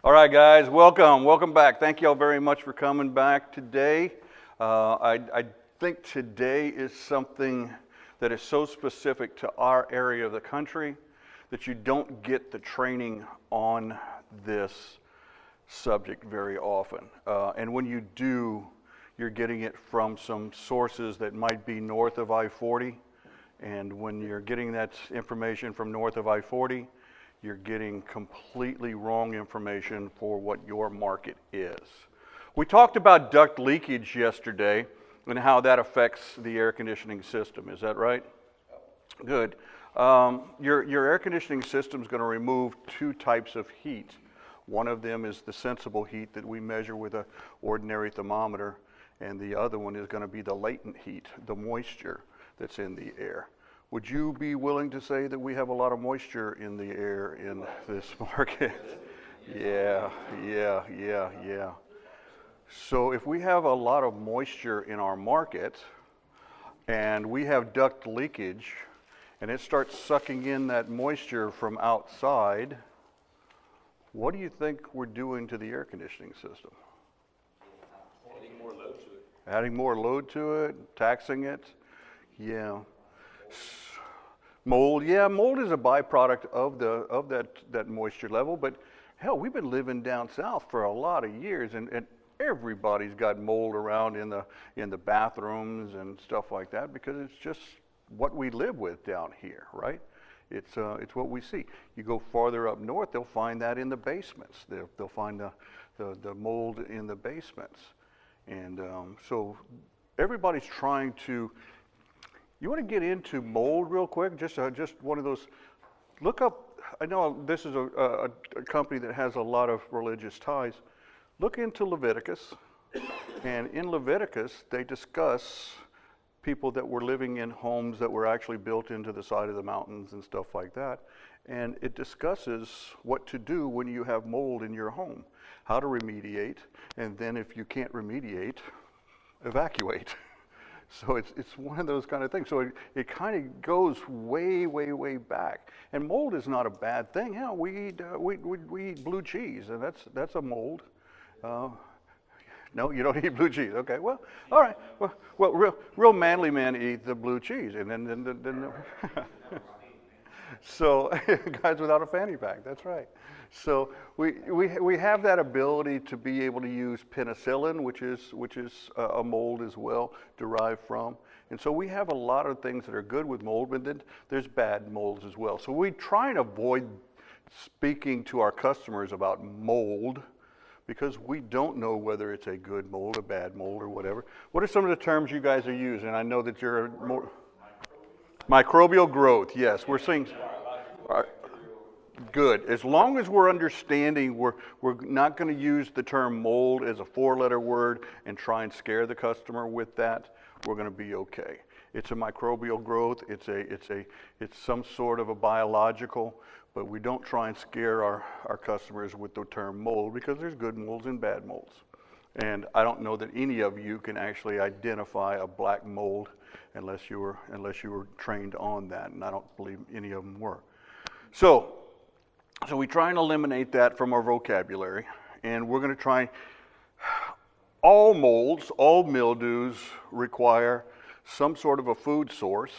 All right, guys, welcome back. Thank you all very much for coming back today. I think today is something that is so specific to our area of the country that you don't get the training on this subject very often. And when you do, you're getting it from some sources that might be north of I-40. And when you're getting that information from north of I-40, you're getting completely wrong information for what your market is. We talked about duct leakage yesterday and how that affects the air conditioning system. Is that right? Good. Your air conditioning system is going to remove two types of heat. One of them is the sensible heat that we measure with an ordinary thermometer, and the other one is going to be the latent heat, the moisture that's in the air. Would you be willing to say that we have a lot of moisture in the air in this market? Yeah. So if we have a lot of moisture in our market and we have duct leakage and it starts sucking in that moisture from outside, what do you think we're doing to the air conditioning system? Adding more load to it. Adding more load to it, taxing it? Yeah. Mold, yeah, mold is a byproduct of that moisture level, but hell, we've been living down south for a lot of years, and everybody's got mold around in the bathrooms and stuff like that because it's just what we live with down here, right? It's what we see. You go farther up north, they'll find that in the basements. They'll find the mold in the basements, and so everybody's trying to. You want to get into mold real quick? Just one of those. Look up. I know this is a company that has a lot of religious ties. Look into Leviticus, and in Leviticus they discuss people that were living in homes that were actually built into the side of the mountains and stuff like that. And it discusses what to do when you have mold in your home, how to remediate, and then if you can't remediate, evacuate. So it's one of those kind of things. So it kind of goes way back. And mold is not a bad thing. Yeah, we eat blue cheese, and that's a mold. No, you don't eat blue cheese. Okay, well, all right. Well, real manly men eat the blue cheese, and then so guys without a fanny pack. That's right. So we have that ability to be able to use penicillin, which is a mold as well, derived from. And so we have a lot of things that are good with mold, but then there's bad molds as well. So we try and avoid speaking to our customers about mold because we don't know whether it's a good mold, a bad mold, or whatever. What are some of the terms you guys are using? I know that you're more microbial growth. Yes, we're seeing. Good. As long as we're understanding, we're not going to use the term mold as a four-letter word and try and scare the customer with that. We're going to be okay. It's a microbial growth. It's some sort of a biological, but we don't try and scare our customers with the term mold because there's good molds and bad molds. And I don't know that any of you can actually identify a black mold unless you were trained on that, and I don't believe any of them were. So we try and eliminate that from our vocabulary, and we're going to try. All molds, all mildews require some sort of a food source.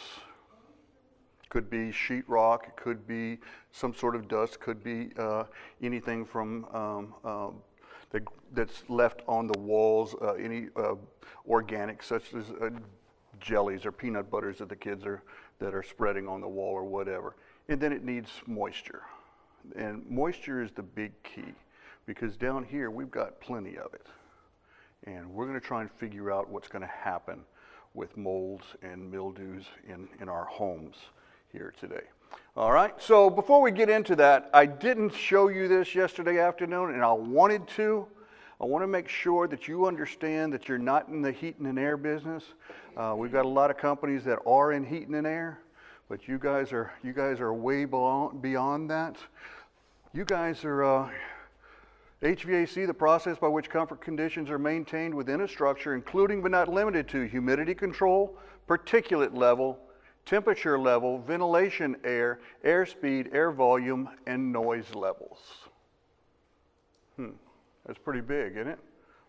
Could be sheetrock, it could be some sort of dust, could be anything from that's left on the walls, any organic such as jellies or peanut butters that the kids that are spreading on the wall or whatever. And then it needs moisture. And moisture is the big key because down here we've got plenty of it. And we're going to try and figure out what's going to happen with molds and mildews in our homes here today. All right, so before we get into that, I didn't show you this yesterday afternoon, and I wanted to. I want to make sure that you understand that you're not in the heating and air business. We've got a lot of companies that are in heating and air. But you guys are way beyond that. You guys are HVAC, the process by which comfort conditions are maintained within a structure, including but not limited to humidity control, particulate level, temperature level, ventilation air, airspeed, air volume, and noise levels. That's pretty big, isn't it?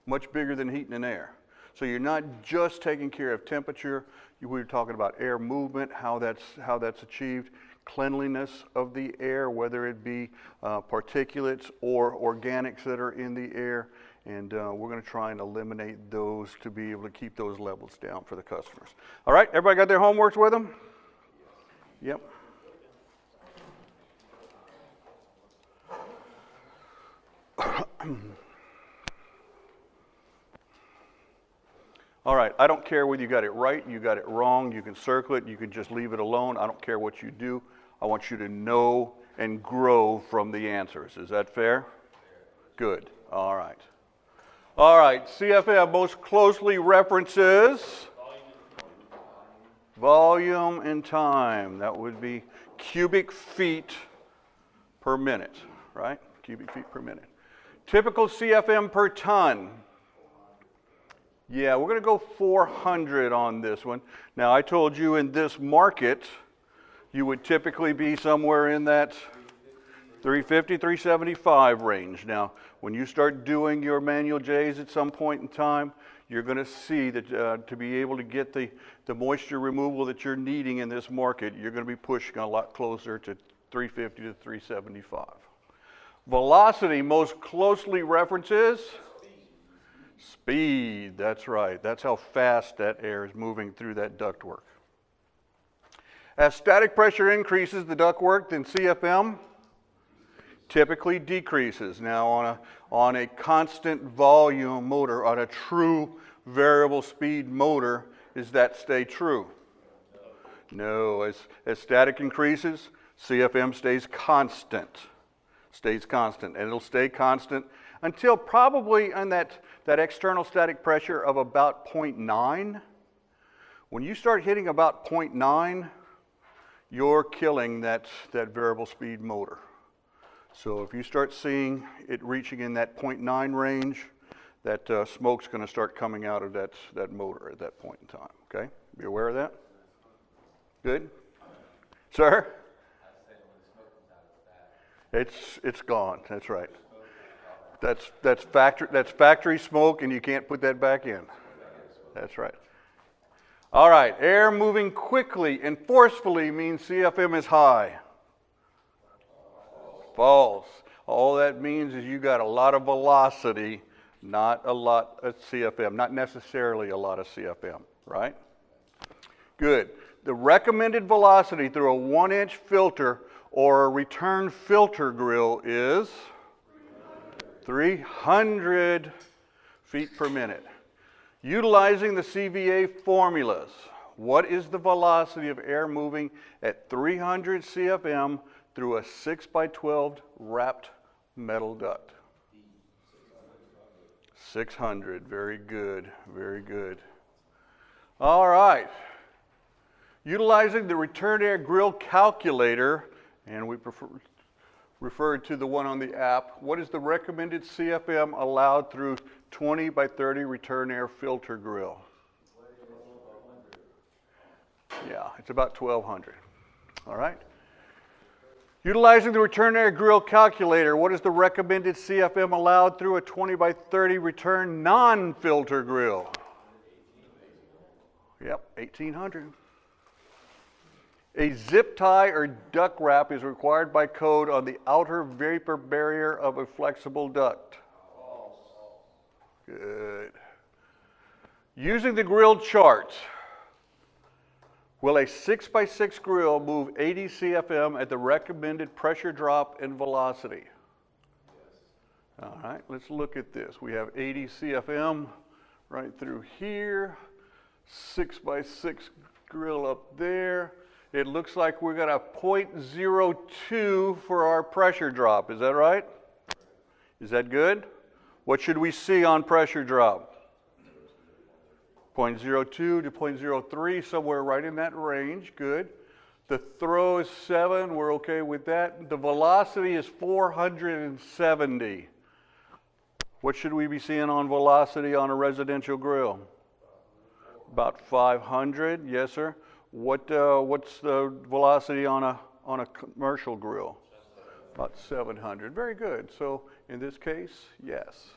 Much bigger than heating and air. So you're not just taking care of temperature. We were talking about air movement, how that's achieved, cleanliness of the air, whether it be particulates or organics that are in the air. And we're going to try and eliminate those to be able to keep those levels down for the customers. All right, everybody got their homeworks with them? Yep. All right, I don't care whether you got it right, you got it wrong, you can circle it, you can just leave it alone. I don't care what you do. I want you to know and grow from the answers. Is that fair? Good. All right. All right, CFM most closely references volume and time. That would be cubic feet per minute, right? Cubic feet per minute. Typical CFM per ton. Yeah, we're going to go 400 on this one. Now, I told you in this market, you would typically be somewhere in that 350, 375 range. Now, when you start doing your manual J's at some point in time, you're going to see that to be able to get the moisture removal that you're needing in this market, you're going to be pushing a lot closer to 350 to 375. Velocity most closely references speed. That's right. That's how fast that air is moving through that ductwork. As static pressure increases the ductwork, then CFM typically decreases. Now, on a constant volume motor, on a true variable speed motor, does that stay true? No. As static increases, CFM stays constant. And it'll stay constant until probably on that external static pressure of about 0.9. When you start hitting about 0.9, you're killing that variable speed motor. So if you start seeing it reaching in that 0.9 range, that smoke's going to start coming out of that motor at that point in time. Okay? Be aware of that? Good? Sir? It's gone. That's right. That's factory smoke, and you can't put that back in. That's right. All right. Air moving quickly and forcefully means CFM is high. False. All that means is you got a lot of velocity, not a lot of CFM, not necessarily a lot of CFM, right? Good. The recommended velocity through a 1-inch filter or a return filter grill is 300 feet per minute. Utilizing the CVA formulas, what is the velocity of air moving at 300 CFM through a 6x12 wrapped metal duct? 600. Very good. Very good. All right. Utilizing the return air grill calculator, and we referred to the one on the app, what is the recommended CFM allowed through 20x30 return air filter grill? Yeah, it's about 1200. All right. Utilizing the return air grill calculator, what is the recommended CFM allowed through a 20x30 return non-filter grill? Yep, 1800. A zip tie or duct wrap is required by code on the outer vapor barrier of a flexible duct. Good. Using the grill chart, will a 6x6 grill move 80 CFM at the recommended pressure drop and velocity? All right, let's look at this. We have 80 CFM right through here, 6x6 grill up there. It looks like we're got a 0.02 for our pressure drop. Is that right? Is that good? What should we see on pressure drop? 0.02 to 0.03, somewhere right in that range. Good. The throw is 7. We're okay with that. The velocity is 470. What should we be seeing on velocity on a residential grill? About 500. Yes, sir. What's the velocity on a commercial grill? About 700. Very good. So in this case, yes.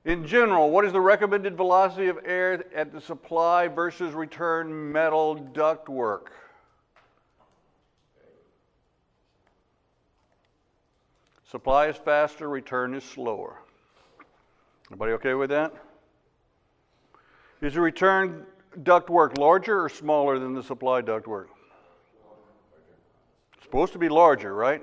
In general, what is the recommended velocity of air at the supply versus return metal ductwork? Supply is faster, return is slower. Everybody okay with that? Is the return ductwork larger or smaller than the supply ductwork? It's supposed to be larger, right?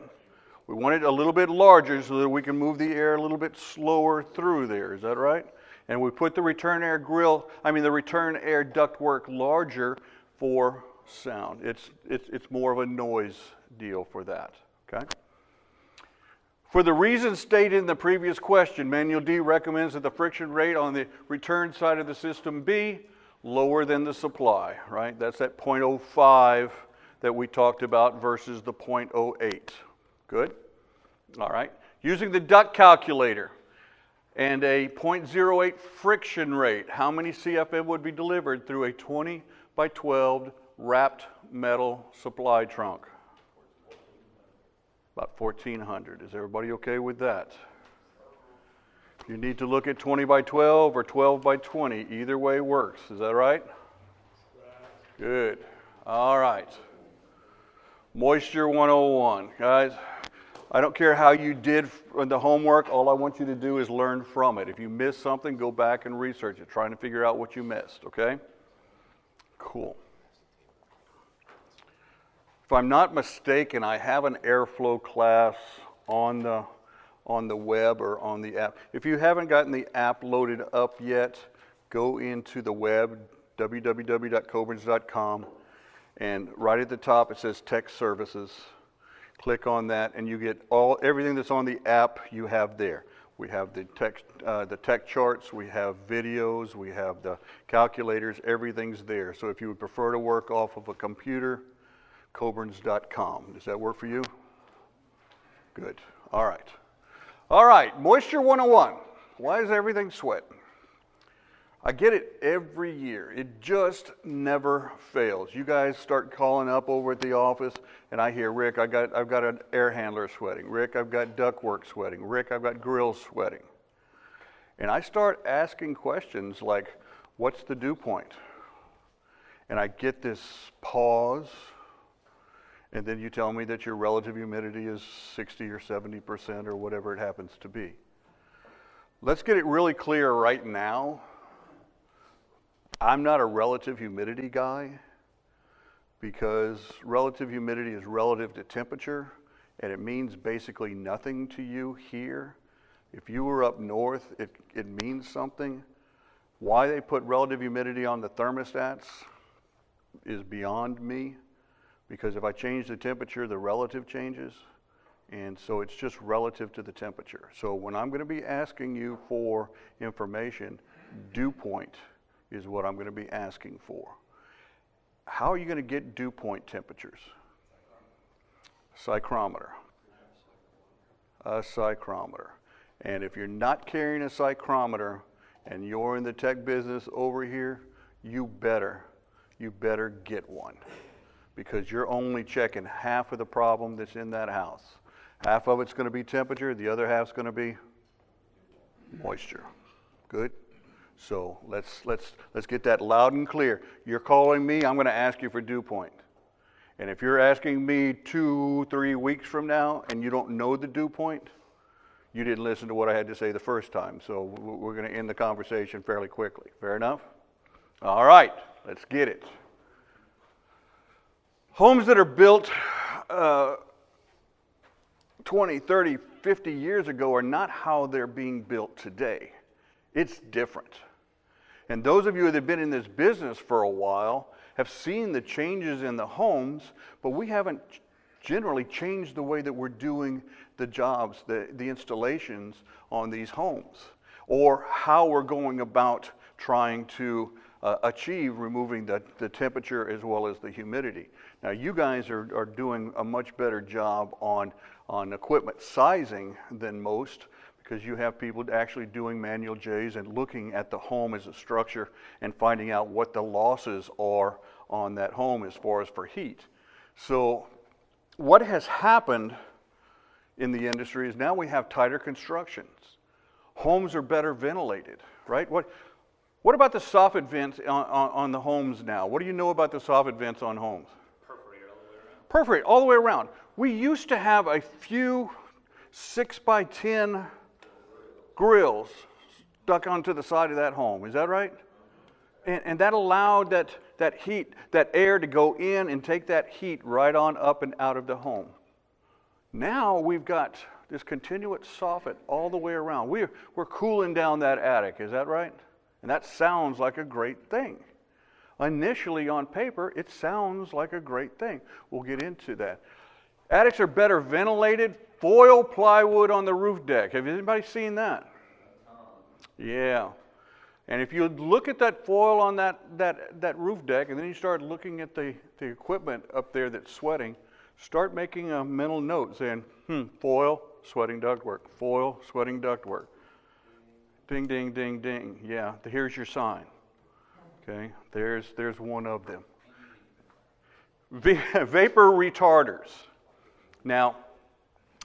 We want it a little bit larger so that we can move the air a little bit slower through there. Is that right? And we put the return air ductwork larger for sound. It's more of a noise deal for that. Okay? For the reasons stated in the previous question, Manual D recommends that the friction rate on the return side of the system be lower than the supply, right? That's that 0.05 that we talked about versus the 0.08. Good? All right. Using the duct calculator and a 0.08 friction rate, how many CFM would be delivered through a 20 by 12 wrapped metal supply trunk? About 1,400. Is everybody okay with that? You need to look at 20 by 12 or 12 by 20. Either way works. Is that right? Good. All right. Moisture 101. Guys, I don't care how you did the homework. All I want you to do is learn from it. If you missed something, go back and research it, trying to figure out what you missed, okay? Cool. If I'm not mistaken, I have an airflow class on the web or on the app. If you haven't gotten the app loaded up yet, go into the web, www.coburns.com, and right at the top it says Tech Services. Click on that, and you get everything that's on the app you have there. We have the tech charts, we have videos, we have the calculators, everything's there. So if you would prefer to work off of a computer, Coburns.com. Does that work for you? Good. All right. All right, Moisture 101. Why is everything sweat? I get it every year. It just never fails. You guys start calling up over at the office, and I hear, Rick, I've got an air handler sweating. Rick, I've got ductwork sweating. Rick, I've got grills sweating. And I start asking questions like, what's the dew point? And I get this pause, and then you tell me that your relative humidity is 60 or 70% or whatever it happens to be. Let's get it really clear right now. I'm not a relative humidity guy because relative humidity is relative to temperature, and it means basically nothing to you here. If you were up north, it means something. Why they put relative humidity on the thermostats is beyond me, because if I change the temperature, the relative changes, and so it's just relative to the temperature. So when I'm going to be asking you for information, dew point is what I'm going to be asking for. How are you going to get dew point temperatures? Psychrometer. A psychrometer. And if you're not carrying a psychrometer and you're in the tech business over here, you better get one, because you're only checking half of the problem that's in that house. Half of it's going to be temperature, the other half's going to be moisture. Good? So let's get that loud and clear. You're calling me, I'm going to ask you for dew point. And if you're asking me 2-3 weeks from now and you don't know the dew point, you didn't listen to what I had to say the first time. So we're going to end the conversation fairly quickly. Fair enough? All right, let's get it. Homes that are built 20, 30, 50 years ago are not how they're being built today. It's different. And those of you that have been in this business for a while have seen the changes in the homes, but we haven't generally changed the way that we're doing the jobs, the installations on these homes, or how we're going about trying to achieve removing the temperature as well as the humidity. Now, you guys are doing a much better job on equipment sizing than most, because you have people actually doing manual J's and looking at the home as a structure and finding out what the losses are on that home as far as for heat. So what has happened in the industry is now we have tighter constructions. Homes are better ventilated, right? What about the soffit vents on the homes now? What do you know about the soffit vents on homes? Perforate all the way around. Perforate all the way around. We used to have a few 6x10 grills stuck onto the side of that home. Is that right? And that allowed that heat, that air to go in and take that heat right on up and out of the home. Now we've got this continuous soffit all the way around. We're cooling down that attic. Is that right? And that sounds like a great thing. Initially on paper, it sounds like a great thing. We'll get into that. Attics are better ventilated. Foil plywood on the roof deck. Have anybody seen that? Yeah. And if you look at that foil on that roof deck, and then you start looking at the equipment up there that's sweating, start making a mental note saying, foil, sweating ductwork, foil, sweating ductwork. Ding, ding, ding, ding. Yeah, here's your sign. Okay, there's one of them. Vapor retarders. Now,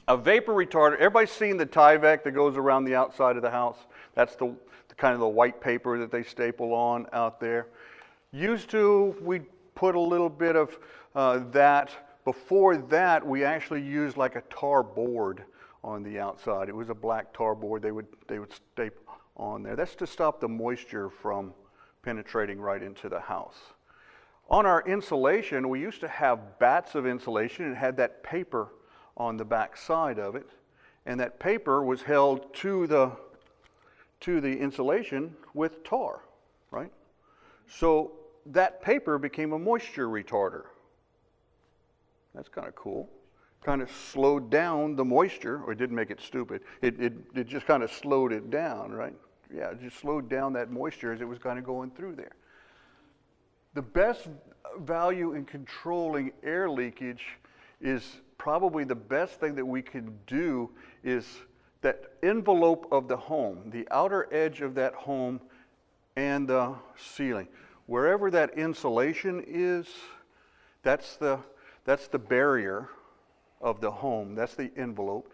a vapor retarder, everybody's seen the Tyvek that goes around the outside of the house? That's the kind of the white paper that they staple on out there. Used to, we'd put a little bit of that. Before that, we actually used like a tar board on the outside. It was a black tar board they would staple on there. That's to stop the moisture from penetrating right into the house. On our insulation, we used to have bats of insulation and had that paper on the back side of it, and that paper was held to the insulation with tar, right? So that paper became a moisture retarder. That's kind of cool. Kind of slowed down the moisture, or it didn't make it stupid. It just kind of slowed it down, right? Yeah, it just slowed down that moisture as it was kind of going through there. The best value in controlling air leakage is probably the best thing that we can do is that envelope of the home, the outer edge of that home and the ceiling. Wherever that insulation is, that's the barrier of the home. That's the envelope.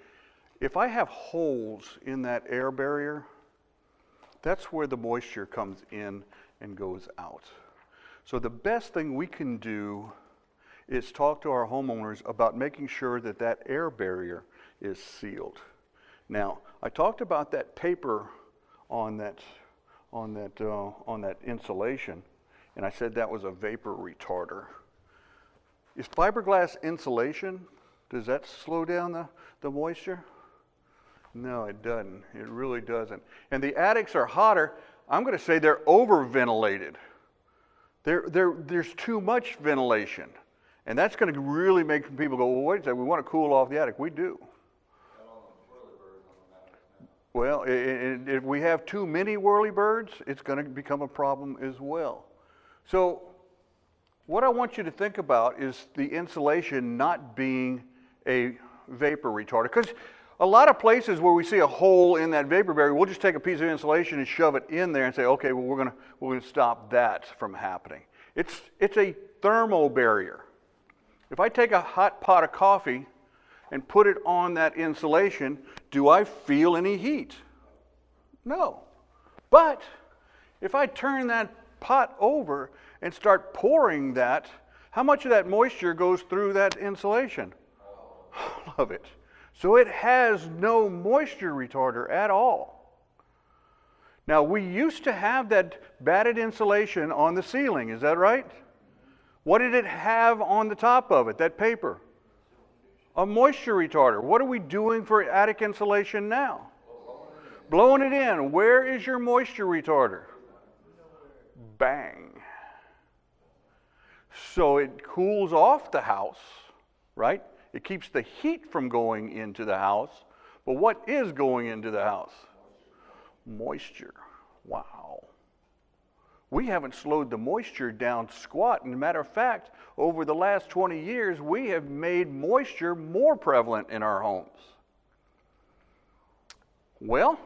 If I have holes in that air barrier, that's where the moisture comes in and goes out. So the best thing we can do is talk to our homeowners about making sure that that air barrier is sealed. Now, I talked about that paper on that insulation, and I said that was a vapor retarder. Is fiberglass insulation, does that slow down the moisture? No, it doesn't. It really doesn't. And the attics are hotter. I'm going to say they're over-ventilated. There's too much ventilation. And that's going to really make people go, well, wait a second, we want to cool off the attic. We do. Well, if we have too many whirlybirds, it's going to become a problem as well. So what I want you to think about is the insulation not being a vapor retarder. Because a lot of places where we see a hole in that vapor barrier, we'll just take a piece of insulation and shove it in there and say, okay, well, we're going to stop that from happening. It's a thermal barrier. If I take a hot pot of coffee and put it on that insulation, do I feel any heat? No. But if I turn that pot over and start pouring that, how much of that moisture goes through that insulation? All of it. So it has no moisture retarder at all. Now, we used to have that batted insulation on the ceiling, is that right? What did it have on the top of it, that paper? A moisture retarder. What are we doing for attic insulation now? Blowing it in. Where is your moisture retarder? Bang. So it cools off the house, right? It keeps the heat from going into the house. But what is going into the house? Moisture. Wow. We haven't slowed the moisture down squat. And as a matter of fact, over the last 20 years, we have made moisture more prevalent in our homes. Well,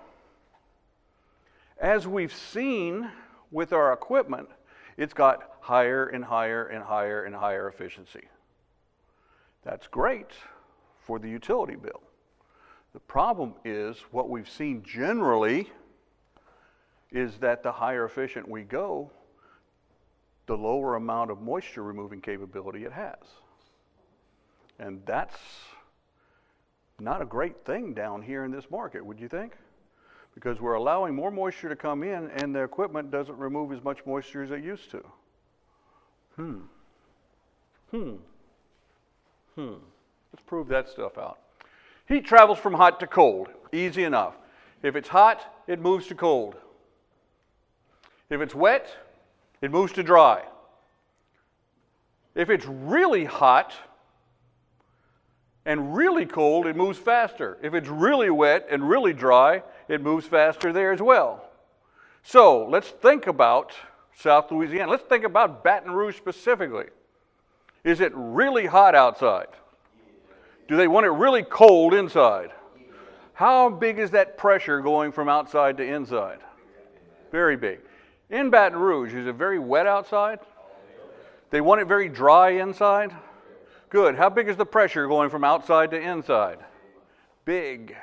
as we've seen with our equipment, it's got higher and higher and higher and higher efficiency. That's great for the utility bill. The problem is, what we've seen generally is that the higher efficient we go, the lower amount of moisture removing capability it has. And that's not a great thing down here in this market, would you think? Because we're allowing more moisture to come in and the equipment doesn't remove as much moisture as it used to. Let's prove that stuff out. Heat travels from hot to cold. Easy enough. If it's hot, it moves to cold. If it's wet, it moves to dry. If it's really hot and really cold, it moves faster. If it's really wet and really dry, it moves faster there as well. So let's think about South Louisiana. Let's think about Baton Rouge specifically. Is it really hot outside? Do they want it really cold inside? How big is that pressure going from outside to inside? Very big. In Baton Rouge, is it very wet outside? They want it very dry inside? Good. How big is the pressure going from outside to inside? Big.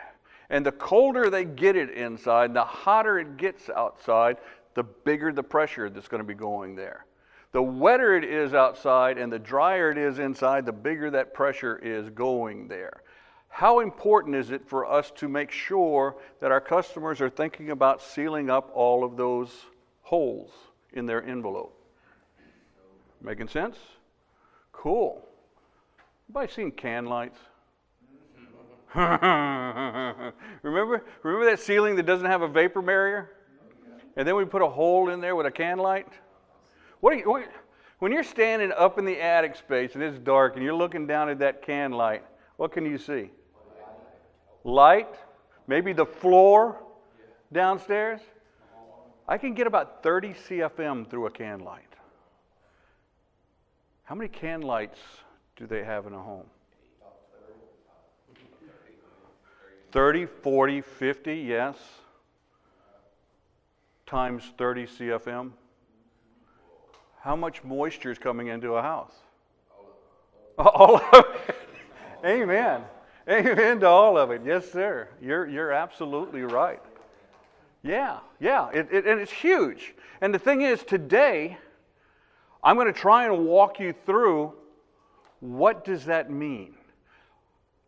And the colder they get it inside, the hotter it gets outside, the bigger the pressure that's going to be going there. The wetter it is outside and the drier it is inside, the bigger that pressure is going there. How important is it for us to make sure that our customers are thinking about sealing up all of those holes in their envelope? Making sense? Cool. Anybody seen can lights? Remember that ceiling that doesn't have a vapor barrier? And then we put a hole in there with a can light? When you're standing up in the attic space and it's dark and you're looking down at that can light, what can you see? Light? Maybe the floor downstairs? I can get about 30 CFM through a can light. How many can lights do they have in a home? 30, 40, 50, yes. Times 30 CFM. How much moisture is coming into a house? All of it. Amen. Amen to all of it. Yes, sir. You're absolutely right. Yeah. And it's huge. And the thing is, today, I'm going to try and walk you through what does that mean.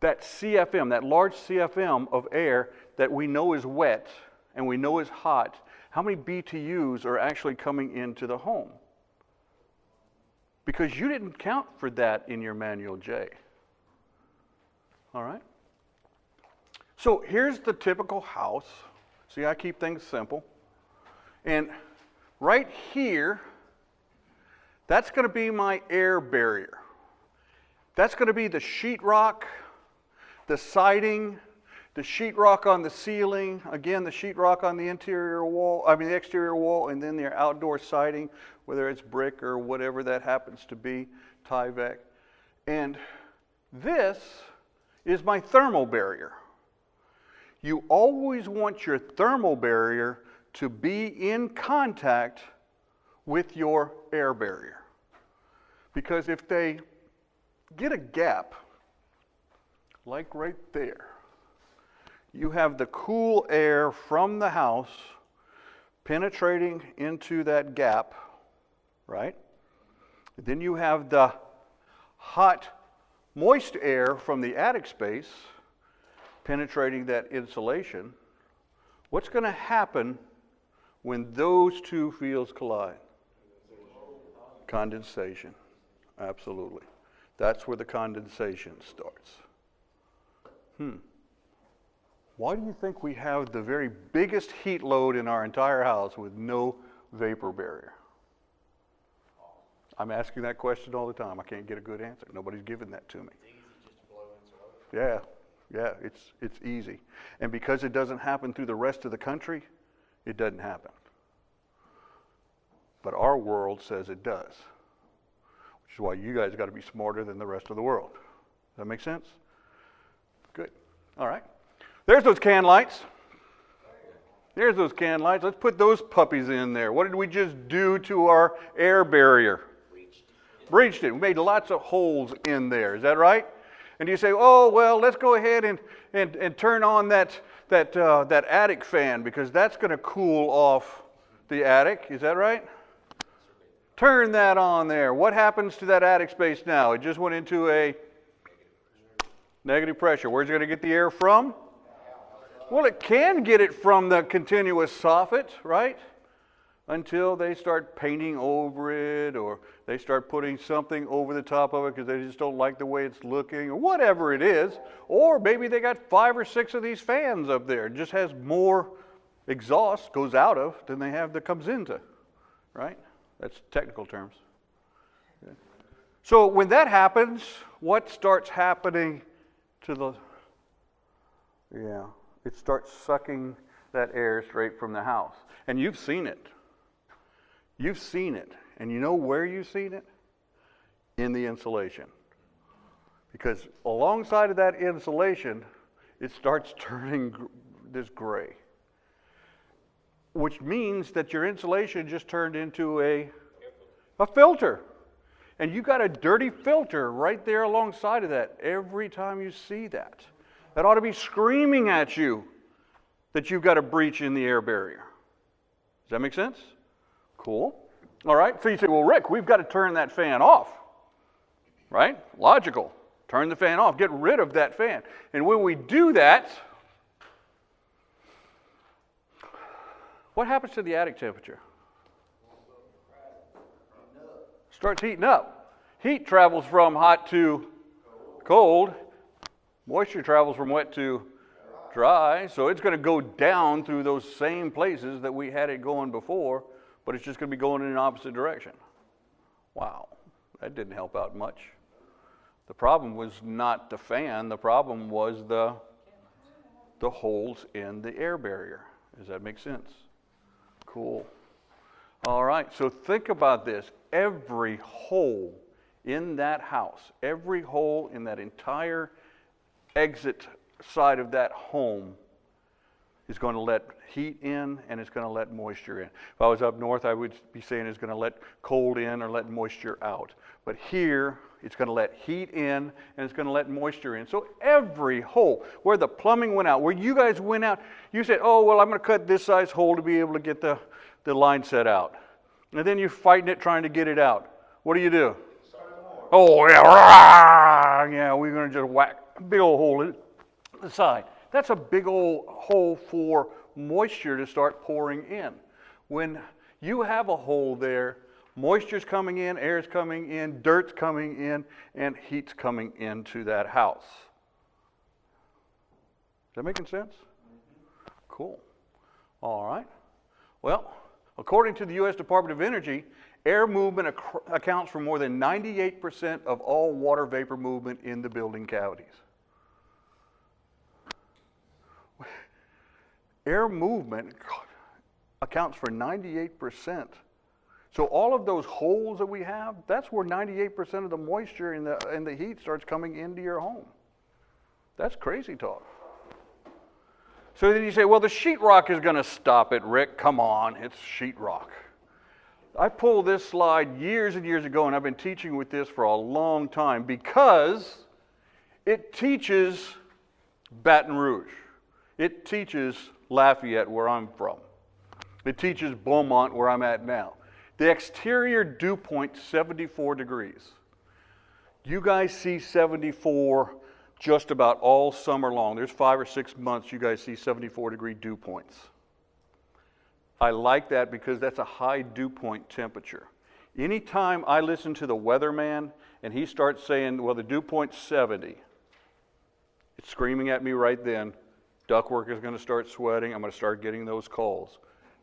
That CFM, that large CFM of air that we know is wet and we know is hot, how many BTUs are actually coming into the home? Because you didn't count for that in your Manual J. All right? So here's the typical house. See, I keep things simple. And right here, that's going to be my air barrier. That's going to be the sheetrock, the siding, the sheetrock on the ceiling, again, the sheetrock on the exterior wall, and then their outdoor siding, whether it's brick or whatever that happens to be, Tyvek. And this is my thermal barrier. You always want your thermal barrier to be in contact with your air barrier. Because if they get a gap, like right there, you have the cool air from the house penetrating into that gap, right? Then you have the hot, moist air from the attic space penetrating that insulation. What's going to happen when those two fields collide? Condensation. Absolutely. That's where the condensation starts. Why do you think we have the very biggest heat load in our entire house with no vapor barrier? I'm asking that question all the time. I can't get a good answer. Nobody's given that to me. It's easy just to blow insulation. Yeah, it's easy. And because it doesn't happen through the rest of the country, it doesn't happen. But our world says it does, which is why you guys got to be smarter than the rest of the world. Does that make sense? Good. All right. There's those can lights. There's those can lights. Let's put those puppies in there. What did we just do to our air barrier? Breached it. We made lots of holes in there. Is that right? And you say, oh, well, let's go ahead and turn on that attic fan because that's going to cool off the attic. Is that right? Turn that on there. What happens to that attic space now? It just went into a negative pressure. Where's it going to get the air from? Well, it can get it from the continuous soffit, right? Until they start painting over it or they start putting something over the top of it because they just don't like the way it's looking or whatever it is. Or maybe they got 5 or 6 of these fans up there. It just has more exhaust goes out of than they have that comes into, right? That's technical terms. Okay. So when that happens, what starts happening to the, it starts sucking that air straight from the house. And you've seen it. You've seen it. And you know where you've seen it? In the insulation. Because alongside of that insulation, it starts turning this gray. Which means that your insulation just turned into a filter. And you got a dirty filter right there alongside of that every time you see that. That ought to be screaming at you that you've got a breach in the air barrier. Does that make sense? Cool. All right, so you say, well, Rick, we've got to turn that fan off. Right? Logical. Turn the fan off. Get rid of that fan. And when we do that, what happens to the attic temperature? Starts heating up. Heat travels from hot to cold. Moisture travels from wet to dry. So it's going to go down through those same places that we had it going before, but it's just going to be going in an opposite direction. Wow, that didn't help out much. The problem was not the fan. The problem was the holes in the air barrier. Does that make sense? Cool. All right, so think about this. Every hole in that house, every hole in that entire exit side of that home is going to let heat in and it's going to let moisture in. If I was up north, I would be saying it's going to let cold in or let moisture out. But here, it's going to let heat in and it's going to let moisture in. So every hole, where the plumbing went out, where you guys went out, you said, oh, well, I'm going to cut this size hole to be able to get the line set out. And then you're fighting it, trying to get it out. What do? Oh, yeah, yeah, we're going to just whack a big old hole in the side. That's a big old hole for moisture to start pouring in. When you have a hole there, moisture's coming in, air's coming in, dirt's coming in, and heat's coming into that house. Is that making sense? Cool. All right. Well, according to the U.S. Department of Energy, air movement accounts for more than 98% of all water vapor movement in the building cavities. Air movement accounts for 98%. So all of those holes that we have, that's where 98% of the moisture and the heat starts coming into your home. That's crazy talk. So then you say, well, the sheetrock is going to stop it, Rick. Come on, it's sheetrock. I pulled this slide years and years ago, and I've been teaching with this for a long time because it teaches Baton Rouge. It teaches Lafayette, where I'm from. It teaches Beaumont, where I'm at now. The exterior dew point, 74 degrees. You guys see 74 just about all summer long. There's 5 or 6 months you guys see 74-degree dew points. I like that because that's a high dew point temperature. Anytime I listen to the weatherman and he starts saying, well, the dew point's 70, it's screaming at me right then, ductwork is going to start sweating, I'm going to start getting those calls.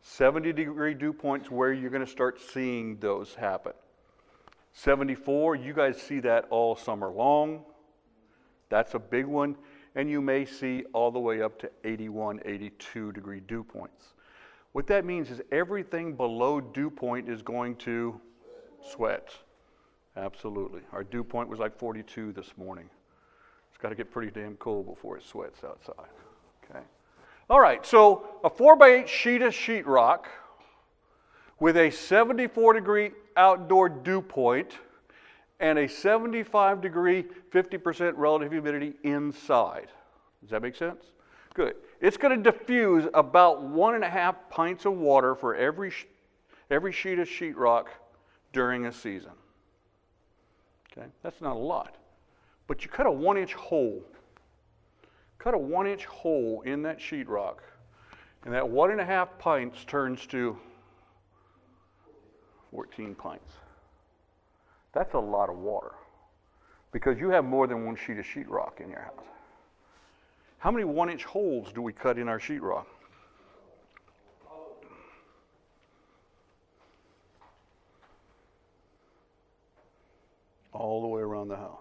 70-degree dew points where you're going to start seeing those happen. 74, you guys see that all summer long. That's a big one. And you may see all the way up to 81, 82-degree dew points. What that means is everything below dew point is going to sweat. Absolutely. Our dew point was like 42 this morning. It's got to get pretty damn cold before it sweats outside. Okay. All right, so a 4x8 sheet of sheetrock with a 74-degree outdoor dew point and a 75 degree, 50% relative humidity inside. Does that make sense? Good. It's going to diffuse about 1.5 pints of water for every sheet of sheetrock during a season. Okay, that's not a lot. But you cut a 1-inch hole. Cut a 1-inch hole in that sheetrock, and that 1.5 pints turns to 14 pints. That's a lot of water because you have more than one sheet of sheetrock in your house. How many 1-inch holes do we cut in our sheetrock? All the way around the house.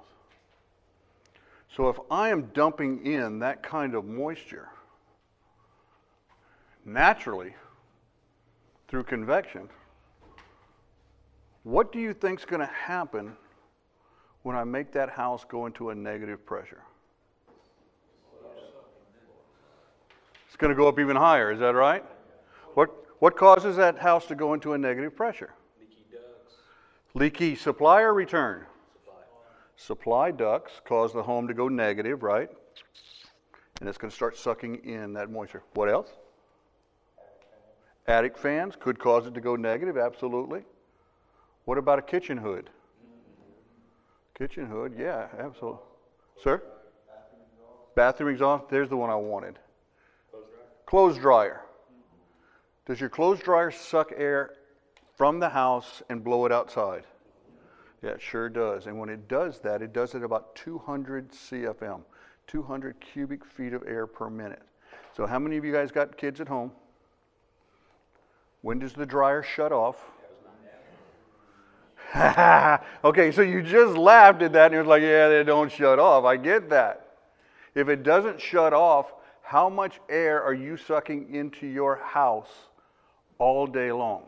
So if I am dumping in that kind of moisture naturally through convection, what do you think is going to happen when I make that house go into a negative pressure? It's going to go up even higher, is that right? What causes that house to go into a negative pressure? Leaky ducts. Leaky supply or return? Supply ducts cause the home to go negative, right? And it's going to start sucking in that moisture. What else? Attic fans could cause it to go negative, absolutely. What about a kitchen hood? Kitchen hood, yeah, absolutely. Sir? Bathroom exhaust, there's the one I wanted. Clothes dryer. Does your clothes dryer suck air from the house and blow it outside? Yeah, it sure does. And when it does that, it does it about 200 CFM, 200 cubic feet of air per minute. So how many of you guys got kids at home? When does the dryer shut off? Okay, so you just laughed at that and you're like, yeah, they don't shut off. I get that. If it doesn't shut off, how much air are you sucking into your house all day long?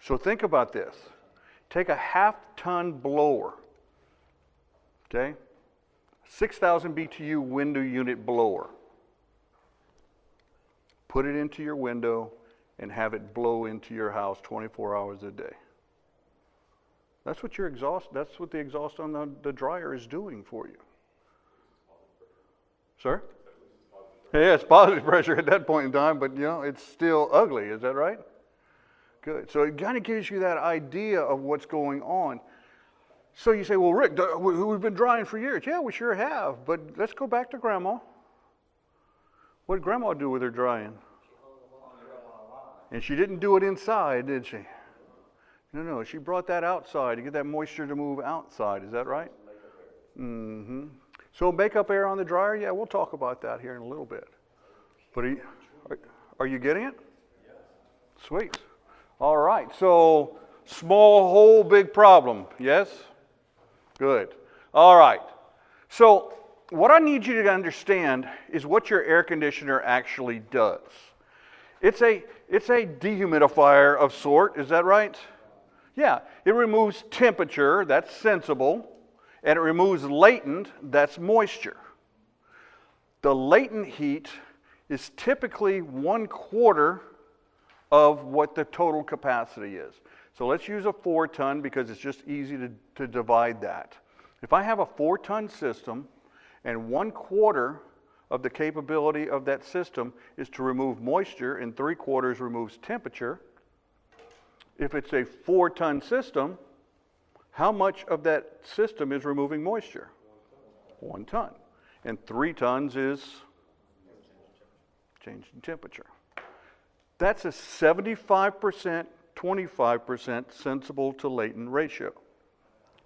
So think about this. Take a half-ton blower, okay? 6,000 BTU window unit blower. Put it into your window and have it blow into your house 24 hours a day. That's what the exhaust on the dryer is doing for you. Sir? Yeah, it's positive pressure at that point in time, but it's still ugly, is that right? Good. So it kind of gives you that idea of what's going on. So you say, well, Rick, we've been drying for years. Yeah, we sure have, but let's go back to Grandma. What did Grandma do with her drying? And she didn't do it inside, did she? No, she brought that outside to get that moisture to move outside. Is that right? Mm-hmm. So makeup air on the dryer? Yeah, we'll talk about that here in a little bit. But are you getting it? Sweet. All right, so small hole, big problem, yes? Good. All right, so what I need you to understand is what your air conditioner actually does. It's a dehumidifier of sort, is that right? Yeah, it removes temperature, that's sensible, and it removes latent, that's moisture. The latent heat is typically 1/4 of what the total capacity is. So let's use a 4-ton because it's just easy to divide that. If I have a 4-ton system and 1/4 of the capability of that system is to remove moisture and 3/4 removes temperature, if it's a 4-ton system, how much of that system is removing moisture? 1 ton. And 3 tons is change in temperature. That's a 75%, 25% sensible to latent ratio.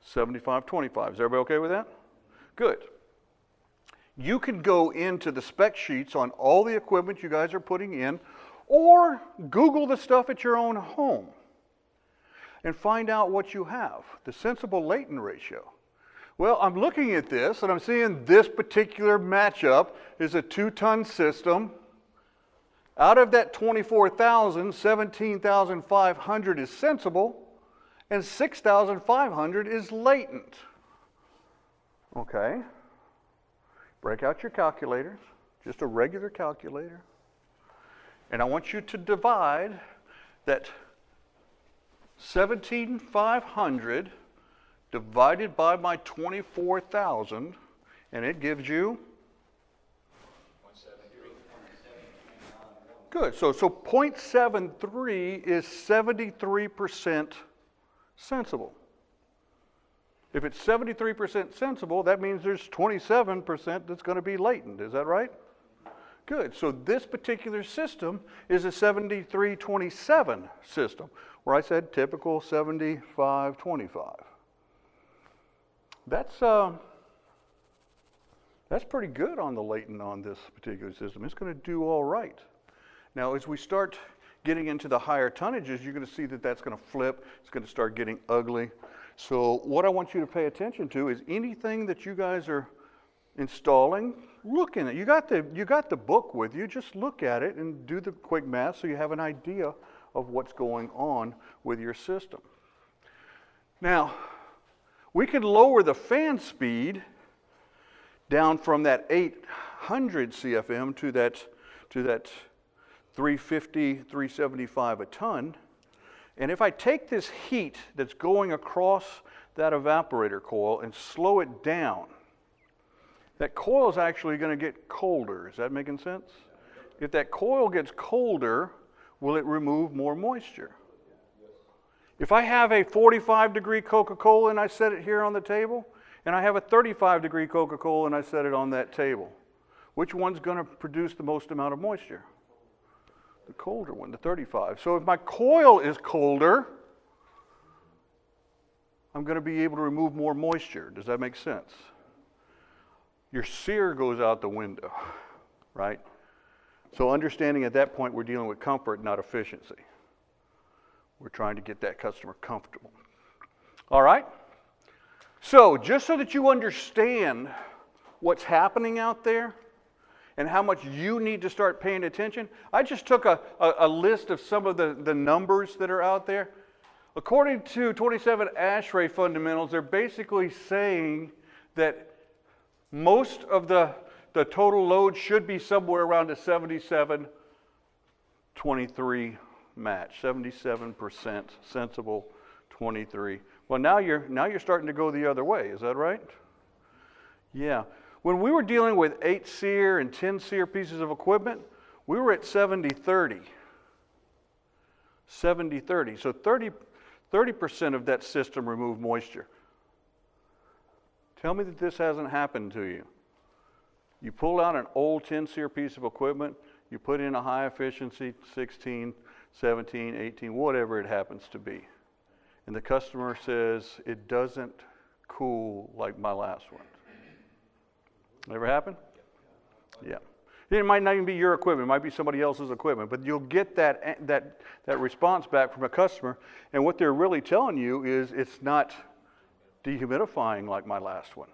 75-25. Is everybody okay with that? Good. You can go into the spec sheets on all the equipment you guys are putting in, or Google the stuff at your own home and find out what you have, the sensible latent ratio. Well, I'm looking at this and I'm seeing this particular matchup is a 2-ton system. Out of that 24,000, 17,500 is sensible and 6,500 is latent. Okay. Break out your calculators, just a regular calculator. And I want you to divide that 17,500 divided by my 24,000, and it gives you? Good. So 0.73 is 73% sensible. If it's 73% sensible, that means there's 27% that's going to be latent. Is that right? Good. So this particular system is a 73-27 system, where I said typical 75-25. That's pretty good on the latent on this particular system. It's going to do all right. Now, as we start getting into the higher tonnages, you're going to see that that's going to flip. It's going to start getting ugly. So what I want you to pay attention to is anything that you guys are installing, look in it. You got the book with you. Just look at it and do the quick math so you have an idea of what's going on with your system. Now, we could lower the fan speed down from that 800 CFM to that 350, 375 a ton. And if I take this heat that's going across that evaporator coil and slow it down, that coil is actually going to get colder. Is that making sense? If that coil gets colder, will it remove more moisture? If I have a 45-degree Coca-Cola and I set it here on the table, and I have a 35-degree Coca-Cola and I set it on that table, which one's going to produce the most amount of moisture? The colder one, the 35. So if my coil is colder, I'm going to be able to remove more moisture. Does that make sense? Your sear goes out the window, right? So understanding at that point we're dealing with comfort, not efficiency. We're trying to get that customer comfortable. All right? So just so that you understand what's happening out there and how much you need to start paying attention, I just took a list of some of the numbers that are out there. According to 27 ASHRAE fundamentals, they're basically saying that most of the total load should be somewhere around a 77-23 match, 77% sensible, 23. Well, now you're starting to go the other way. Is that right? Yeah. When we were dealing with 8 SEER and 10 SEER pieces of equipment, we were at 70-30. 70-30. So 30% of that system removed moisture. Tell me that this hasn't happened to you. You pull out an old 10 SEER piece of equipment, you put in a high efficiency 16, 17, 18, whatever it happens to be. And the customer says, it doesn't cool like my last one. Ever happen? Yeah. It might not even be your equipment. It might be somebody else's equipment. But you'll get that response back from a customer. And what they're really telling you is it's not dehumidifying like my last one.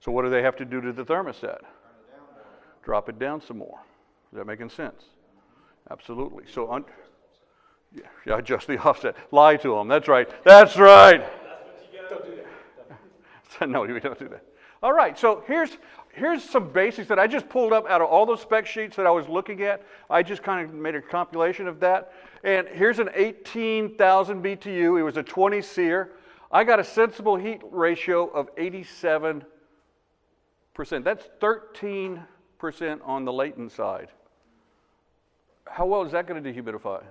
So what do they have to do to the thermostat? Drop it down some more. Is that making sense? Absolutely. So yeah, adjust the offset. Lie to them. That's right. That's right. Don't do that. No, we don't do that. All right, so here's some basics that I just pulled up out of all those spec sheets that I was looking at. I just kind of made a compilation of that. And here's an 18,000 BTU. It was a 20 SEER. I got a sensible heat ratio of 87%. That's 13% on the latent side. How well is that going to dehumidify?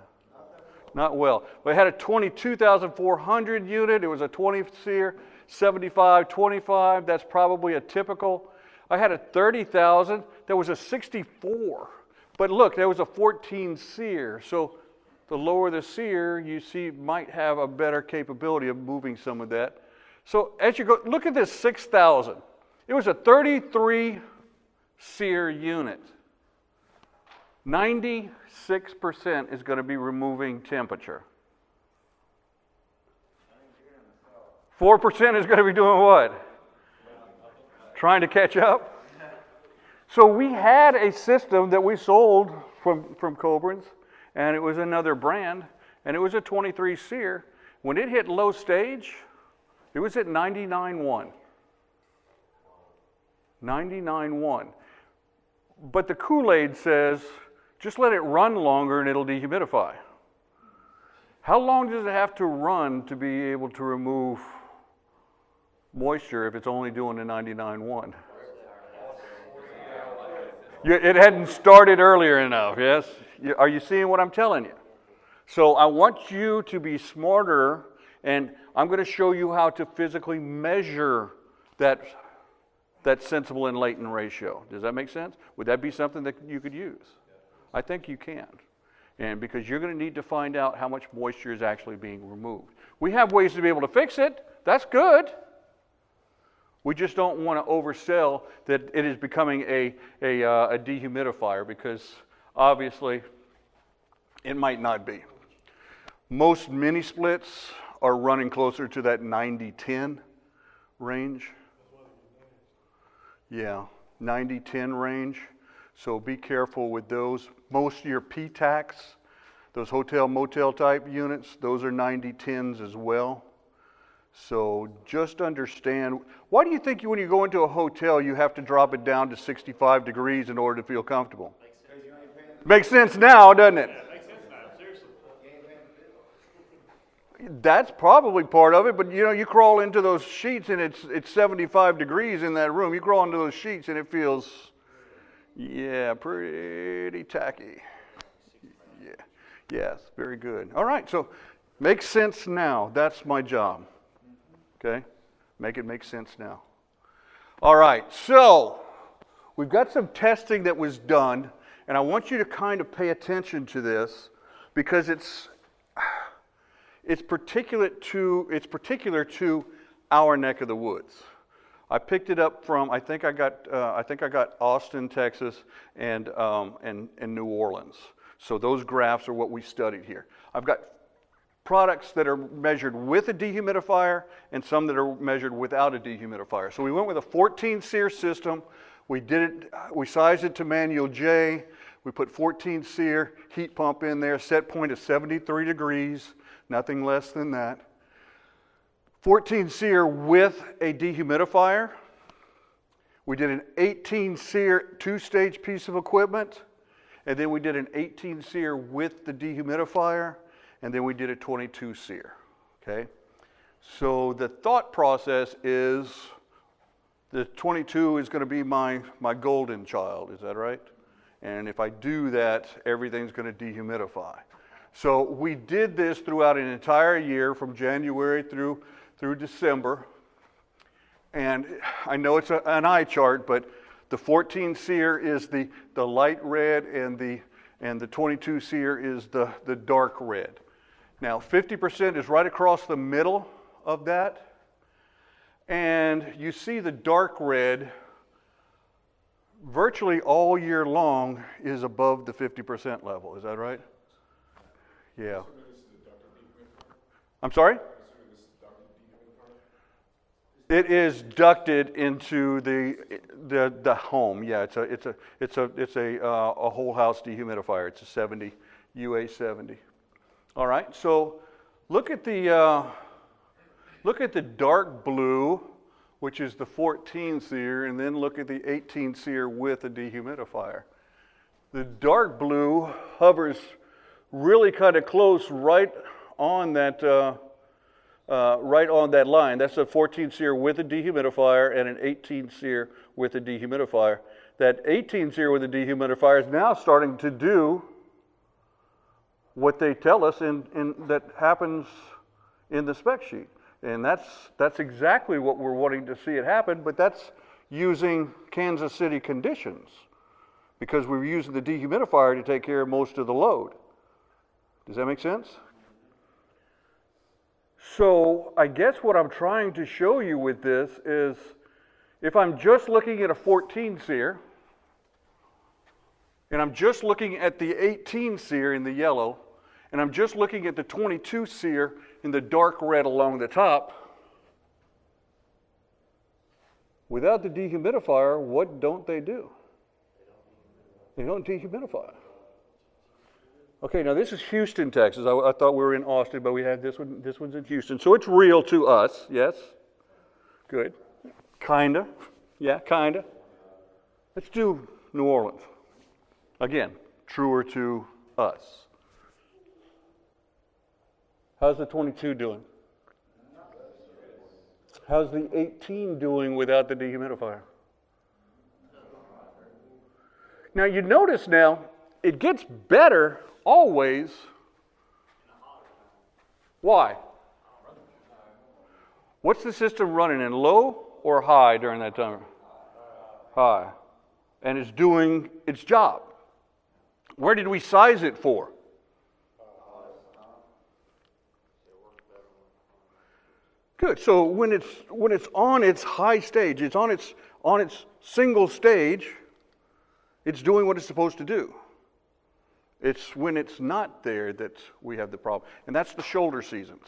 Not well. We had a 22,400 unit. It was a 20 SEER. 75, 25, that's probably a typical. I had a 30,000, that was a 64. But look, there was a 14 SEER. So the lower the SEER, you see, might have a better capability of moving some of that. So as you go, look at this 6,000. It was a 33 SEER unit. 96% is going to be removing temperature. 4% is going to be doing what? Trying to catch up? So we had a system that we sold from Cobran's, and it was another brand, and it was a 23 SEER. When it hit low stage, it was at 99.1. 99.1. But the Kool-Aid says, just let it run longer and it'll dehumidify. How long does it have to run to be able to remove moisture if it's only doing a 99.1? It hadn't started earlier enough, yes? Are you seeing what I'm telling you? So I want you to be smarter, and I'm going to show you how to physically measure that sensible and latent ratio. Does that make sense? Would that be something that you could use? I think you can. And because you're going to need to find out how much moisture is actually being removed. We have ways to be able to fix it. That's good. We just don't want to oversell that it is becoming a dehumidifier, because obviously it might not be. Most mini splits are running closer to that 90-10 range. Yeah, 90-10 range. So be careful with those. Most of your P-tacs, those hotel motel type units, those are 90-10s as well. So just understand, why do you think when you go into a hotel you have to drop it down to 65 degrees in order to feel comfortable? Makes sense now, doesn't it? Yeah, it makes sense now, seriously. That's probably part of it, but you know, you crawl into those sheets and it's 75 degrees in that room. You crawl into those sheets and it feels, yeah, pretty tacky. Yeah, yes, very good. All right, so makes sense now. That's my job. Okay, make it make sense now. All right, so we've got some testing that was done, and I want you to kind of pay attention to this because it's particular to our neck of the woods. I picked it up from I think I got Austin, Texas, and New Orleans. So those graphs are what we studied here. I've got products that are measured with a dehumidifier and some that are measured without a dehumidifier. So we went with a 14 SEER system. We sized it to manual J. We put 14 SEER heat pump in there, set point is 73 degrees, nothing less than that. 14 SEER with a dehumidifier. We did an 18 SEER two-stage piece of equipment, and then we did an 18 SEER with the dehumidifier, and then we did a 22 SEER, okay? So the thought process is the 22 is going to be my golden child, is that right? And if I do that, everything's going to dehumidify. So we did this throughout an entire year from January through December. And I know it's an eye chart, but the 14 SEER is the light red, and the 22 SEER is the dark red. Now 50% is right across the middle of that. And you see the dark red virtually all year long is above the 50% level. Is that right? Yeah. I'm sorry? It is ducted into the home. Yeah, it's a whole house dehumidifier. It's a 70 UA70. All right. So look at the dark blue, which is the 14 SEER, and then look at the 18 SEER with a dehumidifier. The dark blue hovers really kind of close right on that line. That's a 14 SEER with a dehumidifier and an 18 SEER with a dehumidifier. That 18 SEER with a dehumidifier is now starting to do what they tell us that happens in the spec sheet. And that's exactly what we're wanting to see it happen, but that's using Kansas City conditions because we're using the dehumidifier to take care of most of the load. Does that make sense? So I guess what I'm trying to show you with this is if I'm just looking at a 14 SEER and I'm just looking at the 18 SEER in the yellow and I'm just looking at the 22 SEER in the dark red along the top, without the dehumidifier, what don't they do? They don't dehumidify. Okay, now this is Houston, Texas. I thought we were in Austin, but we had this one. This one's in Houston. So it's real to us, yes? Good. Kinda. Yeah, kinda. Let's do New Orleans. Again, truer to us. How's the 22 doing? How's the 18 doing without the dehumidifier? Now you notice now, it gets better always. Why? What's the system running in, low or high during that time? High. And it's doing its job. Where did we size it for? Good. So when it's on its high stage, it's on its single stage, it's doing what it's supposed to do. It's when it's not there that we have the problem. And that's the shoulder seasons.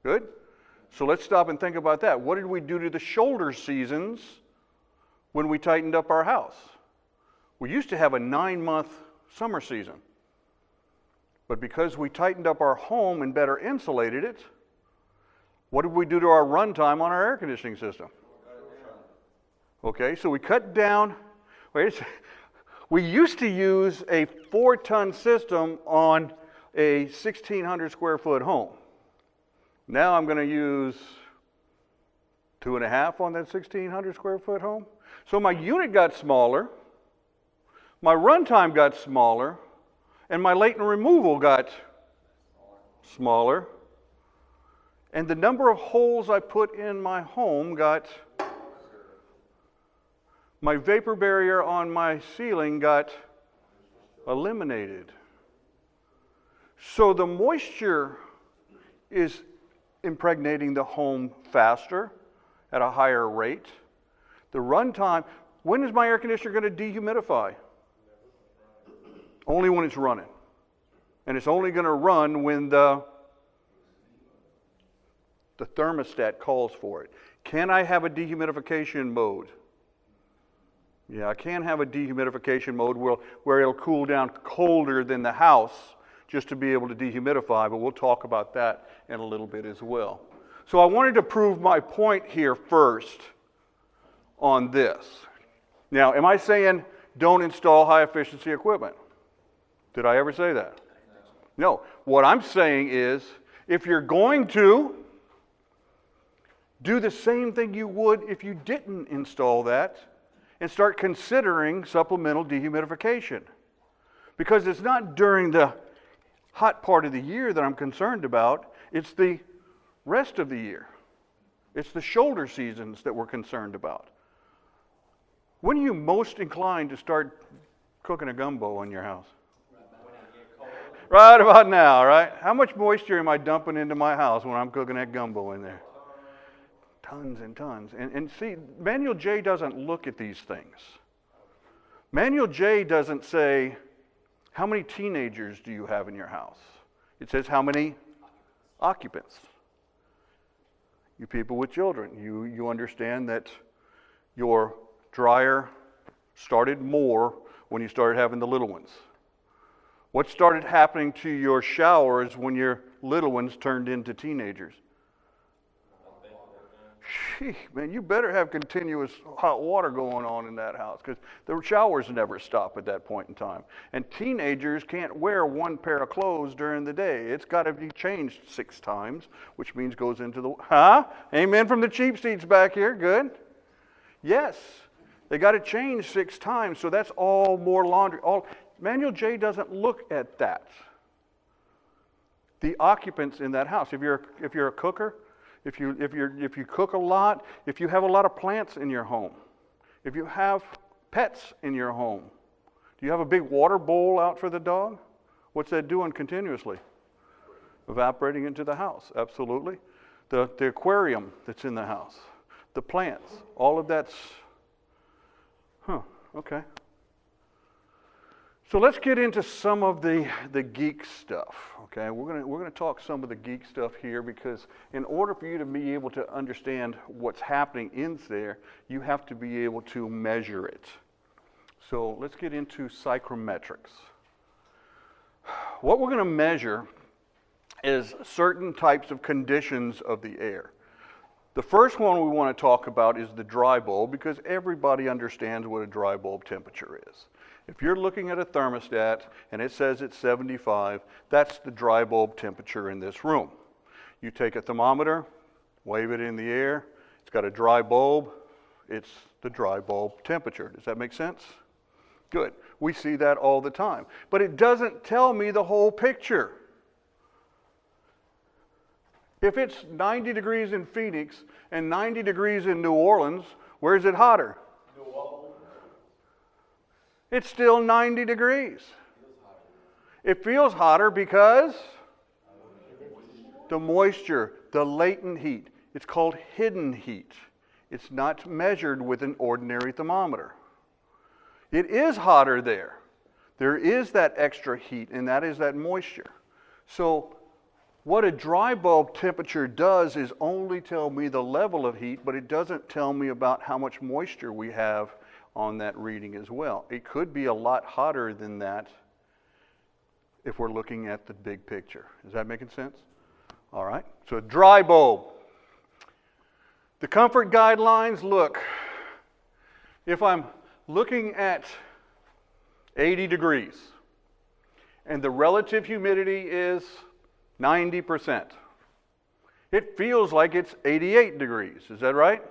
Good? So let's stop and think about that. What did we do to the shoulder seasons when we tightened up our house? We used to have a 9-month summer season. But because we tightened up our home and better insulated it, what did we do to our runtime on our air conditioning system? Okay, so we cut down. We used to use a 4-ton system on a 1,600 square foot home. Now I'm going to use 2.5 on that 1,600 square foot home. So my unit got smaller, my runtime got smaller, and my latent removal got smaller. And the number of holes I put in my home got, my vapor barrier on my ceiling got eliminated. So the moisture is impregnating the home faster at a higher rate. The runtime, when is my air conditioner going to dehumidify? Only when it's running. And it's only going to run when the thermostat calls for it. Can I have a dehumidification mode? Yeah, I can have a dehumidification mode where it'll cool down colder than the house just to be able to dehumidify, but we'll talk about that in a little bit as well. So I wanted to prove my point here first on this. Now, am I saying don't install high efficiency equipment? Did I ever say that? No. What I'm saying is if you're going to do the same thing you would if you didn't install that and start considering supplemental dehumidification. Because it's not during the hot part of the year that I'm concerned about, it's the rest of the year. It's the shoulder seasons that we're concerned about. When are you most inclined to start cooking a gumbo in your house? Right about now, right? How much moisture am I dumping into my house when I'm cooking that gumbo in there? Tons and tons. And see, Manual J doesn't look at these things. Manual J doesn't say, how many teenagers do you have in your house? It says, how many occupants? You people with children, you understand that your dryer started more when you started having the little ones. What started happening to your showers when your little ones turned into teenagers? Gee, man, you better have continuous hot water going on in that house because the showers never stop at that point in time. And teenagers can't wear one pair of clothes during the day. It's got to be changed 6 times, which means goes into the, Amen from the cheap seats back here, good. Yes, they got to change 6 times, so that's all more laundry. Manual J doesn't look at that. The occupants in that house, if you're a cooker, if you cook a lot, if you have a lot of plants in your home, if you have pets in your home, do you have a big water bowl out for the dog? What's that doing continuously? Evaporating into the house, absolutely. The aquarium that's in the house, the plants, all of that's, okay. So let's get into some of the geek stuff, okay? We're gonna talk some of the geek stuff here because in order for you to be able to understand what's happening in there, you have to be able to measure it. So let's get into psychrometrics. What we're gonna measure is certain types of conditions of the air. The first one we want to talk about is the dry bulb because everybody understands what a dry bulb temperature is. If you're looking at a thermostat and it says it's 75, that's the dry bulb temperature in this room. You take a thermometer, wave it in the air. It's got a dry bulb. It's the dry bulb temperature. Does that make sense? Good. We see that all the time. But it doesn't tell me the whole picture. If it's 90 degrees in Phoenix and 90 degrees in New Orleans, where's it hotter? New Orleans. It's still 90 degrees. It feels hotter because the moisture, the latent heat. It's called hidden heat. It's not measured with an ordinary thermometer. It is hotter there. There is that extra heat, and that is that moisture. So what a dry bulb temperature does is only tell me the level of heat, but it doesn't tell me about how much moisture we have on that reading as well. It could be a lot hotter than that if we're looking at the big picture. Is that making sense? All right, so a dry bulb. The comfort guidelines, look, if I'm looking at 80 degrees and the relative humidity is 90%, it feels like it's 88 degrees. Is that right?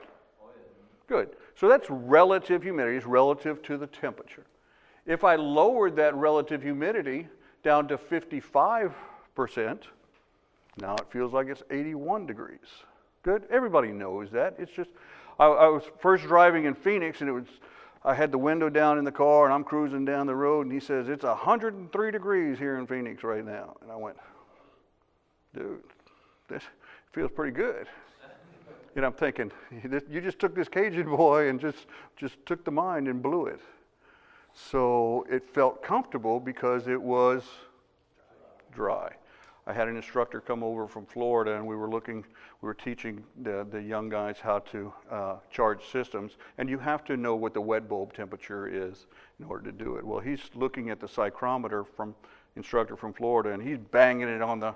Good. So that's relative humidity, it's relative to the temperature. If I lowered that relative humidity down to 55%, now it feels like it's 81 degrees. Good. Everybody knows that. It's just, I was first driving in Phoenix, and I had the window down in the car, and I'm cruising down the road, and he says, it's 103 degrees here in Phoenix right now. And I went, dude, this feels pretty good. And I'm thinking, you just took this Cajun boy and just took the mind and blew it. So it felt comfortable because it was dry. I had an instructor come over from Florida, and we were teaching the young guys how to charge systems, and you have to know what the wet bulb temperature is in order to do it. Well, he's looking at the psychrometer from instructor from Florida, and he's banging it on the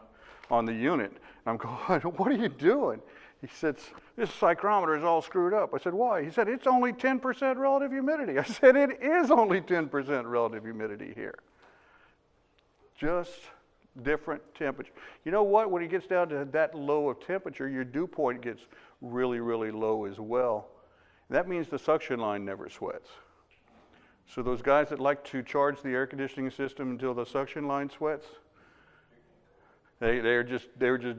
unit. I'm going, what are you doing? He said, this psychrometer is all screwed up. I said, why? He said, it's only 10% relative humidity. I said, it is only 10% relative humidity here. Just different temperature. You know what? When it gets down to that low of temperature, your dew point gets really, really low as well. That means the suction line never sweats. So those guys that like to charge the air conditioning system until the suction line sweats, they were just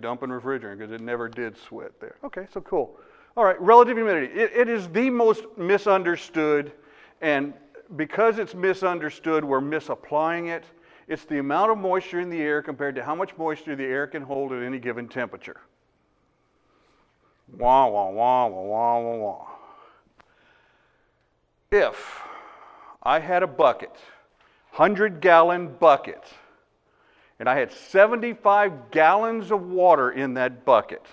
dumping refrigerant because it never did sweat there. Okay, so cool. All right, relative humidity. It is the most misunderstood, and because it's misunderstood, we're misapplying it. It's the amount of moisture in the air compared to how much moisture the air can hold at any given temperature. Wah, wah, wah, wah, wah, wah, wah. If I had a bucket, 100-gallon bucket, and I had 75 gallons of water in that bucket,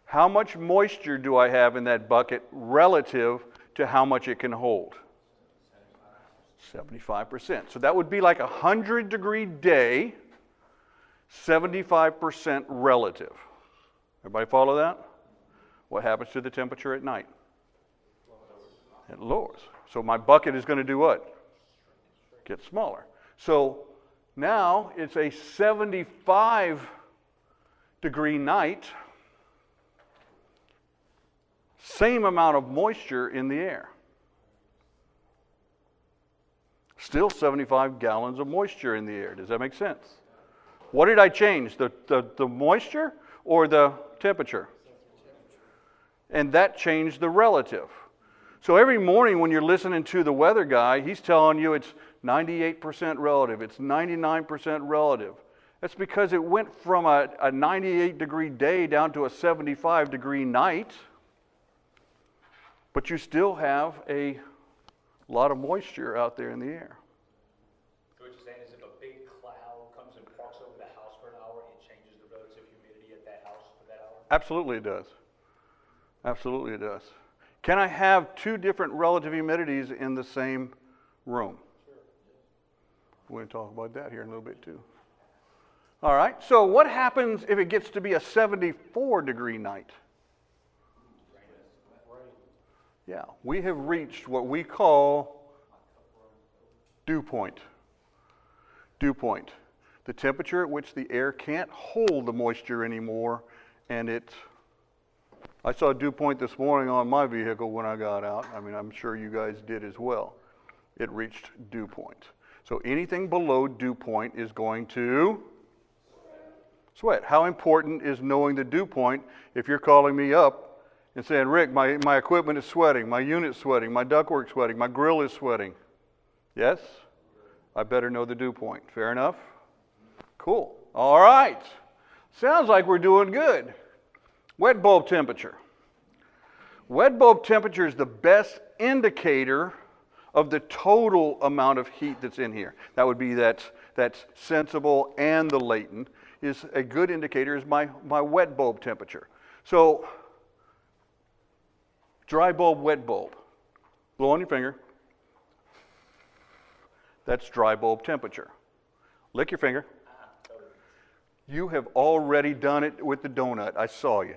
how much moisture do I have in that bucket relative to how much it can hold? 75%. So that would be like a 100-degree day, 75% relative. Everybody follow that? What happens to the temperature at night? It lowers. So my bucket is going to do what? Get smaller. So now it's a 75-degree night, same amount of moisture in the air. Still 75 gallons of moisture in the air. Does that make sense? What did I change? The moisture or the temperature? And that changed the relative. So every morning when you're listening to the weather guy, he's telling you it's 98% relative, it's 99% relative. That's because it went from a 98-degree day down to a 75-degree night, but you still have a lot of moisture out there in the air. So what you're saying is if a big cloud comes and parks over the house for an hour, it changes the relative humidity at that house for that hour? Absolutely it does. Absolutely it does. Can I have two different relative humidities in the same room? Sure. We're going to talk about that here in a little bit too. All right, so what happens if it gets to be a 74-degree night? Yeah, we have reached what we call dew point. Dew point. The temperature at which the air can't hold the moisture anymore, and I saw dew point this morning on my vehicle when I got out. I mean, I'm sure you guys did as well. It reached dew point. So anything below dew point is going to sweat. How important is knowing the dew point if you're calling me up and saying, Rick, my equipment is sweating, my unit's sweating, my ductwork's sweating, my grill is sweating? Yes? I better know the dew point. Fair enough? Cool. All right. Sounds like we're doing good. Wet bulb temperature. Wet bulb temperature is the best indicator of the total amount of heat that's in here. That would be that's sensible and the latent. Is a good indicator is my wet bulb temperature. So, dry bulb, wet bulb. Blow on your finger. That's dry bulb temperature. Lick your finger. You have already done it with the donut. I saw you.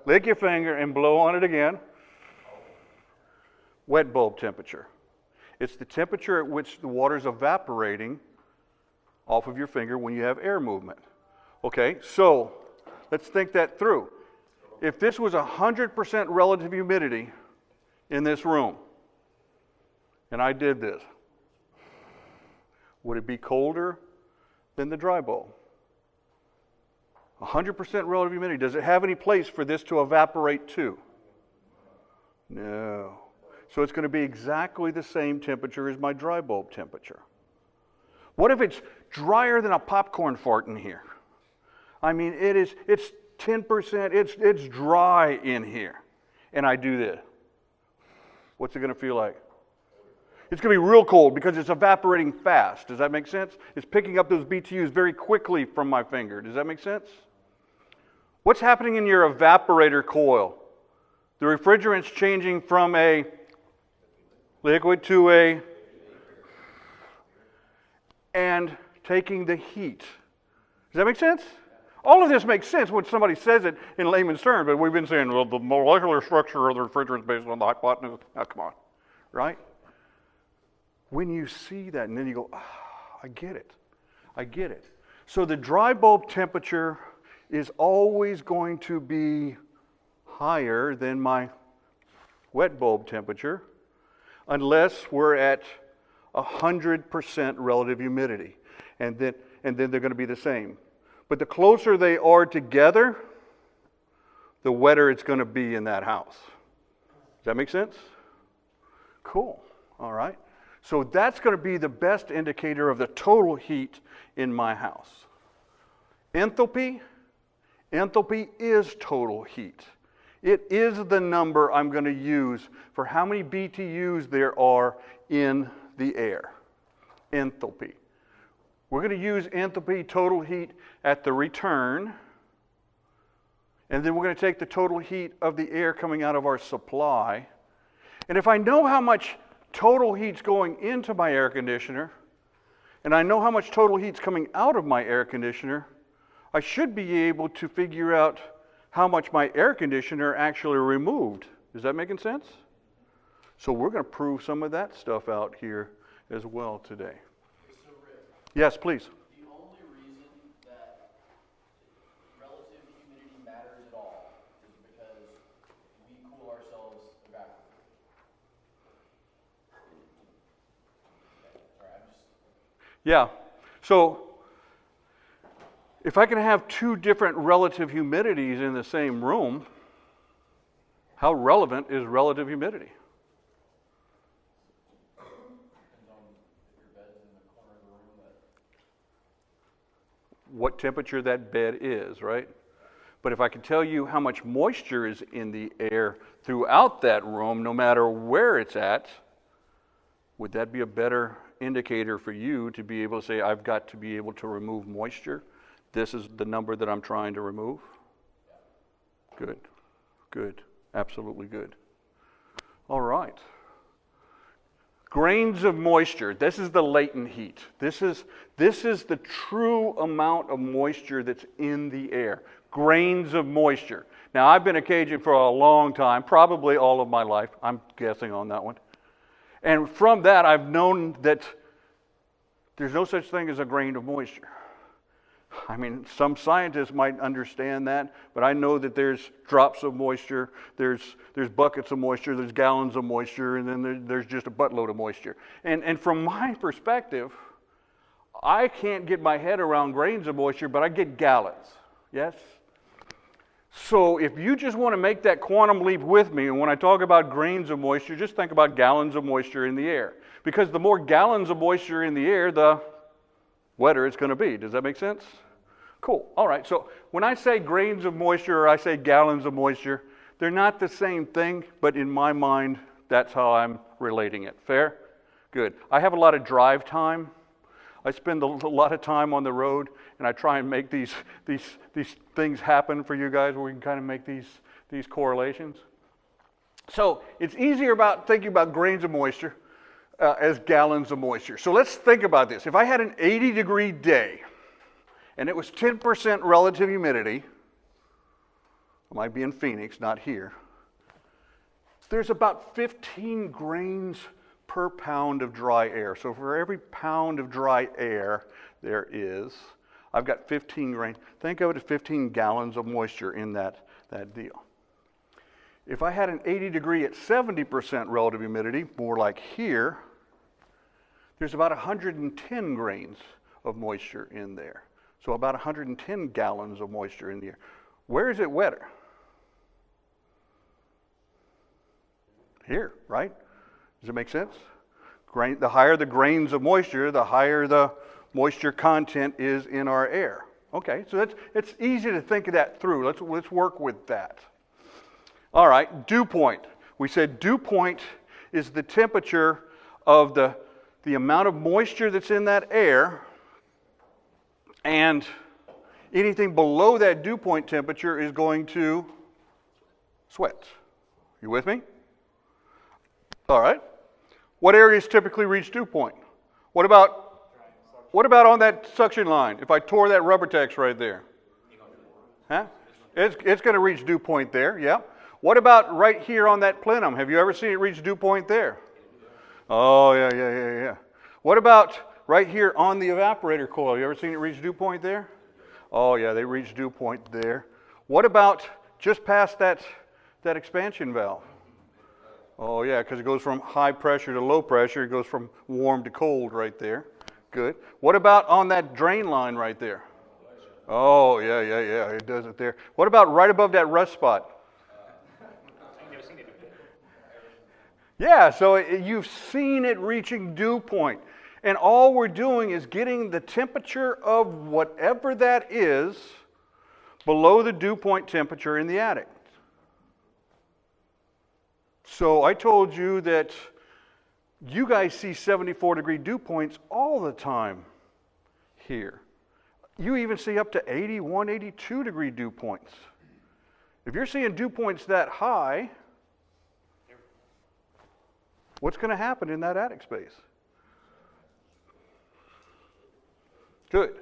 Lick your finger and blow on it again. Wet bulb temperature. It's the temperature at which the water is evaporating off of your finger when you have air movement. Okay, so let's think that through. If this was 100% relative humidity in this room, and I did this, would it be colder than the dry bulb? 100% relative humidity. Does it have any place for this to evaporate to? No. So it's going to be exactly the same temperature as my dry bulb temperature. What if it's drier than a popcorn fart in here? I mean, it's 10%, it's dry in here. And I do this. What's it going to feel like? It's going to be real cold because it's evaporating fast. Does that make sense? It's picking up those BTUs very quickly from my finger. Does that make sense? What's happening in your evaporator coil? The refrigerant's changing from a liquid to a, and taking the heat. Does that make sense? All of this makes sense when somebody says it in layman's terms, but we've been saying, well, the molecular structure of the refrigerant is based on the hypotenuse. Oh, come on, right? When you see that, and then you go, I get it. I get it. So the dry bulb temperature is always going to be higher than my wet bulb temperature unless we're at 100% relative humidity. And then they're going to be the same. But the closer they are together, the wetter it's going to be in that house. Does that make sense? Cool. All right. So that's going to be the best indicator of the total heat in my house. Enthalpy. Enthalpy is total heat. It is the number I'm going to use for how many BTUs there are in the air. Enthalpy. We're going to use enthalpy, total heat, at the return. And then we're going to take the total heat of the air coming out of our supply. And if I know how much total heat's going into my air conditioner, and I know how much total heat's coming out of my air conditioner, I should be able to figure out how much my air conditioner actually removed. Is that making sense? So we're going to prove some of that stuff out here as well today. So Rick, Yes, please. the only reason that relative humidity matters at all is because we cool ourselves evaporatively. Sorry, I'm just... Yeah. So if I can have two different relative humidities in the same room, how relevant is relative humidity? Depends on if your bed's in the corner of the room that... What temperature that bed is, right? But if I can tell you how much moisture is in the air throughout that room, no matter where it's at, would that be a better indicator for you to be able to say, I've got to be able to remove moisture? This is the number that I'm trying to remove? Good. Good. Absolutely good. All right. Grains of moisture. This is the latent heat. This is the true amount of moisture that's in the air. Grains of moisture. Now, I've been a Cajun for a long time, probably all of my life. I'm guessing on that one. And from that, I've known that there's no such thing as a grain of moisture. I mean, some scientists might understand that, but I know that there's drops of moisture, there's buckets of moisture, there's gallons of moisture, and then there's just a buttload of moisture. And from my perspective, I can't get my head around grains of moisture, but I get gallons. Yes? So if you just want to make that quantum leap with me, and when I talk about grains of moisture, just think about gallons of moisture in the air. Because the more gallons of moisture in the air, the wetter it's going to be. Does that make sense? Cool. All right. So when I say grains of moisture or I say gallons of moisture, they're not the same thing, but in my mind, that's how I'm relating it. Fair? Good. I have a lot of drive time. I spend a lot of time on the road, and I try and make these things happen for you guys where we can kind of make these correlations. So it's easier about thinking about grains of moisture as gallons of moisture. So let's think about this. If I had an 80-degree day, and it was 10% relative humidity, I might be in Phoenix, not here, there's about 15 grains per pound of dry air. So for every pound of dry air there is, I've got 15 grains. Think of it as 15 gallons of moisture in that deal. If I had an 80 degree at 70% relative humidity, more like here, there's about 110 grains of moisture in there. So about 110 gallons of moisture in the air. Where is it wetter? Here, right? Does it make sense? The higher the grains of moisture, the higher the moisture content is in our air. Okay, so it's easy to think of that through. Let's work with that. All right, dew point. We said dew point is the temperature of the amount of moisture that's in that air, and anything below that dew point temperature is going to sweat. You with me? All right. What areas typically reach dew point? What about on that suction line? If I tore that rubber tex right there? Huh? It's going to reach dew point there, yeah. What about right here on that plenum? Have you ever seen it reach dew point there? Oh, yeah. What about right here on the evaporator coil? You ever seen it reach dew point there? Oh, yeah, they reach dew point there. What about just past that expansion valve? Oh, yeah, because it goes from high pressure to low pressure. It goes from warm to cold right there. Good. What about on that drain line right there? Oh, yeah, it does it there. What about right above that rust spot? Yeah, so you've seen it reaching dew point. And all we're doing is getting the temperature of whatever that is below the dew point temperature in the attic. So I told you that you guys see 74-degree dew points all the time here. You even see up to 81, 82-degree dew points. If you're seeing dew points that high, what's going to happen in that attic space? Good.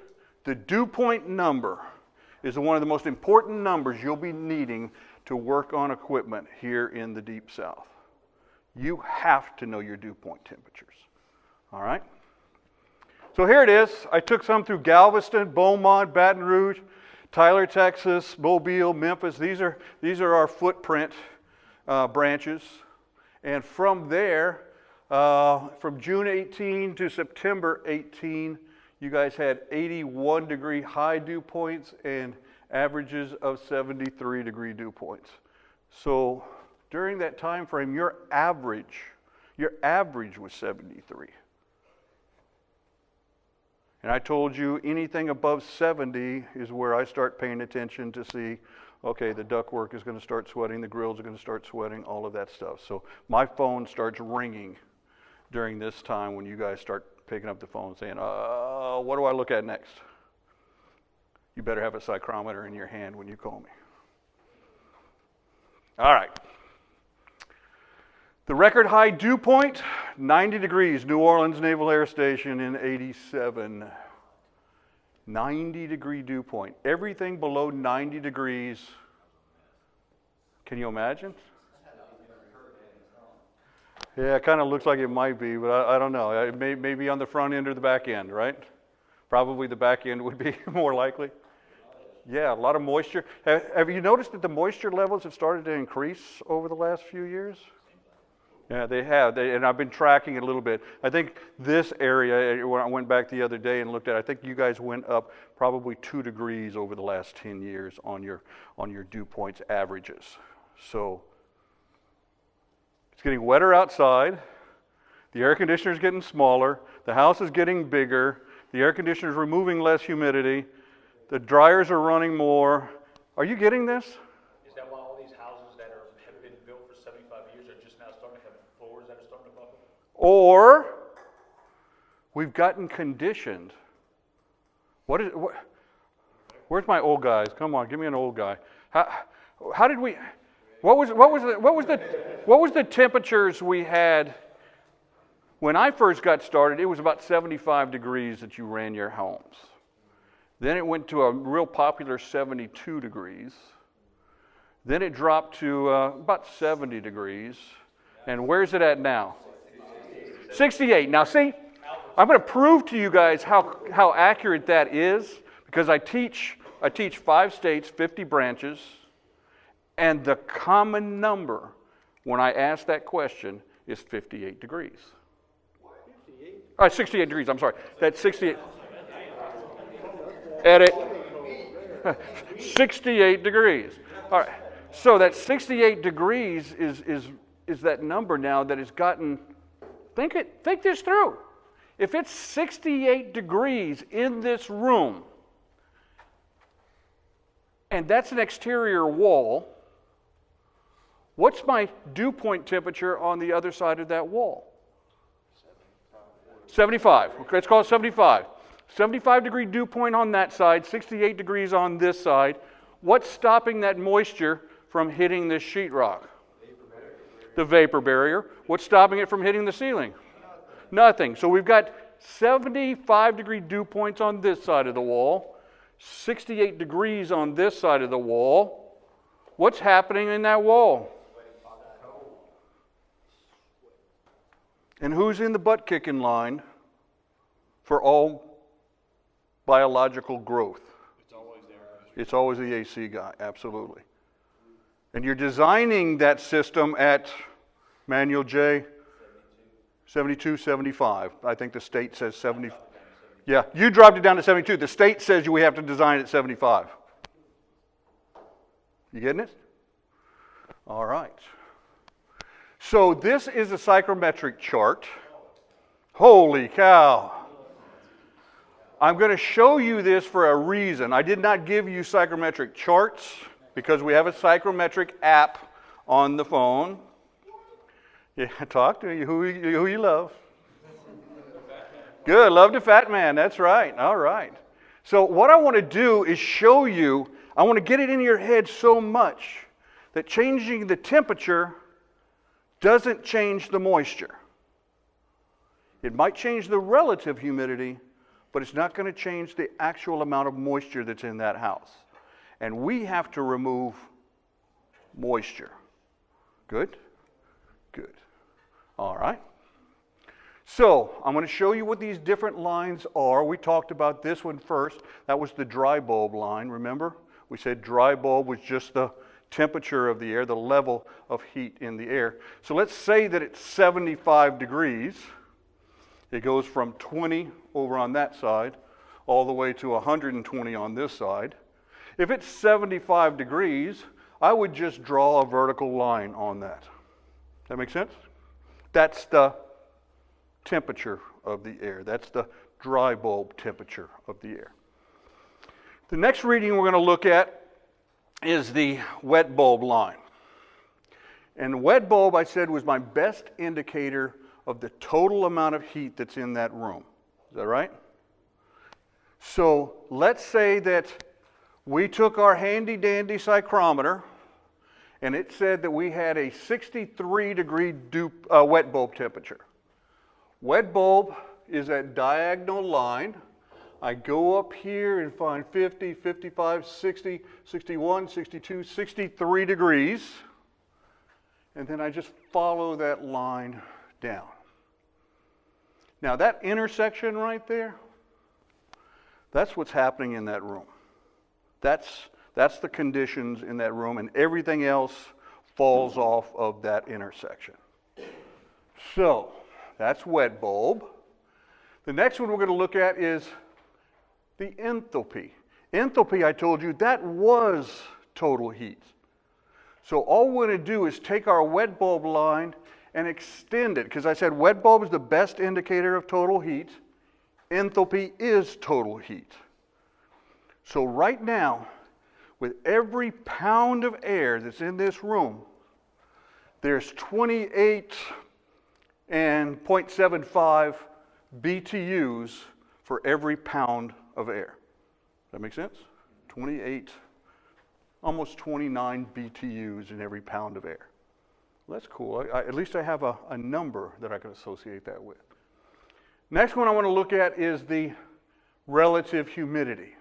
The dew point number is one of the most important numbers you'll be needing to work on equipment here in the Deep South. You have to know your dew point temperatures. All right? So here it is. I took some through Galveston, Beaumont, Baton Rouge, Tyler, Texas, Mobile, Memphis. These are our footprint branches. And from there, from June 18 to September 18, you guys had 81-degree high dew points and averages of 73-degree dew points. So during that time frame, your average was 73. And I told you anything above 70 is where I start paying attention to see, okay, the ductwork is going to start sweating, the grills are going to start sweating, all of that stuff. So my phone starts ringing during this time when you guys start picking up the phone saying, what do I look at next? You better have a psychrometer in your hand when you call me. All right. The record high dew point, 90 degrees, New Orleans Naval Air Station in 87. 90-degree dew point. Everything below 90 degrees, can you imagine? Yeah, it kind of looks like it might be, but I don't know. It may be on the front end or the back end, right? Probably the back end would be more likely. Yeah, a lot of moisture. Have you noticed that the moisture levels have started to increase over the last few years? Yeah, they have, and I've been tracking it a little bit. I think this area, when I went back the other day and looked at it, I think you guys went up probably 2 degrees over the last 10 years on your dew points averages. So it's getting wetter outside. The air conditioner is getting smaller. The house is getting bigger. The air conditioner is removing less humidity. The dryers are running more. Are you getting this? Is that why all these houses that have been built for 75 years are just now starting to have floors that are starting to buckle? Or we've gotten conditioned. Where's my old guys? Come on, give me an old guy. How did we? What was the temperatures we had when I first got started? It was about 75 degrees that you ran your homes. Then it went to a real popular 72 degrees. Then it dropped to about 70 degrees. And where's it at now? 68. Now see, I'm going to prove to you guys how accurate that is, because I teach 5 states, 50 branches, and the common number when I ask that question is 58 degrees. 68 degrees, I'm sorry. That's 68. Edit. 68 degrees. All right. So that 68 degrees is that number now that has gotten, think this through. If it's 68 degrees in this room, and that's an exterior wall, what's my dew point temperature on the other side of that wall? 75. Okay, let's call it 75. 75 degree dew point on that side, 68 degrees on this side. What's stopping that moisture from hitting this sheetrock? The vapor barrier. What's stopping it from hitting the ceiling? Nothing. So we've got 75 degree dew points on this side of the wall, 68 degrees on this side of the wall. What's happening in that wall? And who's in the butt kicking line for all biological growth? It's always there. It's always the AC guy, absolutely. And you're designing that system at Manual J? 72, 75. I think the state says 70. Yeah, you dropped it down to 72. The state says we have to design it at 75. You getting it? All right. So this is a psychrometric chart. Holy cow. I'm going to show you this for a reason. I did not give you psychrometric charts because we have a psychrometric app on the phone. Yeah, talk to you, who you love. Good, love the fat man, that's right, all right. So what I want to do is show you, I want to get it in your head so much that changing the temperature doesn't change the moisture. It might change the relative humidity, but it's not going to change the actual amount of moisture that's in that house. And we have to remove moisture. Good? Good. All right. So I'm going to show you what these different lines are. We talked about this one first. That was the dry bulb line, remember? We said dry bulb was just the temperature of the air, the level of heat in the air. So let's say that it's 75 degrees. It goes from 20 over on that side all the way to 120 on this side. If it's 75 degrees, I would just draw a vertical line on that. That make sense? That's the temperature of the air. That's the dry bulb temperature of the air. The next reading we're going to look at is the wet bulb line. And wet bulb, I said, was my best indicator of the total amount of heat that's in that room. Is that right? So let's say that we took our handy dandy psychrometer and it said that we had a 63 degree wet bulb temperature. Wet bulb is that diagonal line. I go up here and find 50, 55, 60, 61, 62, 63 degrees. And then I just follow that line down. Now that intersection right there, That's what's happening in that room. That's the conditions in that room, and everything else falls off of that intersection. So, that's wet bulb. The next one we're going to look at is the enthalpy. Enthalpy, I told you, that was total heat. So all we're going to do is take our wet bulb line and extend it, because I said wet bulb is the best indicator of total heat. Enthalpy is total heat. So right now, with every pound of air that's in this room, there's 28.75 BTUs for every pound of air. Does that make sense? 28, almost 29 BTUs in every pound of air. Well, that's cool. At least I have a number that I can associate that with. Next one I want to look at is the relative humidity.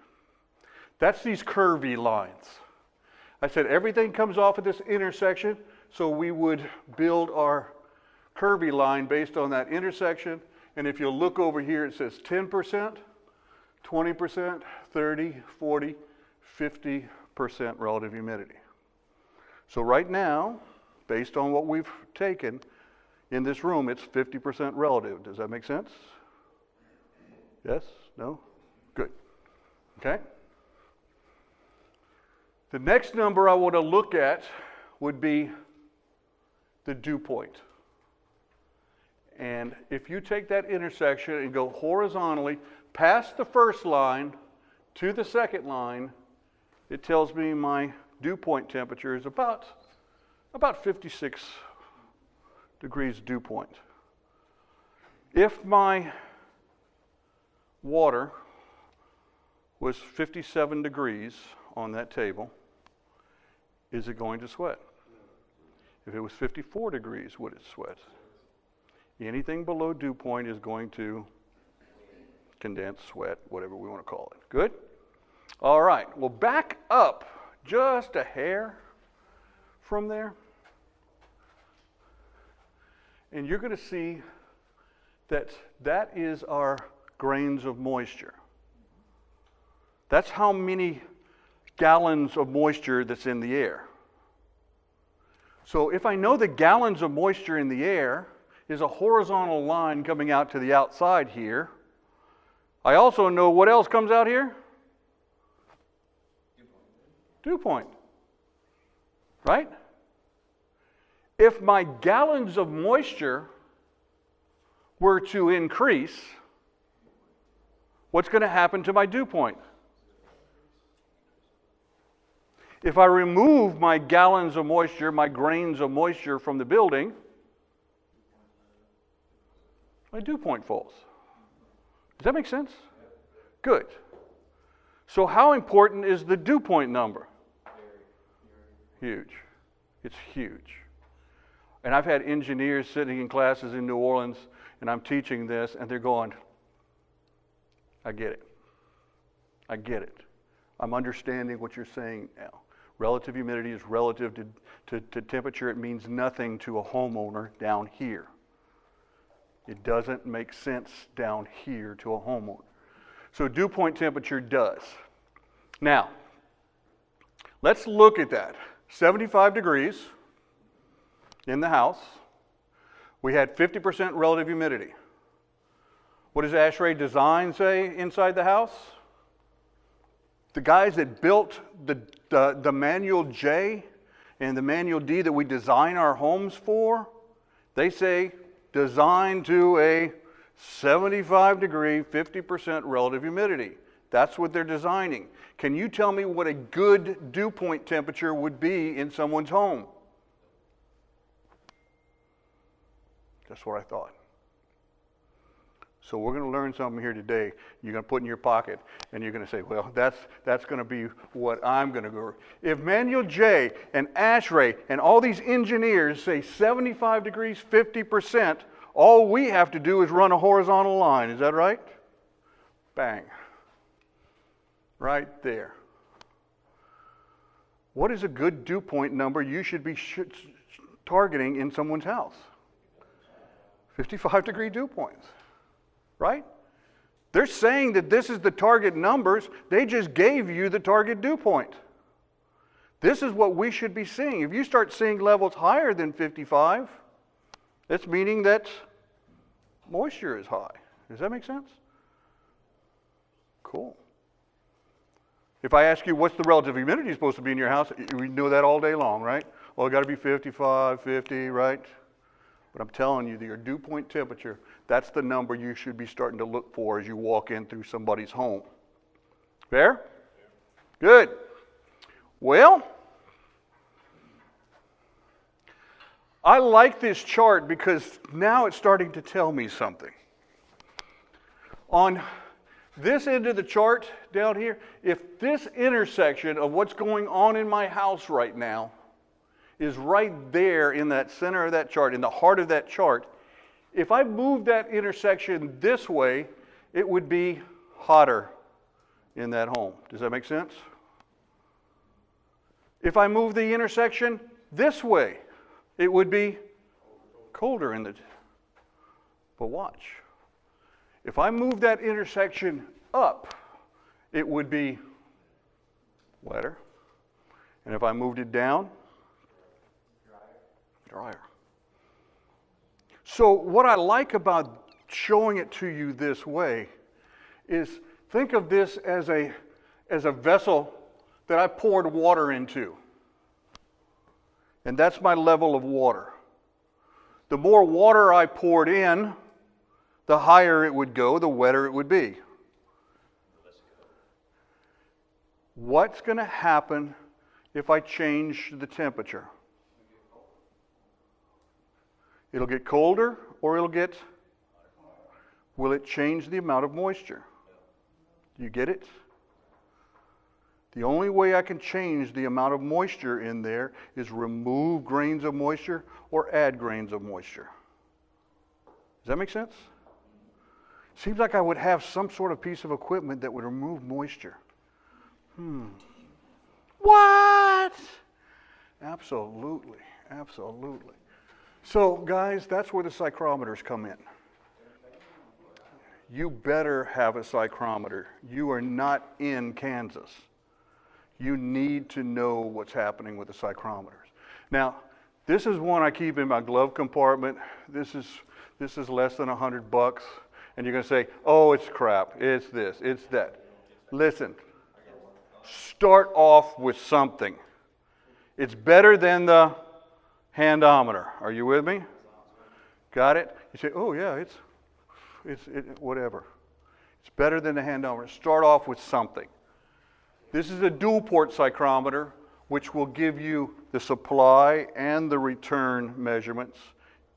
That's these curvy lines. I said everything comes off at this intersection, so we would build our curvy line based on that intersection. And if you look over here, it says 10%, 20%, 30, 40, 50% relative humidity. So right now, based on what we've taken in this room, it's 50% relative. Does that make sense? Yes? No? Good. Okay? The next number I want to look at would be the dew point. And if you take that intersection and go horizontally past the first line to the second line, it tells me my dew point temperature is about 56 degrees dew point. If my water was 57 degrees on that table, is it going to sweat? If it was 54 degrees, would it sweat? Anything below dew point is going to condense, sweat, whatever we want to call it. Good? All right, we'll back up just a hair from there. And you're going to see that that is our grains of moisture. That's how many gallons of moisture that's in the air. So if I know the gallons of moisture in the air is a horizontal line coming out to the outside here, I also know what else comes out here? Dew point. Right? If my gallons of moisture were to increase, what's going to happen to my dew point? If I remove my gallons of moisture, my grains of moisture from the building, my dew point falls. Does that make sense? Good. So how important is the dew point number? Huge. It's huge. And I've had engineers sitting in classes in New Orleans, and I'm teaching this, and they're going, I get it. I get it. I'm understanding what you're saying now. Relative humidity is relative to temperature. It means nothing to a homeowner down here. It doesn't make sense down here to a homeowner. So dew point temperature does. Now, let's look at that. 75 degrees in the house. We had 50% relative humidity. What does ASHRAE design say inside the house? The guys that built the manual J and the manual D that we design our homes for, they say design to a 75 degree, 50% relative humidity. That's what they're designing. Can you tell me what a good dew point temperature would be in someone's home? That's what I thought. So we're going to learn something here today. You're going to put in your pocket, and you're going to say, well, that's going to be what I'm going to go. If Manual J and ASHRAE and all these engineers say 75 degrees, 50%, all we have to do is run a horizontal line. Is that right? Bang. Right there. What is a good dew point number you should be targeting in someone's house? 55 degree dew points. Right? They're saying that this is the target numbers. They just gave you the target dew point. This is what we should be seeing. If you start seeing levels higher than 55, that's meaning that moisture is high. Does that make sense? Cool. If I ask you what's the relative humidity supposed to be in your house, we know that all day long, right? Well, it got to be 55, 50, right? But I'm telling you that your dew point temperature, that's the number you should be starting to look for as you walk in through somebody's home. Fair? Good. Well, I like this chart because now it's starting to tell me something. On this end of the chart down here, if this intersection of what's going on in my house right now is right there in that center of that chart, in the heart of that chart, if I move that intersection this way, it would be hotter in that home. Does that make sense? If I move the intersection this way, it would be colder in the... But watch. If I move that intersection up, it would be wetter. And if I moved it down, drier. So what I like about showing it to you this way is think of this as a vessel that I poured water into. And that's my level of water. The more water I poured in, the higher it would go, the wetter it would be. What's going to happen if I change the temperature? It'll get colder or it'll get... Will it change the amount of moisture? You get it? The only way I can change the amount of moisture in there is remove grains of moisture or add grains of moisture. Does that make sense? Seems like I would have some sort of piece of equipment that would remove moisture. What? Absolutely, absolutely. So guys, that's where the psychrometers come in. You better have a psychrometer. You are not in Kansas. You need to know what's happening with the psychrometers. Now, this is one I keep in my glove compartment. This is less than $100, and you're going to say, "Oh, it's crap. It's this. It's that." Listen. Start off with something. It's better than the handometer. Are you with me? Got it? You say, "Oh yeah, it's whatever." It's better than the handometer. Start off with something. This is a dual port psychrometer, which will give you the supply and the return measurements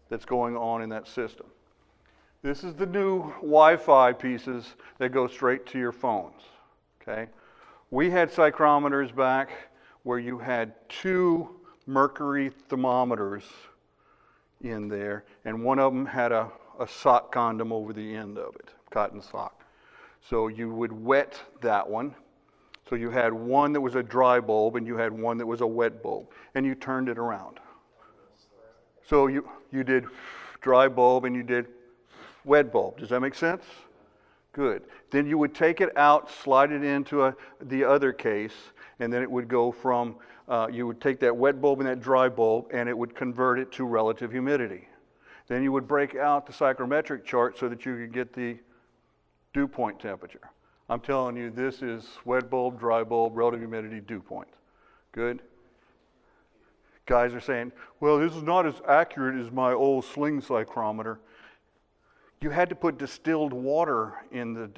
that's going on in that system. This is the new Wi-Fi pieces that go straight to your phones. Okay? We had psychrometers back where you had 2 mercury thermometers in there, and one of them had a sock condom over the end of it, cotton sock. So you would wet that one. So you had one that was a dry bulb and you had one that was a wet bulb, and you turned it around. So you did dry bulb and you did wet bulb. Does that make sense? Good. Then you would take it out, slide it into the other case, and then it would go from, you would take that wet bulb and that dry bulb, and it would convert it to relative humidity. Then you would break out the psychrometric chart so that you could get the dew point temperature. I'm telling you, this is wet bulb, dry bulb, relative humidity, dew point. Good? Guys are saying, "Well, this is not as accurate as my old sling psychrometer." You had to put distilled water and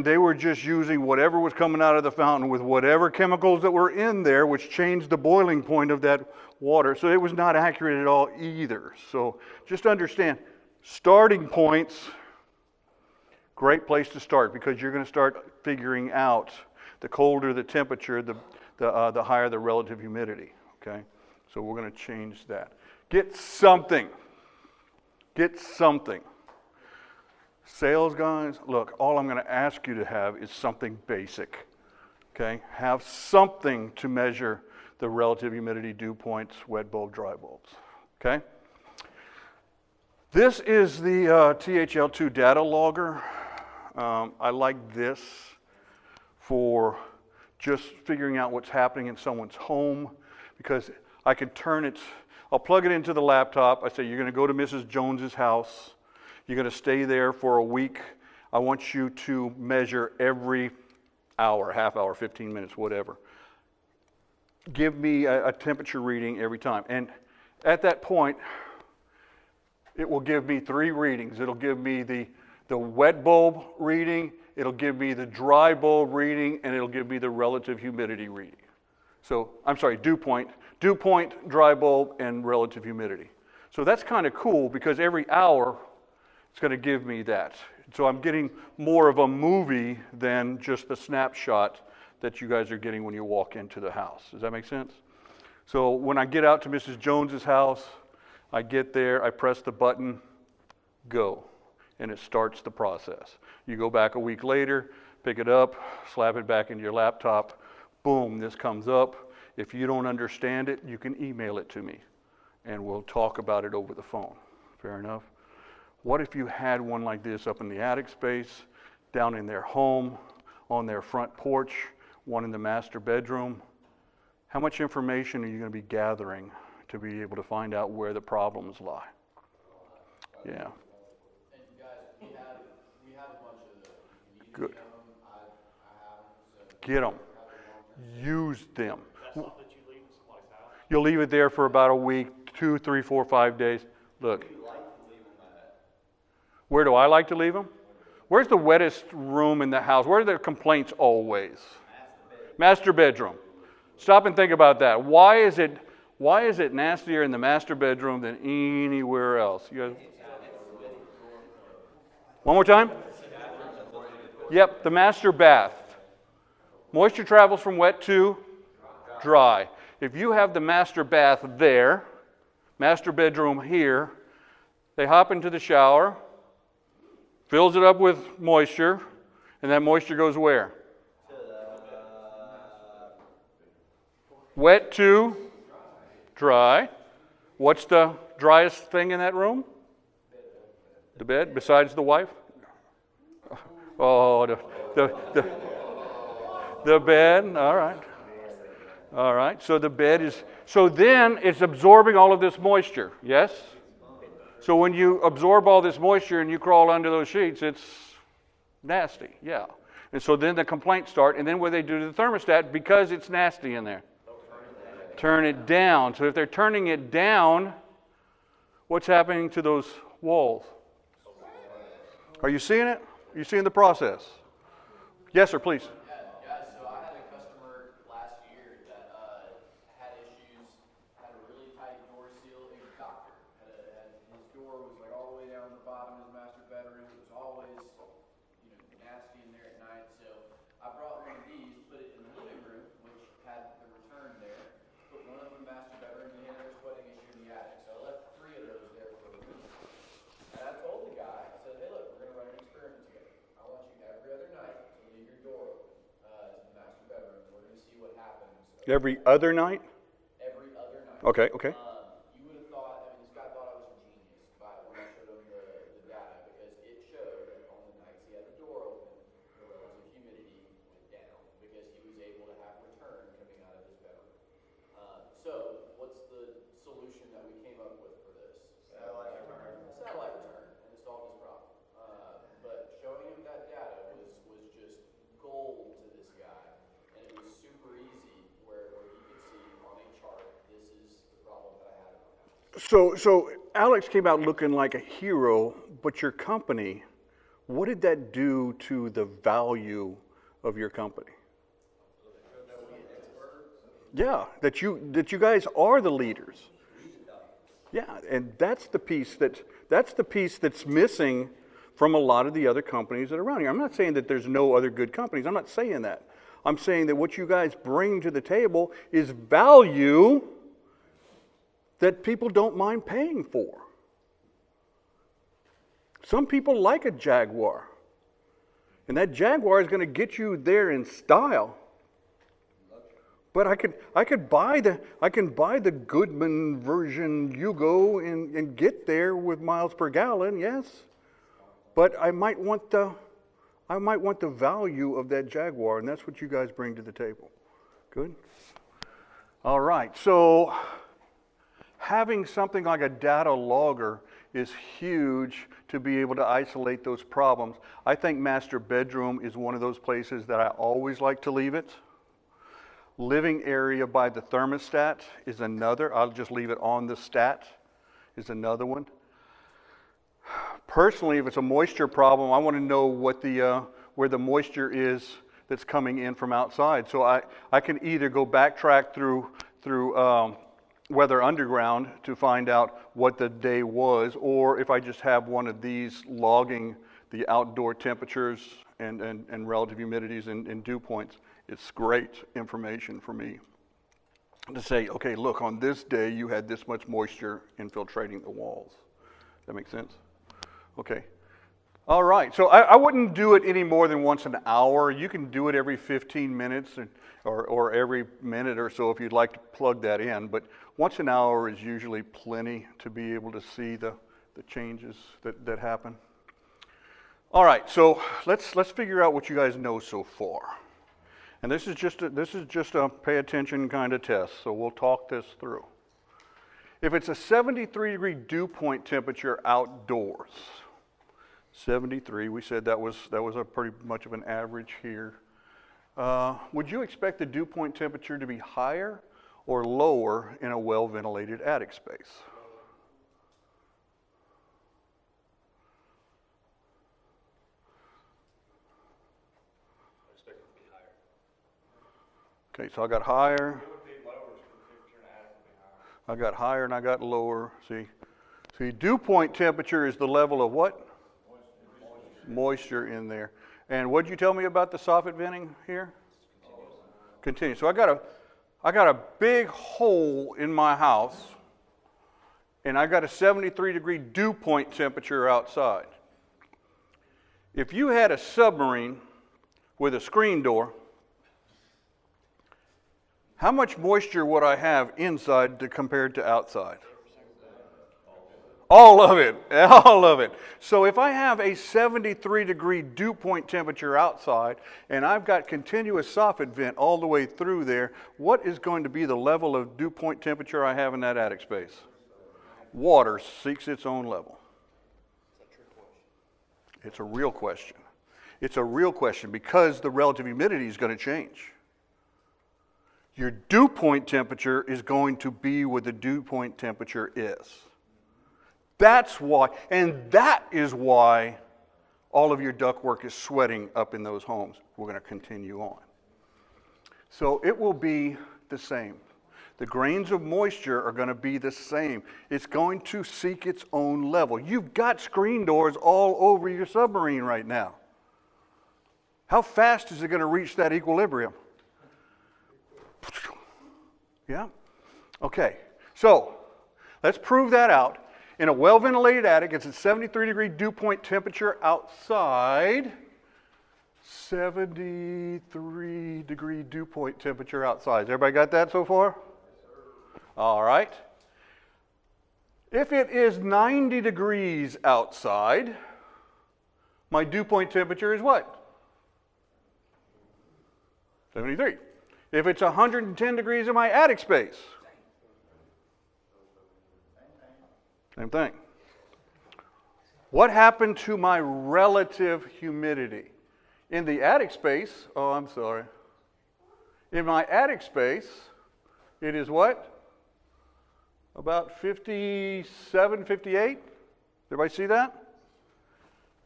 they were just using whatever was coming out of the fountain with whatever chemicals that were in there, which changed the boiling point of that water. So it was not accurate at all either. So just understand, starting points, great place to start, because you're going to start figuring out the colder the temperature, the higher the relative humidity. Okay, so we're going to change that. Get something. Get something. Sales guys, look, all I'm going to ask you to have is something basic. Okay, have something to measure the relative humidity, dew points, wet bulb, dry bulbs. Okay. This is the THL2 data logger. I like this for just figuring out what's happening in someone's home, because I can turn it, I'll plug it into the laptop. I say, you're gonna go to Mrs. Jones's house. You're gonna stay there for a week. I want you to measure every hour, half hour, 15 minutes, whatever. Give me a temperature reading every time. And at that point, it will give me 3 readings. It'll give me the wet bulb reading, it'll give me the dry bulb reading, and it'll give me the relative humidity reading. So, I'm sorry, dew point, dry bulb, and relative humidity. So that's kind of cool, because every hour it's going to give me that. So I'm getting more of a movie than just the snapshot that you guys are getting when you walk into the house. Does that make sense? So when I get out to Mrs. Jones's house, I get there, I press the button, go, and it starts the process. You go back a week later, pick it up, slap it back into your laptop, boom, this comes up. If you don't understand it, you can email it to me, and we'll talk about it over the phone. Fair enough? What if you had one like this up in the attic space, down in their home, on their front porch, one in the master bedroom? How much information are you going to be gathering to be able to find out where the problems lie? Yeah. And guys, we have a bunch of those. If you Good. need to get them, I have them. So Get them. Use them. That's something that you leave in somebody's house. You'll leave it there for about a week, 2, 3, 4, 5 days. Look. Where do I like to leave them? Where's the wettest room in the house? Where are the complaints always? Master bedroom. Stop and think about that. Why is it nastier in the master bedroom than anywhere else? You guys? One more time? Yep, the master bath. Moisture travels from wet to dry. If you have the master bath there, master bedroom here, they hop into the shower, fills it up with moisture, and that moisture goes where? Wet to dry. What's the driest thing in that room? The bed, besides the wife? Oh, the bed, all right. All right, so the bed is, so then it's absorbing all of this moisture, yes? So when you absorb all this moisture and you crawl under those sheets, it's nasty, yeah. And so then the complaints start, and then what they do to the thermostat, because it's nasty in there? Turn it down. So if they're turning it down, what's happening to those walls? Are you seeing it? Are you seeing the process? Yes, sir, please. yeah, guys. So I had a customer last year that had issues, had a really tight door seal. He was a doctor. His door was like all the way down the bottom of his master bedroom. It was always, nasty in there at night. So I brought one of these, put it in the living room, which had the return there. Put one of them in the master bedroom, and he had a sweating issue in the attic. So I left 3 of those there for a week. And I told the guy, I said, hey, look, we're going to run an experiment together. I want you every other night to leave your door open to the master bedroom. We're going to see what happens. Every other night? Every other night. Okay, okay. You would have thought, this guy thought I was a genius when I showed him the data, because it showed that on the nights he had the door open, the relative humidity went down, because he was able to have return coming out of his bedroom. So, what's the solution that we came up with for this? Satellite return. Satellite return, and it solved his problem. But showing him that data was just gold to this guy, and it was super easy where he could see on a chart, this is the problem that I had in my house. So Alex came out looking like a hero, but your company, what did that do to the value of your company? Yeah, that you guys are the leaders. Yeah, and that's the piece that's missing from a lot of the other companies that are around here. I'm not saying that there's no other good companies. I'm not saying that. I'm saying that what you guys bring to the table is value that people don't mind paying for. Some people like a Jaguar, and that Jaguar is going to get you there in style. But I can buy the Goodman version Yugo and get there with miles per gallon, yes. But I might want the value of that Jaguar, and that's what you guys bring to the table. Good? All right, so having something like a data logger is huge to be able to isolate those problems. I think master bedroom is one of those places that I always like to leave it. Living area by the thermostat is another. I'll just leave it on the stat, is another one. Personally, if it's a moisture problem, I want to know what where the moisture is that's coming in from outside. So I can either go backtrack through Weather Underground to find out what the day was, or if I just have one of these logging the outdoor temperatures and relative humidities and dew points, it's great information for me to say, okay, look, on this day you had this much moisture infiltrating the walls. That makes sense? Okay. All right, so I wouldn't do it any more than once an hour. You can do it every 15 minutes or every minute or so if you'd like to plug that in, but once an hour is usually plenty to be able to see the changes that happen. All right, so let's figure out what you guys know so far. And this is just a pay attention kind of test, so we'll talk this through. If it's a 73-degree dew point temperature outdoors, 73, we said that was a pretty much of an average here. Would you expect the dew point temperature to be higher or lower in a well-ventilated attic space? I expect it to be higher. Okay, so I got higher. It would be lower, so the temperature in the attic would be higher. I got higher and I got lower. See, dew point temperature is the level of what? Moisture in there. And what did you tell me about the soffit venting here? Continuous. So I got a big hole in my house, and I got a 73-degree dew point temperature outside. If you had a submarine with a screen door, how much moisture would I have inside compared to outside? All of it, all of it. So if I have a 73-degree dew point temperature outside and I've got continuous soffit vent all the way through there, what is going to be the level of dew point temperature I have in that attic space? Water seeks its own level. It's a real question. It's a real question because the relative humidity is going to change. Your dew point temperature is going to be what the dew point temperature is. That's why, and that is why all of your ductwork is sweating up in those homes. We're going to continue on. So it will be the same. The grains of moisture are going to be the same. It's going to seek its own level. You've got screen doors all over your submarine right now. How fast is it going to reach that equilibrium? Yeah? Okay, so let's prove that out. In a well-ventilated attic, it's a 73-degree dew point temperature outside. 73-degree dew point temperature outside. Everybody got that so far? All right. If it is 90 degrees outside, my dew point temperature is what? 73. If it's 110 degrees in my attic space, same thing. What happened to my relative humidity? In the attic space, in my attic space, it is what? About 57, 58? Everybody see that?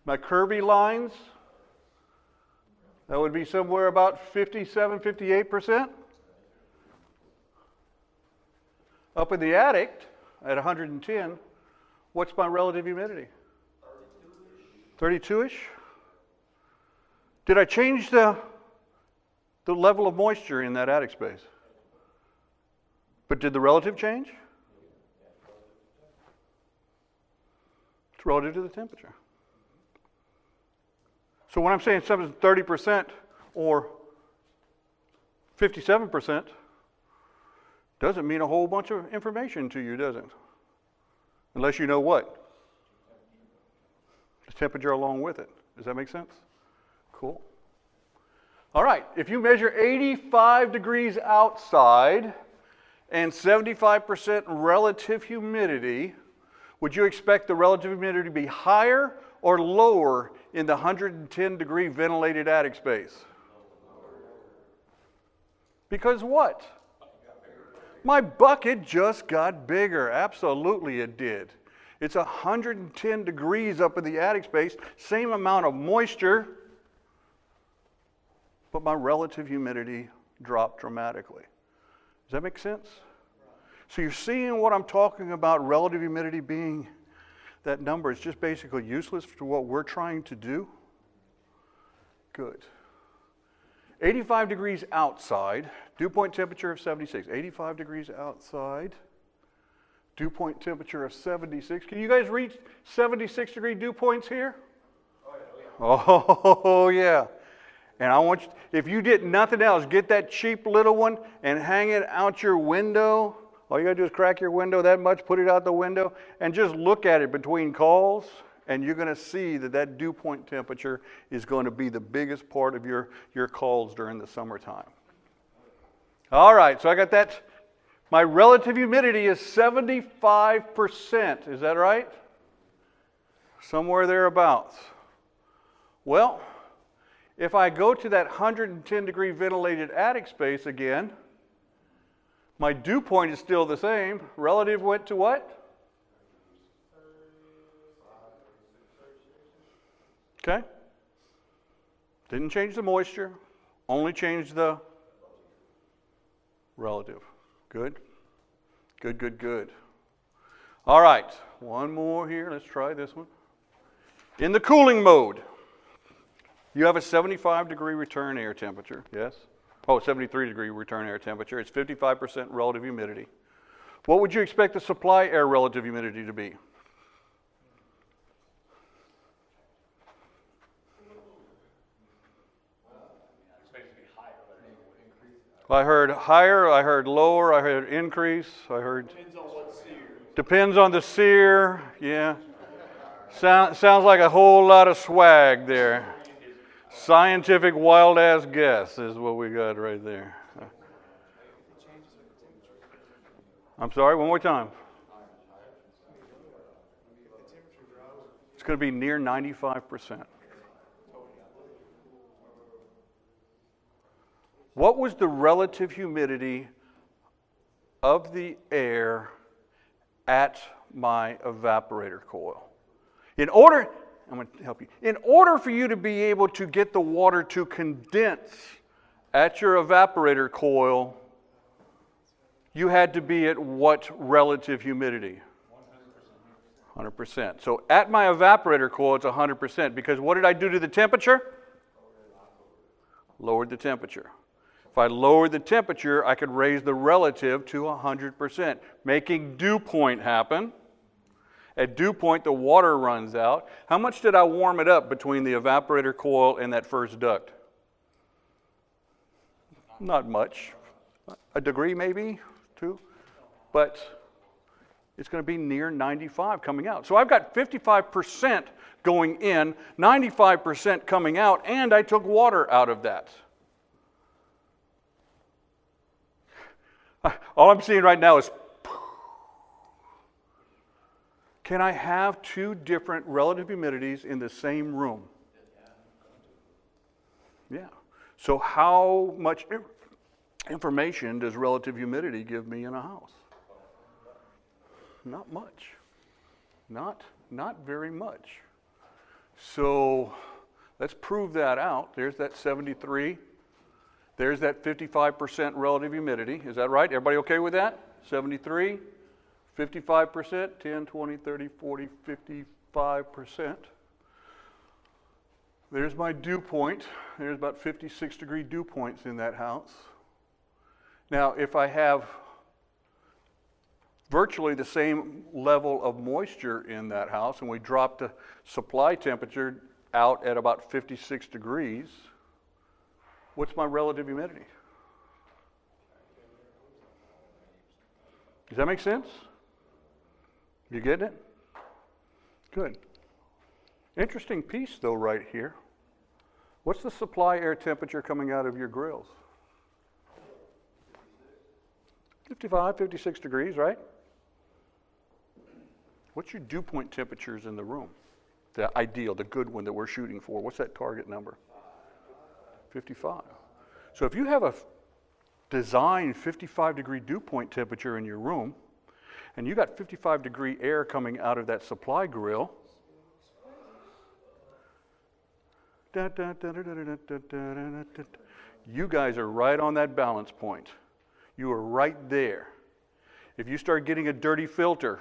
My curvy lines, that would be somewhere about 57, 58%. Up in the attic, at 110, what's my relative humidity? 32-ish. Did I change the level of moisture in that attic space? But did the relative change? It's relative to the temperature. So when I'm saying something's 30% or 57%, Doesn't mean a whole bunch of information to you, does it? Unless you know what? The temperature along with it. Does that make sense? Cool. All right, if you measure 85 degrees outside and 75% relative humidity, would you expect the relative humidity to be higher or lower in the 110 degree ventilated attic space? Because what? My bucket just got bigger. Absolutely it did. It's 110 degrees up in the attic space, same amount of moisture, but my relative humidity dropped dramatically. Does that make sense? So you're seeing what I'm talking about, relative humidity being that number is just basically useless for what we're trying to do? Good. 85 degrees outside, dew point temperature of 76. 85 degrees outside, dew point temperature of 76. Can you guys reach 76 degree dew points here? Oh, yeah. And I want you, if you did nothing else, get that cheap little one and hang it out your window. All you gotta do is crack your window that much, put it out the window, and just look at it between calls, and you're gonna see that that dew point temperature is going to be the biggest part of your calls during the summertime. All right, so I got that. My relative humidity is 75%. Is that right? Somewhere thereabouts. Well, if I go to that 110 degree ventilated attic space again, my dew point is still the same. Relative went to what? Okay. Didn't change the moisture, only changed the relative. Good. Good, good, good. All right, one more here. Let's try this one. In the cooling mode, you have a 75 degree return air temperature, yes? Oh, 73 degree return air temperature. It's 55% relative humidity. What would you expect the supply air relative humidity to be? I heard higher, I heard lower, I heard increase, I heard... Depends on what sear. Depends on the sear, yeah. Sounds like a whole lot of swag there. Scientific wild-ass guess is what we got right there. I'm sorry, one more time. It's going to be near 95%. What was the relative humidity of the air at my evaporator coil? I'm going to help you. In order for you to be able to get the water to condense at your evaporator coil, you had to be at what relative humidity? 100%. So at my evaporator coil, it's 100%, because what did I do to the temperature? Lowered the temperature. If I lowered the temperature, I could raise the relative to 100%, making dew point happen. At dew point, the water runs out. How much did I warm it up between the evaporator coil and that first duct? Not much. A degree maybe, 2. But it's going to be near 95 coming out. So I've got 55% going in, 95% coming out, and I took water out of that. All I'm seeing right now is, can I have two different relative humidities in the same room? Yeah. So how much information does relative humidity give me in a house? Not much. Not very much. So let's prove that out. There's that 73. There's that 55% relative humidity. Is that right? Everybody okay with that? 73, 55%, 10, 20, 30, 40, 55%. There's my dew point. There's about 56 degree dew points in that house. Now, if I have virtually the same level of moisture in that house, and we drop the supply temperature out at about 56 degrees, what's my relative humidity? Does that make sense? You getting it? Good. Interesting piece though right here. What's the supply air temperature coming out of your grills? 55, 56 degrees, right? What's your dew point temperatures in the room? The ideal, the good one that we're shooting for. What's that target number? 55. So if you have a designed 55-degree dew point temperature in your room, and you got 55-degree air coming out of that supply grill, you guys are right on that balance point. You are right there. If you start getting a dirty filter,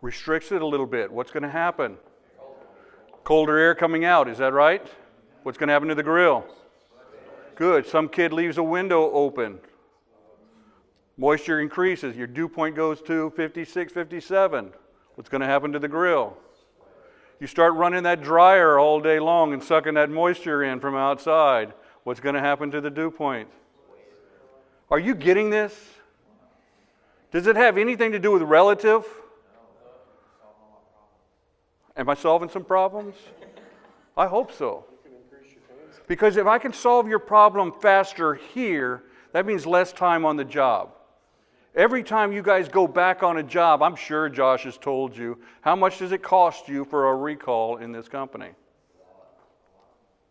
restricts it a little bit, what's going to happen? Colder air coming out, is that right? What's going to happen to the grill? Good. Some kid leaves a window open. Moisture increases. Your dew point goes to 56, 57. What's going to happen to the grill? You start running that dryer all day long and sucking that moisture in from outside. What's going to happen to the dew point? Are you getting this? Does it have anything to do with relative? Am I solving some problems? I hope so. Because if I can solve your problem faster here, that means less time on the job. Every time you guys go back on a job, I'm sure Josh has told you, how much does it cost you for a recall in this company?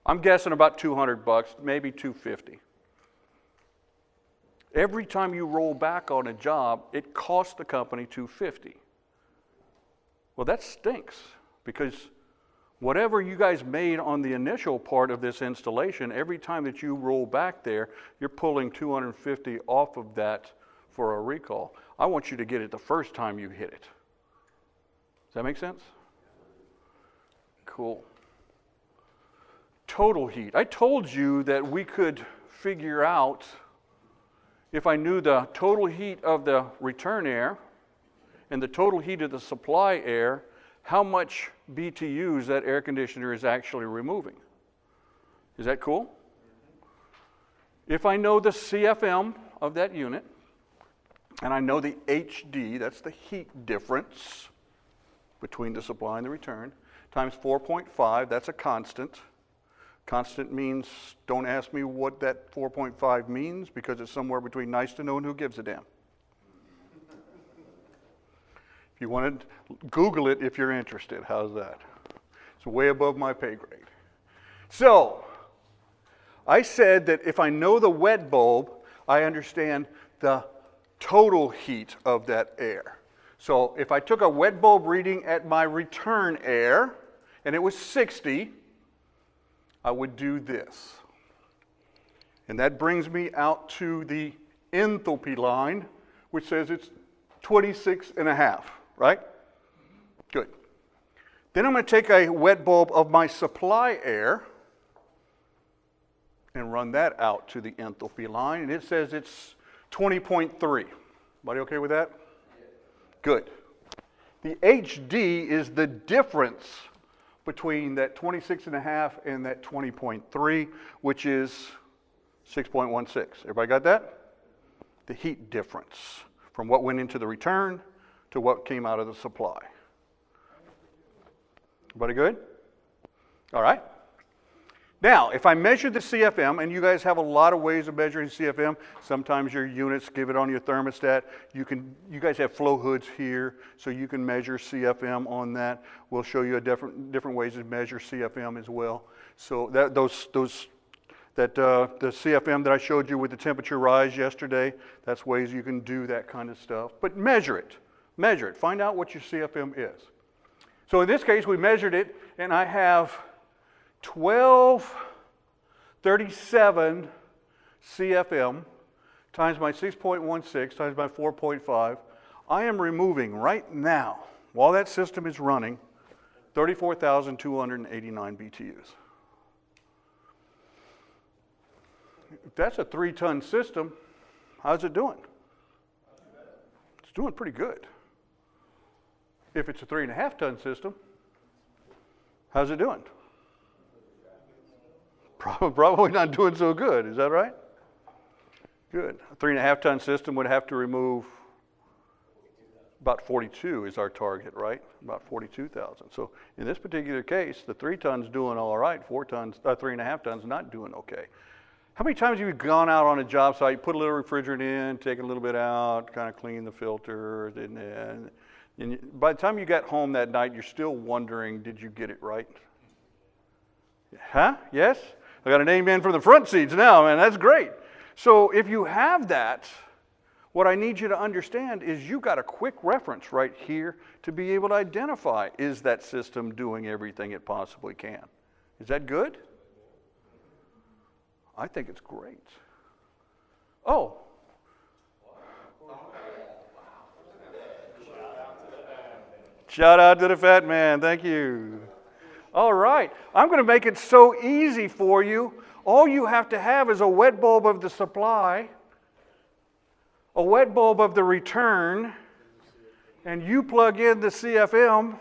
I'm guessing about $200, maybe $250. Every time you roll back on a job, it costs the company $250. Well, that stinks, because whatever you guys made on the initial part of this installation, every time that you roll back there, you're pulling $250 off of that for a recall. I want you to get it the first time you hit it. Does that make sense? Cool. Total heat. I told you that we could figure out, if I knew the total heat of the return air and the total heat of the supply air, how much BTUs that air conditioner is actually removing. Is that cool? If I know the CFM of that unit, and I know the HD, that's the heat difference between the supply and the return, times 4.5, that's a constant. Constant means, don't ask me what that 4.5 means, because it's somewhere between nice to know and who gives a damn. If you want to Google it if you're interested, how's that? It's way above my pay grade. So, I said that if I know the wet bulb, I understand the total heat of that air. So if I took a wet bulb reading at my return air, and it was 60, I would do this. And that brings me out to the enthalpy line, which says it's 26.5, right? Good. Then I'm going to take a wet bulb of my supply air and run that out to the enthalpy line, and it says it's 20.3. Everybody okay with that? Good. The HD is the difference between that 26.5 and that 20.3, which is 6.16. Everybody got that? The heat difference from what went into the return to what came out of the supply. Everybody good? All right. Now, if I measure the CFM, and you guys have a lot of ways of measuring CFM. Sometimes your units give it on your thermostat. You guys have flow hoods here, so you can measure CFM on that. We'll show you different ways to measure CFM as well. So the CFM that I showed you with the temperature rise yesterday, that's ways you can do that kind of stuff. But measure it. Measure it. Find out what your CFM is. So in this case, we measured it, and I have 1237 CFM times my 6.16 times my 4.5. I am removing right now, while that system is running, 34,289 BTUs. If that's a 3-ton system, how's it doing? It's doing pretty good. If it's a 3.5-ton system, how's it doing? Probably not doing so good, is that right? Good. A 3.5 ton system would have to remove about 42 is our target, right? About 42,000. So in this particular case, the 3 tons doing all right, 3.5 tons not doing okay. How many times have you gone out on a job site, put a little refrigerant in, take a little bit out, kind of clean the filters, and by the time you got home that night, you're still wondering, did you get it right? Huh? Yes? I got an amen from the front seats now, man. That's great. So if you have that, what I need you to understand is you got a quick reference right here to be able to identify, is that system doing everything it possibly can? Is that good? I think it's great. Oh. Shout out to the fat man. Thank you. All right. I'm going to make it so easy for you. All you have to have is a wet bulb of the supply, a wet bulb of the return, and you plug in the CFM.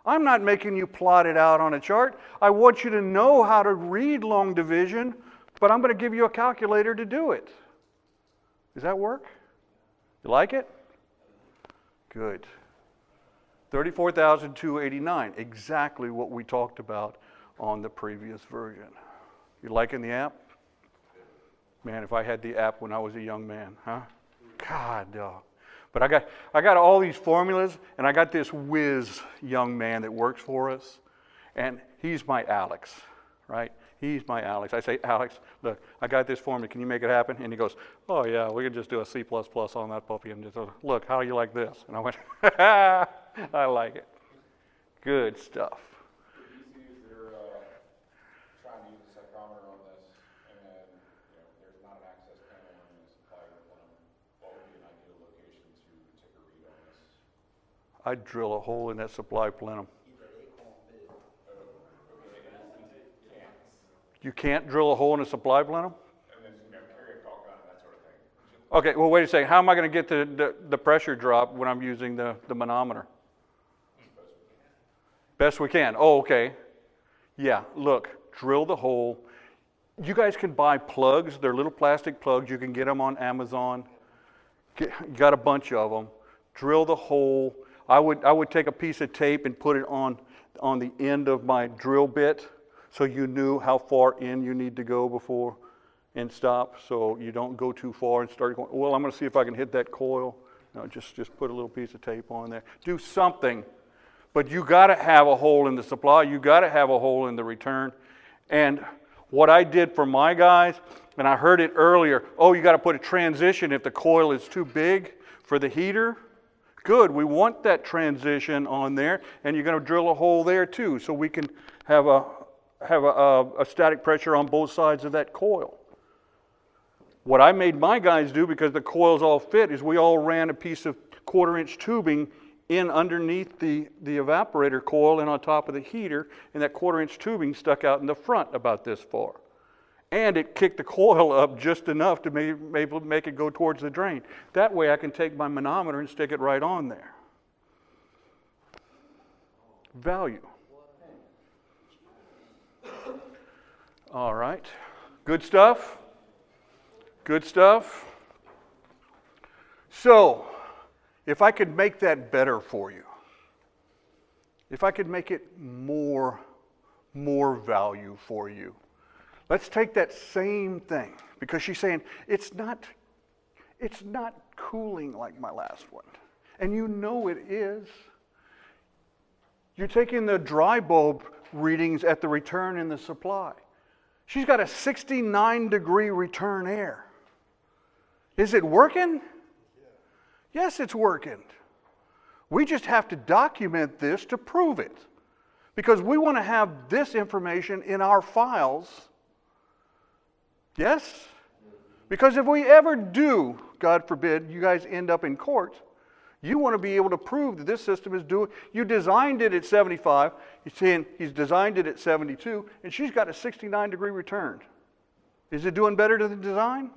I'm not making you plot it out on a chart. I want you to know how to read long division, but I'm going to give you a calculator to do it. Does that work? You like it? Good. 34,289, exactly what we talked about on the previous version. You liking the app? Man, if I had the app when I was a young man, huh? God, dog. But I got all these formulas, and I got this whiz young man that works for us, and he's my Alex, right? He's my Alex. I say, Alex, look, I got this formula. Can you make it happen? And he goes, oh, yeah, we can just do a C++ on that puppy. And just, look, how do you like this? And I went, I like it. Good stuff. ECUs that are trying to use a psychrometer on this, and then there's not an access panel in the supply plenum, what would be an ideal location to take a read on this? I'd drill a hole in that supply plenum. You can't drill a hole in a supply plenum? And then carry a caulk gun and that sort of thing. Okay, well, wait a second. How am I going to get the pressure drop when I'm using the manometer? Best we can. Oh, okay. Yeah, look, drill the hole. You guys can buy plugs. They're little plastic plugs. You can get them on Amazon. Got a bunch of them. Drill the hole. I would take a piece of tape and put it on the end of my drill bit so you knew how far in you need to go before and stop, so you don't go too far and start going, well, I'm going to see if I can hit that coil. No, just put a little piece of tape on there. Do something. But you got to have a hole in the supply. You got to have a hole in the return. And what I did for my guys, and I heard it earlier, oh, you got to put a transition if the coil is too big for the heater. Good, we want that transition on there, and you're going to drill a hole there too, so we can have a static pressure on both sides of that coil. What I made my guys do, because the coils all fit, is we all ran a piece of 1/4-inch tubing in underneath the evaporator coil and on top of the heater, and that 1/4-inch tubing stuck out in the front about this far. And it kicked the coil up just enough to make it go towards the drain. That way I can take my manometer and stick it right on there. Value. All right. Good stuff? Good stuff? So, if I could make that better for you, if I could make it more value for you, let's take that same thing, because she's saying it's not cooling like my last one. And you know it is. You're taking the dry bulb readings at the return and the supply. She's got a 69-degree return air. Is it working? Yes, it's working. We just have to document this to prove it, because we want to have this information in our files. Yes? Because if we ever do, God forbid, you guys end up in court, you want to be able to prove that this system is doing, you designed it at 75, you're saying he's designed it at 72, and she's got a 69-degree return. Is it doing better than the design?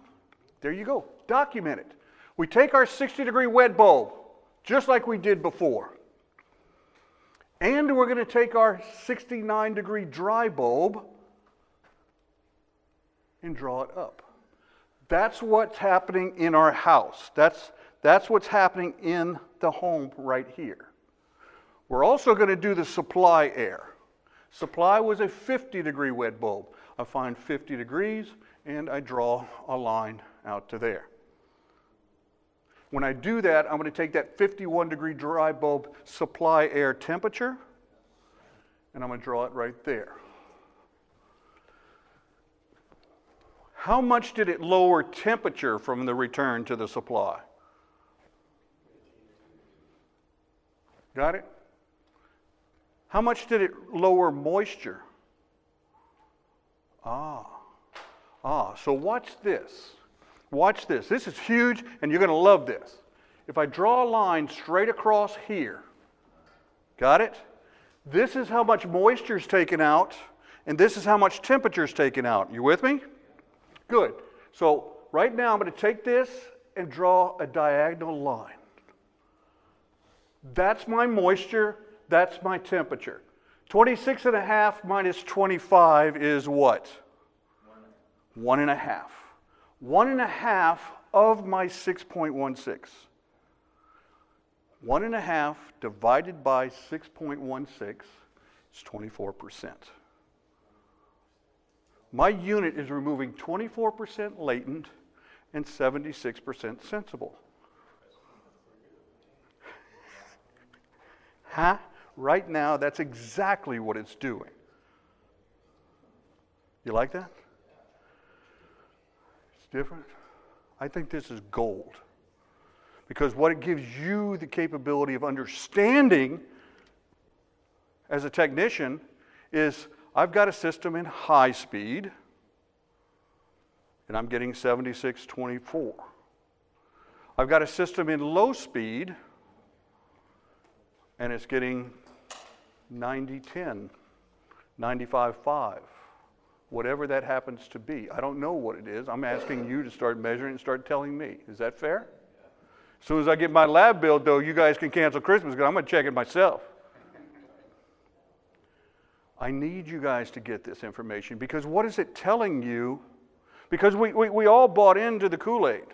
There you go. Document it. We take our 60-degree wet bulb, just like we did before, and we're going to take our 69-degree dry bulb and draw it up. That's what's happening in our house. That's what's happening in the home right here. We're also going to do the supply air. Supply was a 50-degree wet bulb. I find 50 degrees and I draw a line out to there. When I do that, I'm going to take that 51-degree dry bulb supply air temperature and I'm going to draw it right there. How much did it lower temperature from the return to the supply? Got it? How much did it lower moisture? So watch this. Watch this. This is huge, and you're going to love this. If I draw a line straight across here, got it? This is how much moisture is taken out, and this is how much temperature is taken out. You with me? Good. So right now I'm going to take this and draw a diagonal line. That's my moisture, that's my temperature. 26.5 minus 25 is what? 1.5. 1.5 of my 6.16. 1.5 divided by 6.16 is 24%. My unit is removing 24% latent and 76% sensible. Huh? Right now, that's exactly what it's doing. You like that? It's different. I think this is gold. Because what it gives you the capability of understanding as a technician is I've got a system in high speed, and I'm getting 7624. I've got a system in low speed, and it's getting 9010, 95.5, whatever that happens to be. I don't know what it is. I'm asking you to start measuring and start telling me. Is that fair? As soon as I get my lab bill, though, you guys can cancel Christmas because I'm going to check it myself. I need you guys to get this information because what is it telling you? Because we all bought into the Kool-Aid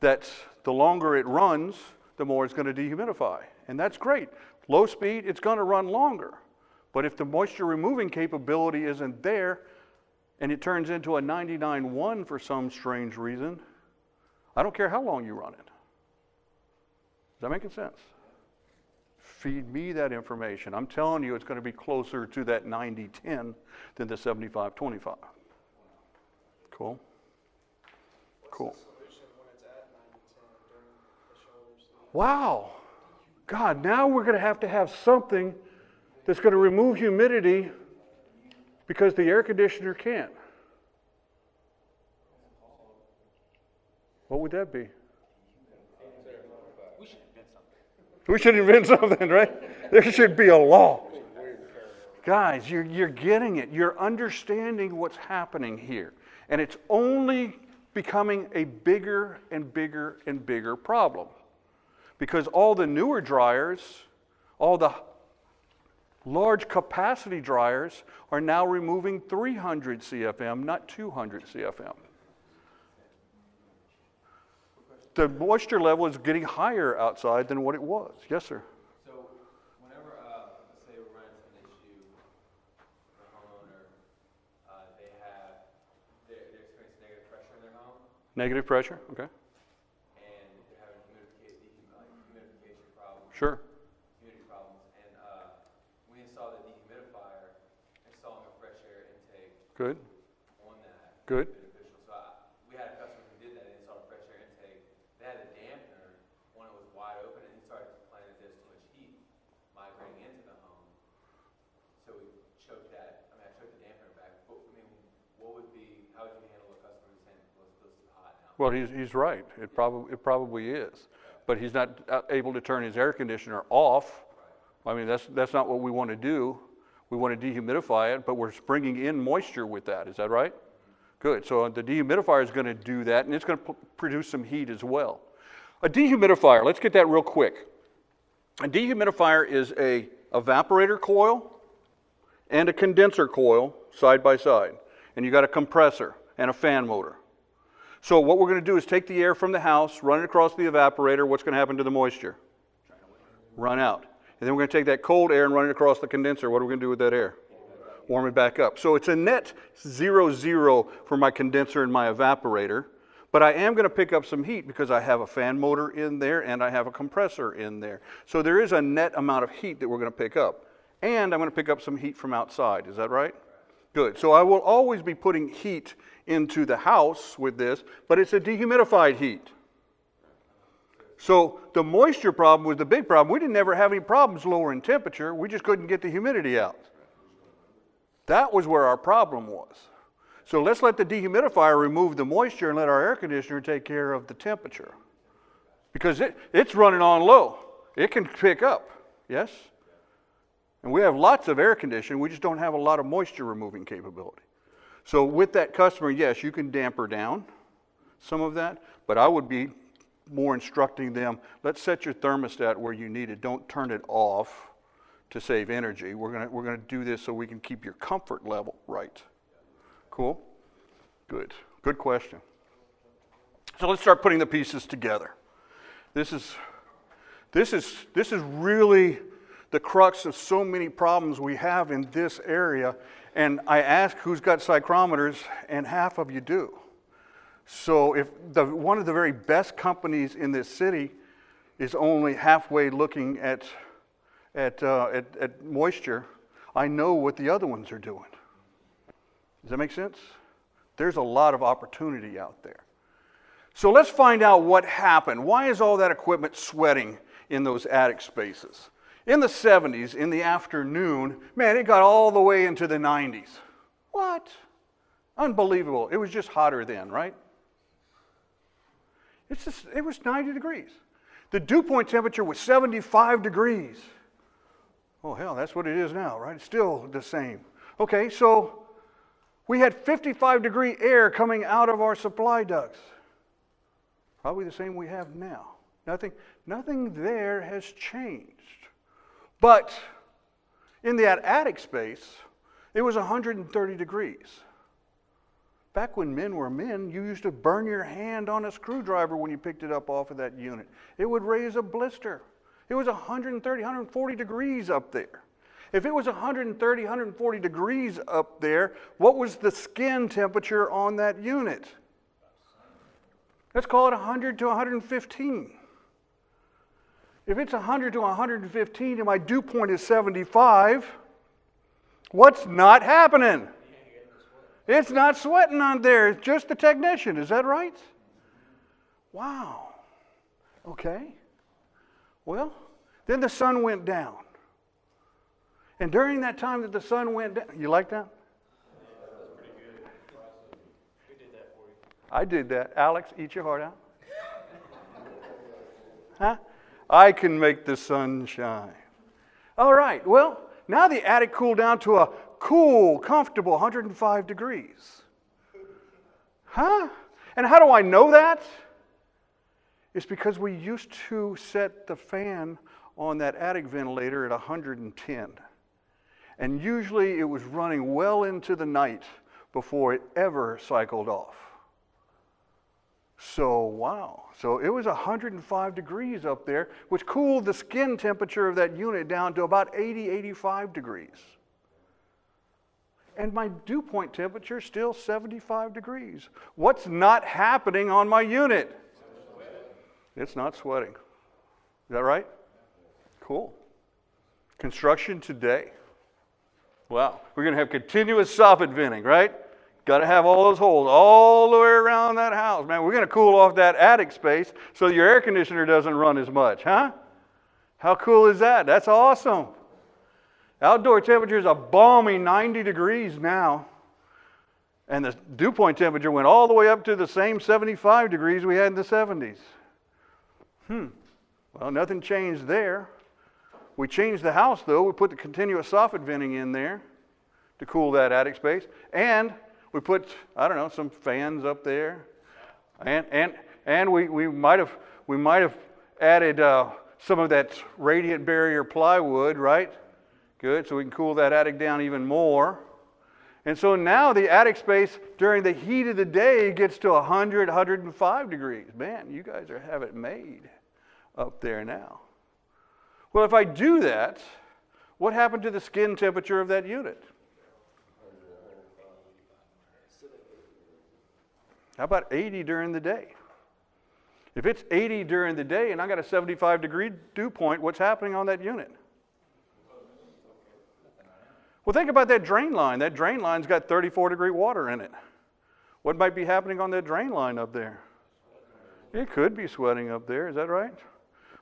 that the longer it runs, the more it's going to dehumidify. And that's great. Low speed, it's going to run longer. But if the moisture removing capability isn't there and it turns into a 99.1 for some strange reason, I don't care how long you run it. Is that making sense? Feed me that information. I'm telling you it's going to be closer to that 90-10 than the 75-25. Cool? Cool. Wow. God, now we're going to have something that's going to remove humidity because the air conditioner can't. What would that be? We should invent something, right? There should be a law. Guys, you're getting it. You're understanding what's happening here. And it's only becoming a bigger and bigger and bigger problem. Because all the newer dryers, all the large capacity dryers are now removing 300 CFM, not 200 CFM. The moisture level is getting higher outside than what it was. Yes, sir. So whenever, let's say we're running into an issue, the homeowner, they're experiencing negative pressure in their home. Negative pressure, okay. And they're having humidification problems. Sure. Humidity problems. And we installed a dehumidifier, installing a fresh air intake. Good. On that. Good. Beneficial. So we had a customer who did that. They installed a fresh air intake. They had a dampener when it was wide open, and he started complaining that there's too much heat migrating into the home. So we choked that. I choked the dampener back. But, what would be? How would you handle a customer who's saying, "Well, it's too hot now"? Well, he's right. It probably is. But he's not able to turn his air conditioner off. I mean, that's not what we want to do. We want to dehumidify it, but we're bringing in moisture with that. Is that right? Good. So the dehumidifier is going to do that, and it's going to produce some heat as well. A dehumidifier, let's get that real quick. A dehumidifier is a evaporator coil and a condenser coil side by side. And you got a compressor and a fan motor. So what we're going to do is take the air from the house, run it across the evaporator. What's going to happen to the moisture? Run out. And then we're going to take that cold air and run it across the condenser. What are we going to do with that air? Warm it back up. So it's a net 0-0 for my condenser and my evaporator. But I am going to pick up some heat because I have a fan motor in there and I have a compressor in there. So there is a net amount of heat that we're going to pick up. And I'm going to pick up some heat from outside. Is that right? Good. So I will always be putting heat into the house with this, but it's a dehumidified heat. So the moisture problem was the big problem. We didn't ever have any problems lowering temperature. We just couldn't get the humidity out. That was where our problem was. So let's let the dehumidifier remove the moisture and let our air conditioner take care of the temperature. Because it's running on low. It can pick up, yes? And we have lots of air conditioning. We just don't have a lot of moisture removing capability. So with that customer, yes, you can damper down some of that, but I would be more instructing them, let's set your thermostat where you need it. Don't turn it off to save energy. We're gonna do this so we can keep your comfort level right. Cool? Good. Good question. So let's start putting the pieces together. This is really the crux of so many problems we have in this area. And I ask who's got psychrometers, and half of you do. So if one of the very best companies in this city is only halfway looking at moisture, I know what the other ones are doing. Does that make sense? There's a lot of opportunity out there. So let's find out what happened. Why is all that equipment sweating in those attic spaces? In the 70s, in the afternoon, man, it got all the way into the 90s. What? Unbelievable. It was just hotter then, right? It was 90 degrees. The dew point temperature was 75 degrees. Oh, hell, that's what it is now, right? It's still the same. Okay, so we had 55-degree air coming out of our supply ducts. Probably the same we have now. Nothing there has changed. But in that attic space, it was 130 degrees. Back when men were men, you used to burn your hand on a screwdriver when you picked it up off of that unit. It would raise a blister. It was 130, 140 degrees up there. If it was 130, 140 degrees up there, what was the skin temperature on that unit? Let's call it 100 to 115. If it's 100 to 115 and my dew point is 75, what's not happening? It's not sweating on there. It's just the technician. Is that right? Wow. Okay. Well, then the sun went down. And during that time that the sun went down, you like that? That's pretty good. We did that for you. I did that. Alex, eat your heart out. Huh? I can make the sun shine. All right. Well, now the attic cooled down to a cool, comfortable 105 degrees. Huh? And how do I know that? It's because we used to set the fan on that attic ventilator at 110. And usually it was running well into the night before it ever cycled off. So, wow. So it was 105 degrees up there, which cooled the skin temperature of that unit down to about 80, 85 degrees. And my dew point temperature is still 75 degrees. What's not happening on my unit? It's not sweating. Is that right? Cool. Construction today. Wow. We're going to have continuous soffit venting, right? Got to have all those holes all the way around that house. Man, we're going to cool off that attic space so your air conditioner doesn't run as much, huh? How cool is that? That's awesome. Outdoor temperature is a balmy 90 degrees now. And the dew point temperature went all the way up to the same 75 degrees we had in the 70s. Well, nothing changed there. We changed the house, though. We put the continuous soffit venting in there to cool that attic space. And we put, I don't know, some fans up there. And we might have added some of that radiant barrier plywood, right? Good, so we can cool that attic down even more. And so now the attic space during the heat of the day gets to 100, 105 degrees. Man, you guys have it made up there now. Well, if I do that, what happened to the skin temperature of that unit? How about 80 during the day? If it's 80 during the day and I got a 75 degree dew point, what's happening on that unit? Well, think about that drain line. That drain line's got 34 degree water in it. What might be happening on that drain line up there? It could be sweating up there, is that right?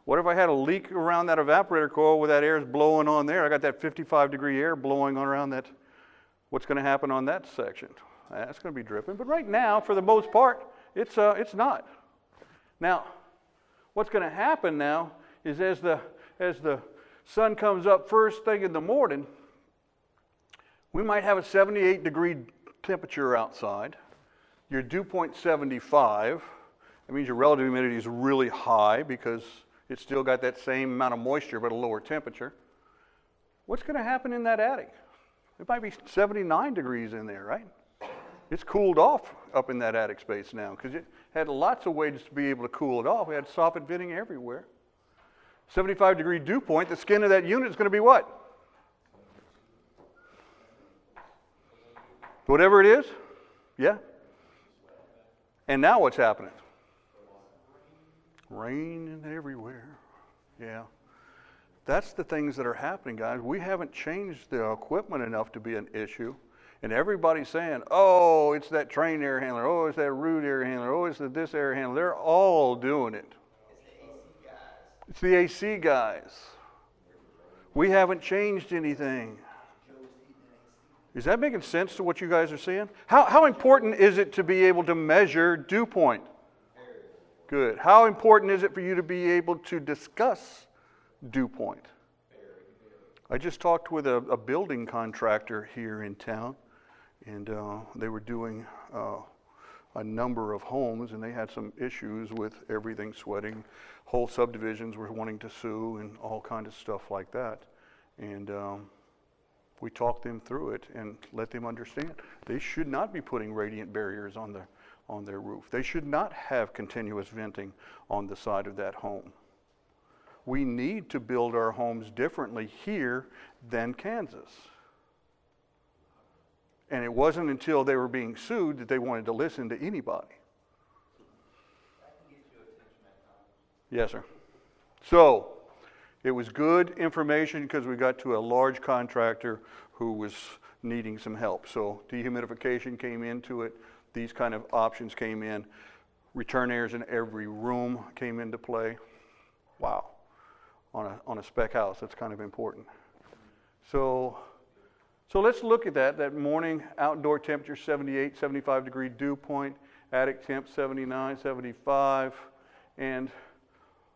What if I had a leak around that evaporator coil where that air is blowing on there? I got that 55 degree air blowing around that. What's going to happen on that section? That's going to be dripping. But right now, for the most part, it's not. Now, what's going to happen now is as the sun comes up first thing in the morning, we might have a 78 degree temperature outside. Your dew point 75. That means your relative humidity is really high because it's still got that same amount of moisture but a lower temperature. What's going to happen in that attic? It might be 79 degrees in there, right? It's cooled off up in that attic space now because it had lots of ways to be able to cool it off. We had soffit venting everywhere. 75 degree dew point, the skin of that unit is going to be what? Whatever it is? Yeah? And now what's happening? Rain everywhere. Yeah. That's the things that are happening, guys. We haven't changed the equipment enough to be an issue. And everybody's saying, oh, it's that train air handler. Oh, it's that root air handler. Oh, it's this air handler. They're all doing it. It's the AC guys. We haven't changed anything. Is that making sense to what you guys are seeing? How important is it to be able to measure dew point? Good. How important is it for you to be able to discuss dew point? I just talked with a building contractor here in town, and they were doing a number of homes, and they had some issues with everything sweating. Whole subdivisions were wanting to sue and all kinds of stuff like that. And we talked them through it and let them understand they should not be putting radiant barriers on their roof. They should not have continuous venting on the side of that home. We need to build our homes differently here than Kansas. And it wasn't until they were being sued that they wanted to listen to anybody. Yes, sir. So, it was good information because we got to a large contractor who was needing some help. So dehumidification came into it. These kind of options came in. Return airs in every room came into play. Wow. On a spec house, that's kind of important. So let's look at that morning outdoor temperature 78, 75 degree dew point, attic temp 79, 75, and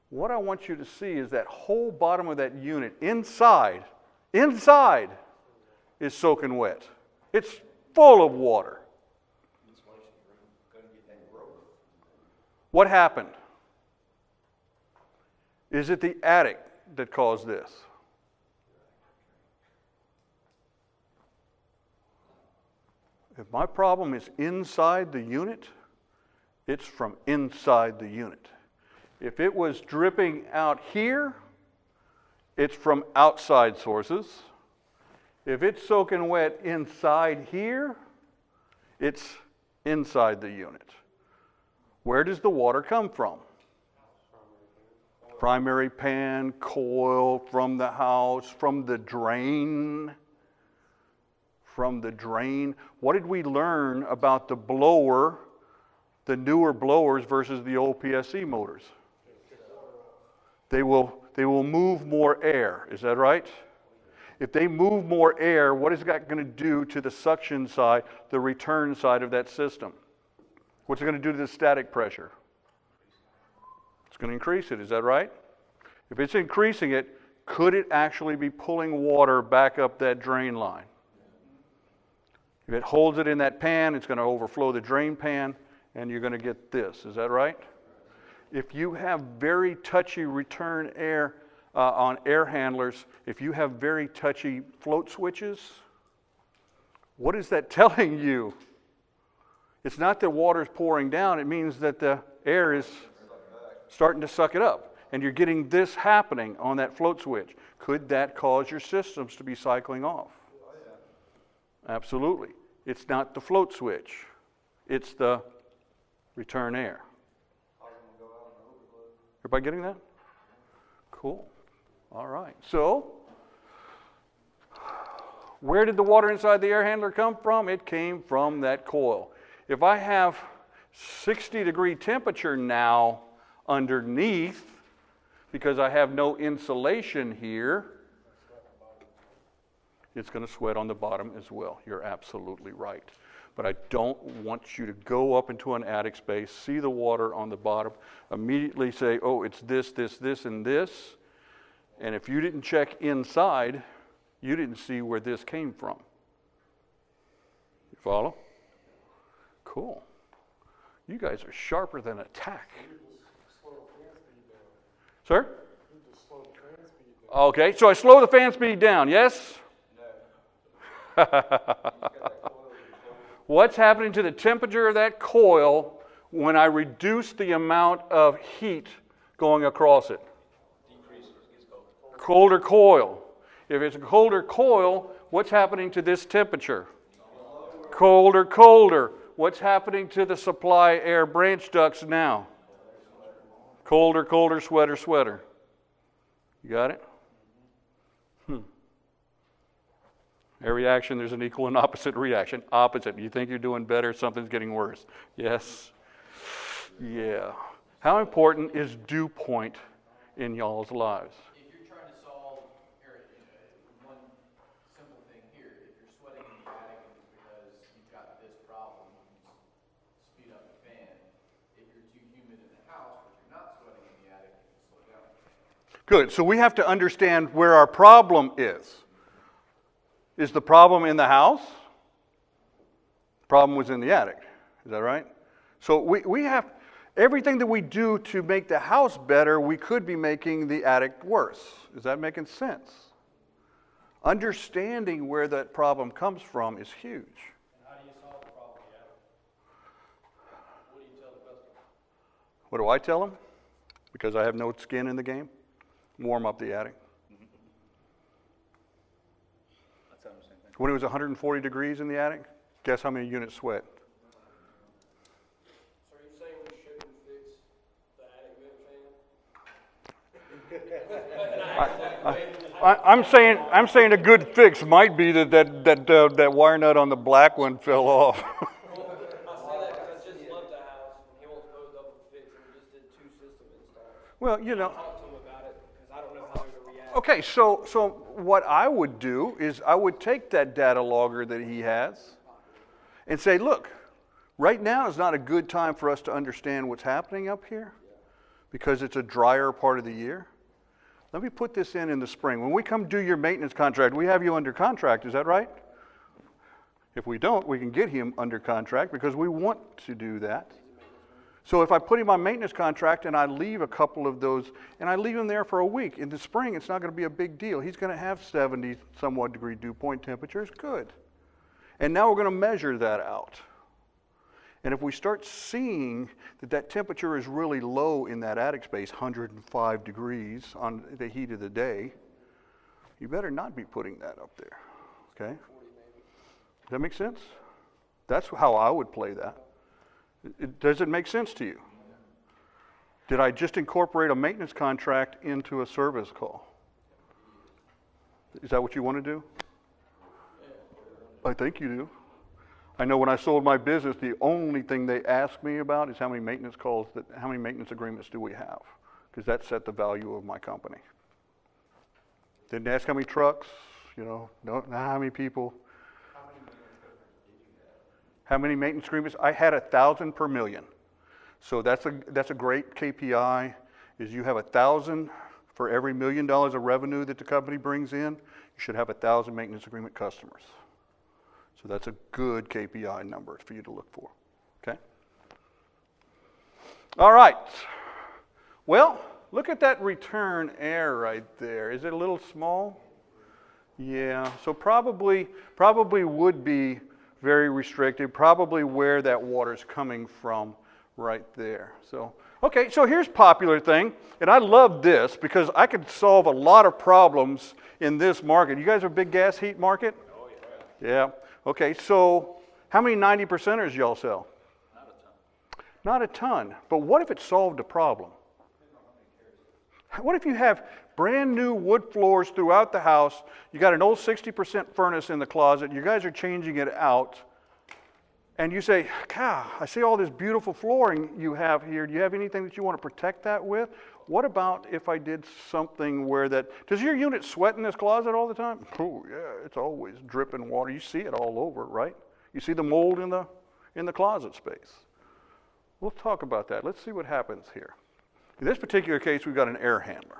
what I want you to see is that whole bottom of that unit inside is soaking wet. It's full of water. What happened? Is it the attic that caused this? If my problem is inside the unit, it's from inside the unit. If it was dripping out here, it's from outside sources. If it's soaking wet inside here, it's inside the unit. Where does the water come from? Primary pan, coil, from the house, from the drain. From the drain. What did we learn about the blower, the newer blowers versus the old PSC motors? They will move more air, is that right? If they move more air, what is that going to do to the suction side, the return side of that system? What's it going to do to the static pressure? It's going to increase it, is that right? If it's increasing it, could it actually be pulling water back up that drain line? If it holds it in that pan, it's going to overflow the drain pan, and you're going to get this, is that right? If you have very touchy return air on air handlers, if you have very touchy float switches, What is that telling you? It's not that water is pouring down. It means that the air is starting to suck it up. And you're getting this happening on that float switch. Could that cause your systems to be cycling off? Absolutely. It's not the float switch. It's the return air. Everybody getting that? Cool. All right. So, where did the water inside the air handler come from? It came from that coil. If I have 60-degree temperature now underneath, because I have no insulation here, it's going to sweat on the bottom as well. You're absolutely right. But I don't want you to go up into an attic space, see the water on the bottom, immediately say, oh, it's this, this, this, and this. And if you didn't check inside, you didn't see where this came from. You follow? Cool. You guys are sharper than a tack. Sir? Okay, so I slow the fan speed down, yes? No. What's happening to the temperature of that coil when I reduce the amount of heat going across it? Decreases, gets colder. Colder coil. If it's a colder coil, what's happening to this temperature? Colder, colder. What's happening to the supply air branch ducts now? Colder, colder, sweater, sweater. You got it? Every action, there's an equal and opposite reaction. Opposite. You think you're doing better, something's getting worse. Yes? Yeah. How important is dew point in y'all's lives? If you're trying to solve, one simple thing here, if you're sweating in the attic and it's because you've got this problem, you speed up the fan. If you're too humid in the house, but you're not sweating in the attic, you can slow down. Good. So we have to understand where our problem is. Is the problem in the house? The problem was in the attic. Is that right? So we have, everything that we do to make the house better, we could be making the attic worse. Is that making sense? Understanding where that problem comes from is huge. And how do you solve the problem in the attic? What do you tell the customer? What do I tell them? Because I have no skin in the game? Warm up the attic. When it was 140 degrees in the attic, guess how many units sweat? So are you saying we shouldn't fix the attic vent fan? I'm saying a good fix might be that wire nut on the black one fell off. I say that because I just left the house and he wants to go double fix and we just did 2 system installs. Well, you know. Talk to him about it because I don't know how they're going to react. Okay, so what I would do is I would take that data logger that he has and say, look, right now is not a good time for us to understand what's happening up here because it's a drier part of the year. Let me put this in the spring. When we come do your maintenance contract, we have you under contract, is that right? If we don't, we can get him under contract because we want to do that. So if I put him on maintenance contract and I leave a couple of those, and I leave him there for a week, in the spring it's not going to be a big deal. He's going to have 70 somewhat degree dew point temperatures, good. And now we're going to measure that out. And if we start seeing that temperature is really low in that attic space, 105 degrees on the heat of the day, you better not be putting that up there, okay? Does that make sense? That's how I would play that. Does it make sense to you? Did I just incorporate a maintenance contract into a service call? Is that what you want to do? I think you do. I know when I sold my business, the only thing they asked me about is how many maintenance agreements do we have? Because that set the value of my company. Didn't ask how many trucks, not how many people. How many maintenance agreements? I had 1,000 per million. So that's a great KPI, is you have 1,000 for every $1 million of revenue that the company brings in, you should have 1,000 maintenance agreement customers. So that's a good KPI number for you to look for, okay? All right. Well, look at that return air right there. Is it a little small? Yeah, so probably would be very restricted, probably where that water's coming from right there. So, okay, so here's a popular thing, and I love this because I could solve a lot of problems in this market. You guys are a big gas heat market? Oh, yeah. Yeah. Okay, so how many 90%ers y'all sell? Not a ton. Not a ton. But what if it solved a problem? What if you have brand new wood floors throughout the house, you got an old 60% furnace in the closet, you guys are changing it out, and you say, God, I see all this beautiful flooring you have here. Do you have anything that you want to protect that with? What about if I did something where that, does your unit sweat in this closet all the time? Oh yeah, it's always dripping water. You see it all over, right? You see the mold in the closet space. We'll talk about that. Let's see what happens here. In this particular case, we've got an air handler.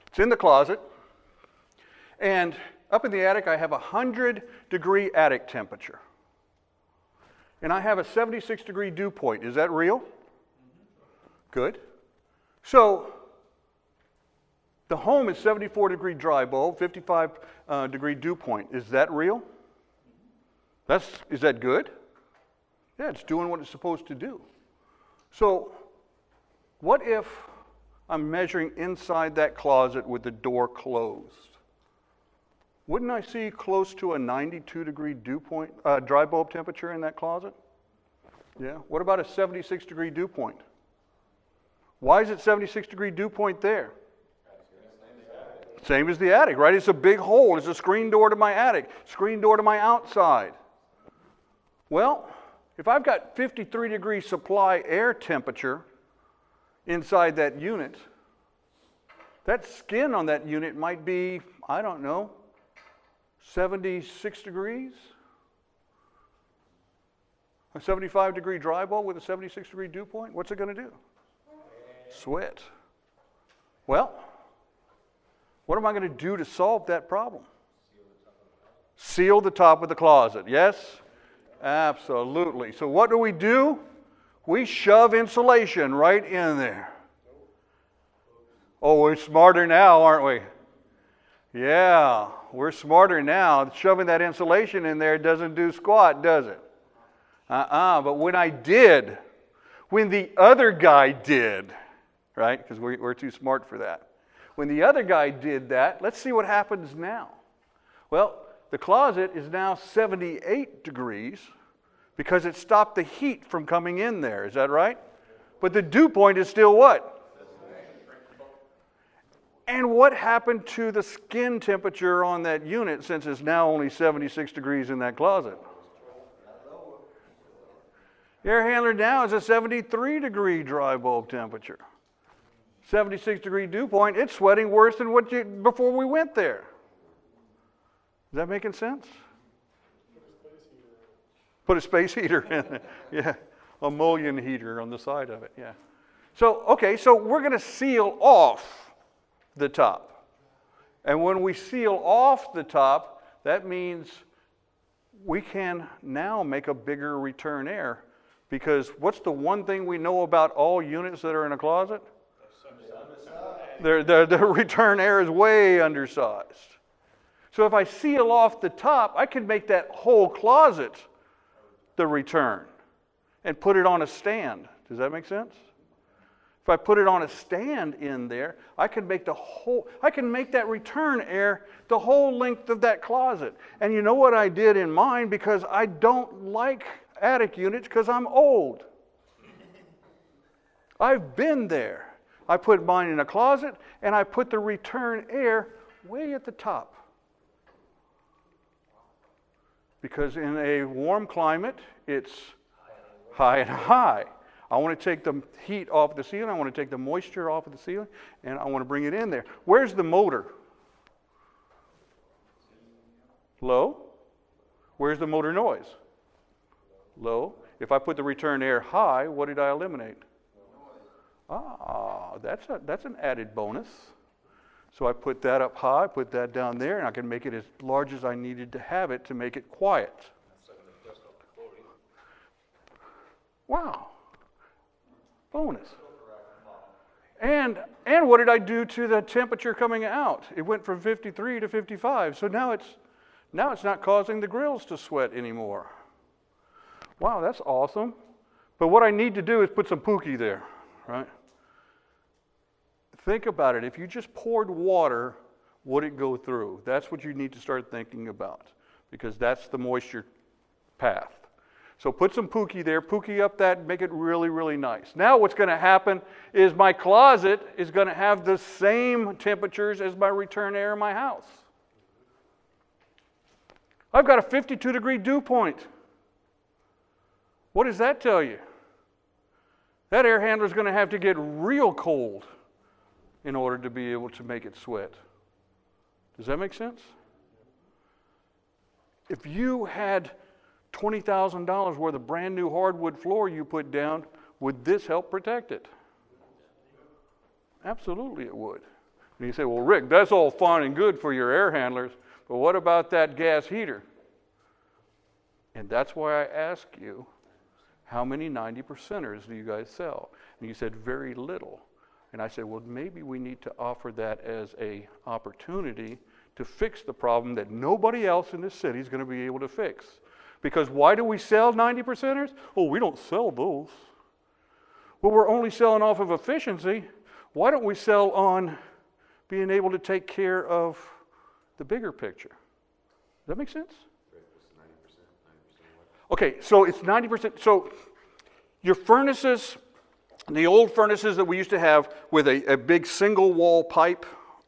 It's in the closet, and up in the attic, I have a 100-degree attic temperature. And I have a 76-degree dew point. Is that real? Good. So the home is 74-degree dry bulb, 55-degree dew point. Is that real? Is that good? Yeah, it's doing what it's supposed to do. So what if I'm measuring inside that closet with the door closed? Wouldn't I see close to a 92-degree dew point, dry bulb temperature in that closet? Yeah. What about a 76-degree dew point? Why is it 76-degree dew point there? Same as the attic, right? It's a big hole. It's a screen door to my attic, screen door to my outside. Well, if I've got 53-degree supply air temperature inside that unit, that skin on that unit might be, I don't know, 76 degrees? A 75-degree dry bulb with a 76-degree dew point? What's it going to do? Sweat. Well, what am I going to do to solve that problem? Seal the top of the closet. Yes? Absolutely. So what do? We shove insulation right in there. Oh, we're smarter now, aren't we? Yeah, we're smarter now. Shoving that insulation in there doesn't do squat, does it? But when the other guy did, right? Because we're too smart for that. When the other guy did that, let's see what happens now. Well, the closet is now 78 degrees because it stopped the heat from coming in there. Is that right? But the dew point is still what? And what happened to the skin temperature on that unit since it's now only 76 degrees in that closet? The air handler now is a 73-degree dry bulb temperature. 76-degree dew point, it's sweating worse than before we went there. Is that making sense? Put a space heater in it. Yeah, a mullion heater on the side of it, yeah. So, okay, so we're going to seal off the top. And when we seal off the top, that means we can now make a bigger return air, because what's the one thing we know about all units that are in a closet? The return air is way undersized. So if I seal off the top, I can make that whole closet the return and put it on a stand. Does that make sense? If I put it on a stand in there, I can make that return air the whole length of that closet. And you know what I did in mine? Because I don't like attic units because I'm old. I've been there. I put mine in a closet and I put the return air way at the top. Because in a warm climate, it's high and high. I want to take the heat off the ceiling, I want to take the moisture off of the ceiling, and I want to bring it in there. Where's the motor? Low. Where's the motor noise? Low. If I put the return air high, what did I eliminate? That's an added bonus. So I put that up high, put that down there, and I can make it as large as I needed to have it to make it quiet. Wow. Bonus. And what did I do to the temperature coming out? It went from 53 to 55. So now Now it's not causing the grills to sweat anymore. Wow, that's awesome. But what I need to do is put some Pookie there, right? Think about it. If you just poured water, would it go through? That's what you need to start thinking about, because that's the moisture path. So put some Pookie there, Pookie up that, make it really, really nice. Now what's going to happen is my closet is going to have the same temperatures as my return air in my house. I've got a 52-degree dew point. What does that tell you? That air handler is going to have to get real cold in order to be able to make it sweat. Does that make sense? If you had $20,000 worth of brand new hardwood floor you put down, would this help protect it? Absolutely it would. And you say, well, Rick, that's all fine and good for your air handlers, but what about that gas heater? And that's why I ask you, how many 90%ers do you guys sell? And you said very little. And I said, well, maybe we need to offer that as an opportunity to fix the problem that nobody else in this city is going to be able to fix. Because why do we sell 90%ers? Oh, we don't sell those. Well, we're only selling off of efficiency. Why don't we sell on being able to take care of the bigger picture? Does that make sense? Okay, so it's 90%. So your furnaces, the old furnaces that we used to have with a big single wall pipe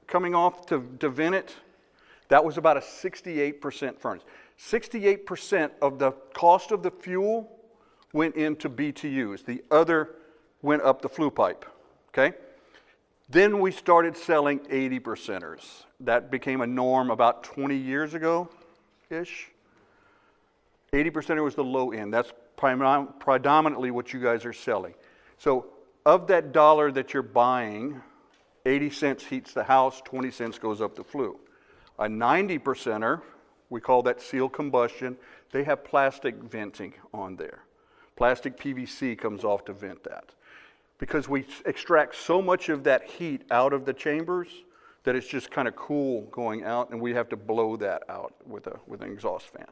coming off to vent it, that was about a 68% furnace. 68% of the cost of the fuel went into BTUs. The other went up the flue pipe, okay? Then we started selling 80%ers. That became a norm about 20 years ago-ish. 80% was the low end. That's predominantly what you guys are selling. So of that dollar that you're buying, 80 cents heats the house, 20 cents goes up the flue. A 90%er, we call that sealed combustion, they have plastic venting on there. Plastic PVC comes off to vent that. Because we extract so much of that heat out of the chambers that it's just kind of cool going out, and we have to blow that out with an exhaust fan.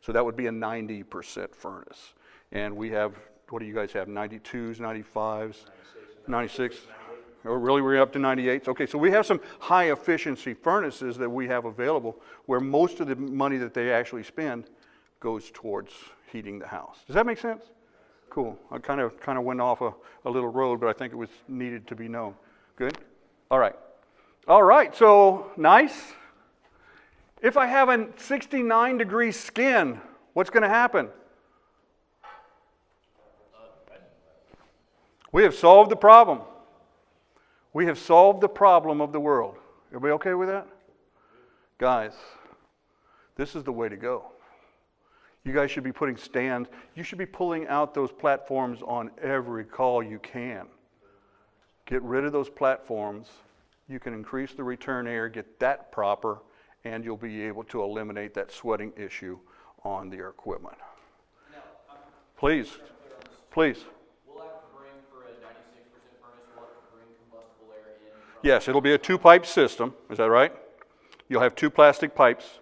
So that would be a 90% furnace. And we have, what do you guys have, 92s, 95s, 96? Oh, really, we're up to 98s? Okay, so we have some high efficiency furnaces that we have available where most of the money that they actually spend goes towards heating the house. Does that make sense? Cool. I kind of went off a little road, but I think it was needed to be known. Good? All right. All right, so nice. If I have a 69-degree skin, what's going to happen? We have solved the problem. We have solved the problem of the world. Everybody okay with that? Guys, this is the way to go. You guys should be putting stands. You should be pulling out those platforms on every call you can. Get rid of those platforms. You can increase the return air, get that proper, and you'll be able to eliminate that sweating issue on the equipment. Now, Please, please. we'll have to bring for a 96% furnace, we'll have to bring combustible air in from. Yes, it'll be a two-pipe system. Is that right? You'll have two plastic pipes.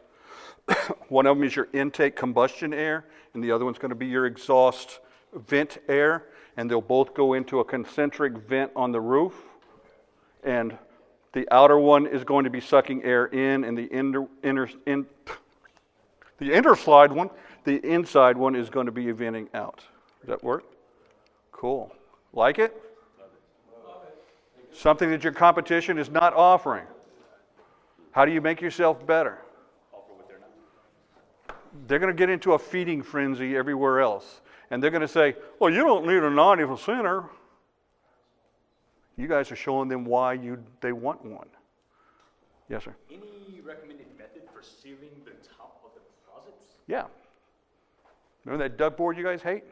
One of them is your intake combustion air, and the other one's going to be your exhaust vent air, and they'll both go into a concentric vent on the roof. And the outer one is going to be sucking air in, and the inside one is going to be venting out. Does that work? Cool. Like it? Something that your competition is not offering. How do you make yourself better? They're going to get into a feeding frenzy everywhere else. And they're going to say, well, you don't need a 90%er. You guys are showing them why they want one. Yes, sir? Any recommended method for sealing the top of the closets? Yeah. Remember that duckboard you guys hate?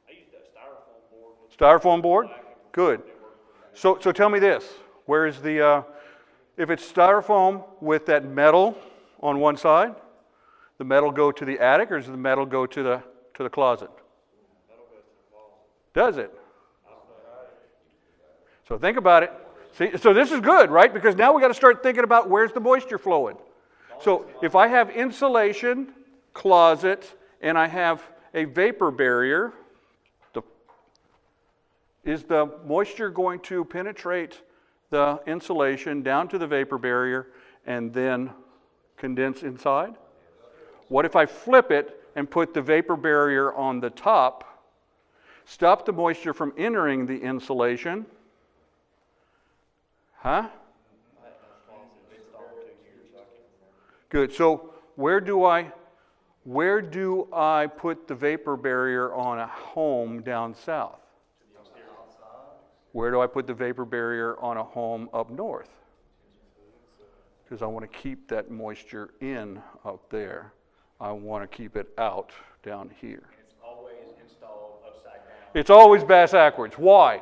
I use that styrofoam board. Styrofoam board? Good. So tell me this. Where is if it's styrofoam with that metal on one side, the metal go to the attic, or does the metal go to the closet? Does it? So think about it. See, so this is good, right? Because now we got to start thinking about where's the moisture flowing. So if I have insulation, closet, and I have a vapor barrier, is the moisture going to penetrate the insulation down to the vapor barrier and then condense inside? What if I flip it and put the vapor barrier on the top, stop the moisture from entering the insulation? Huh? Good. So where do I put the vapor barrier on a home down south? Where do I put the vapor barrier on a home up north? Because I want to keep that moisture in up there. I want to keep it out down here. It's always installed upside down. It's always backwards. Why?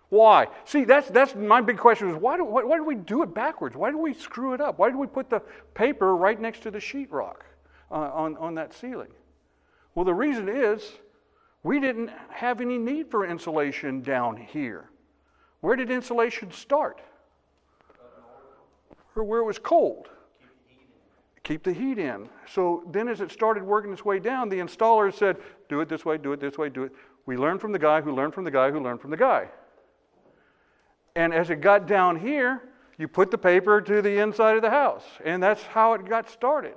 Why? See, that's my big question is why do we do it backwards? Why do we screw it up? Why do we put the paper right next to the sheetrock on that ceiling? Well, the reason is we didn't have any need for insulation down here. Where did insulation start? Or where it was cold. Keep the heat in. So then as it started working its way down, the installer said, do it this way, do it this way, do it. We learned from the guy who learned from the guy who learned from the guy. And as it got down here, you put the paper to the inside of the house. And that's how it got started.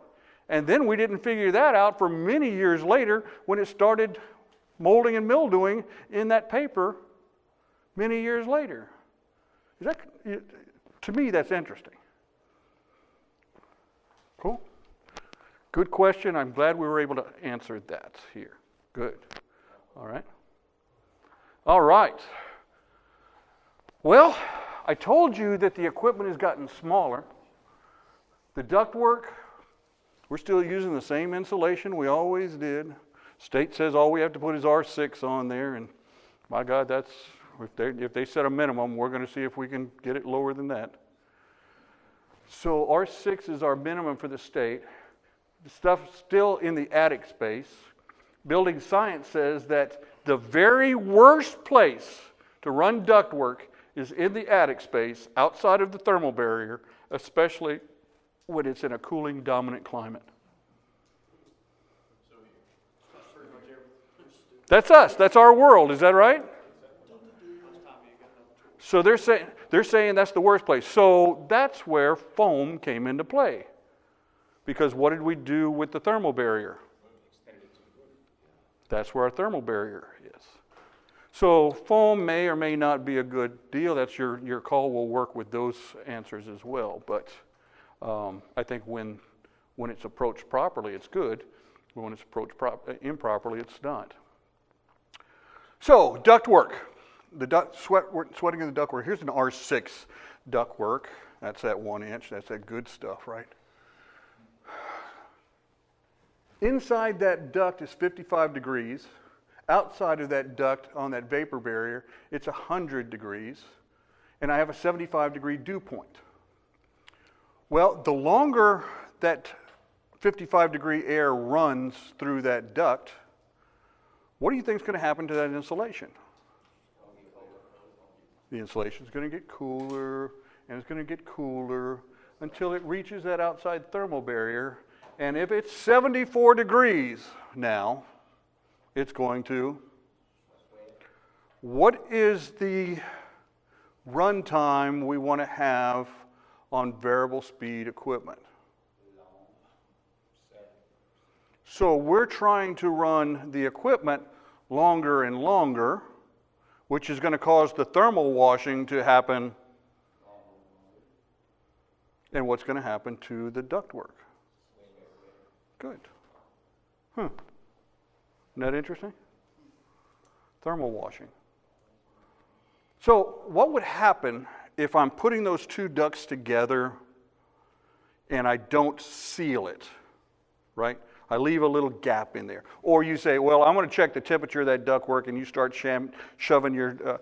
And then we didn't figure that out for many years later when it started molding and mildewing in that paper many years later. To me, that's interesting. Cool. Good question. I'm glad we were able to answer that here. Good. All right. All right. Well, I told you that the equipment has gotten smaller. The ductwork, we're still using the same insulation we always did. State says all we have to put is R6 on there, and my God, that's if they set a minimum, we're going to see if we can get it lower than that. So R6 is our minimum for the state. The stuff's still in the attic space. Building science says that the very worst place to run ductwork is in the attic space outside of the thermal barrier, especially when it's in a cooling dominant climate. That's us. That's our world. Is that right? So they're saying that's the worst place. So that's where foam came into play. Because what did we do with the thermal barrier? That's where our thermal barrier is. So foam may or may not be a good deal. That's your call. We'll work with those answers as well. But I think when it's approached properly, it's good. But when it's approached improperly, it's not. So ductwork. Sweating in the ductwork. Here's an R6 ductwork. That's that 1 inch. That's that good stuff, right? Inside that duct is 55 degrees. Outside of that duct on that vapor barrier, it's 100 degrees. And I have a 75-degree dew point. Well, the longer that 55-degree air runs through that duct, what do you think is going to happen to that insulation? The insulation is going to get cooler, and it's going to get cooler until it reaches that outside thermal barrier. And if it's 74 degrees now, it's going to. What is the run time we want to have on variable speed equipment? So we're trying to run the equipment longer and longer, which is going to cause the thermal washing to happen. And what's going to happen to the ductwork? Good. Isn't that interesting? Thermal washing. So what would happen if I'm putting those two ducts together and I don't seal it, right? I leave a little gap in there. Or you say, well, I'm going to check the temperature of that ductwork, and you start shoving your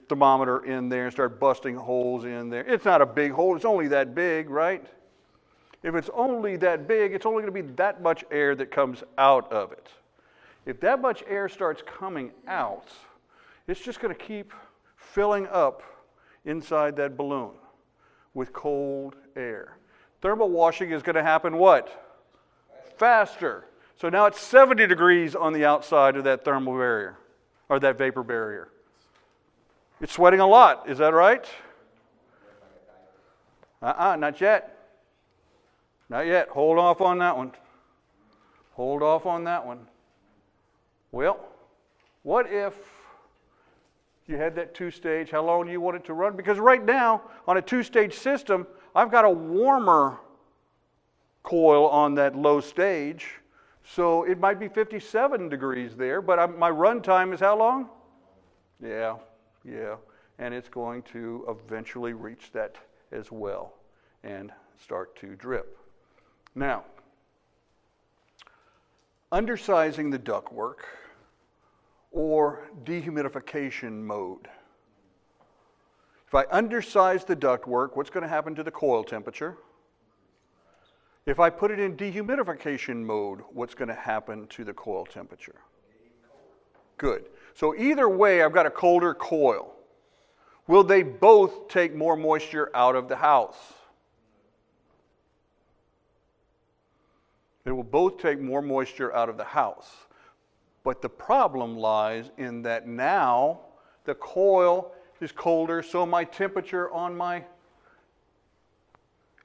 thermometer in there and start busting holes in there. It's not a big hole. It's only that big, right? If it's only that big, it's only going to be that much air that comes out of it. If that much air starts coming out, it's just going to keep filling up inside that balloon with cold air. Thermal washing is going to happen what? Faster. So now it's 70 degrees on the outside of that thermal barrier, or that vapor barrier. It's sweating a lot, is that right? Not yet. Not yet. Hold off on that one. Hold off on that one. Well, what if you had that two-stage? How long do you want it to run? Because right now, on a two-stage system, I've got a warmer coil on that low stage, so it might be 57 degrees there, but my run time is how long? Yeah, and it's going to eventually reach that as well and start to drip. Now, undersizing the ductwork or dehumidification mode. If I undersize the ductwork, what's going to happen to the coil temperature? If I put it in dehumidification mode, what's going to happen to the coil temperature? Good. So either way, I've got a colder coil. Will they both take more moisture out of the house? They will both take more moisture out of the house. But the problem lies in that now the coil is colder, so my temperature on my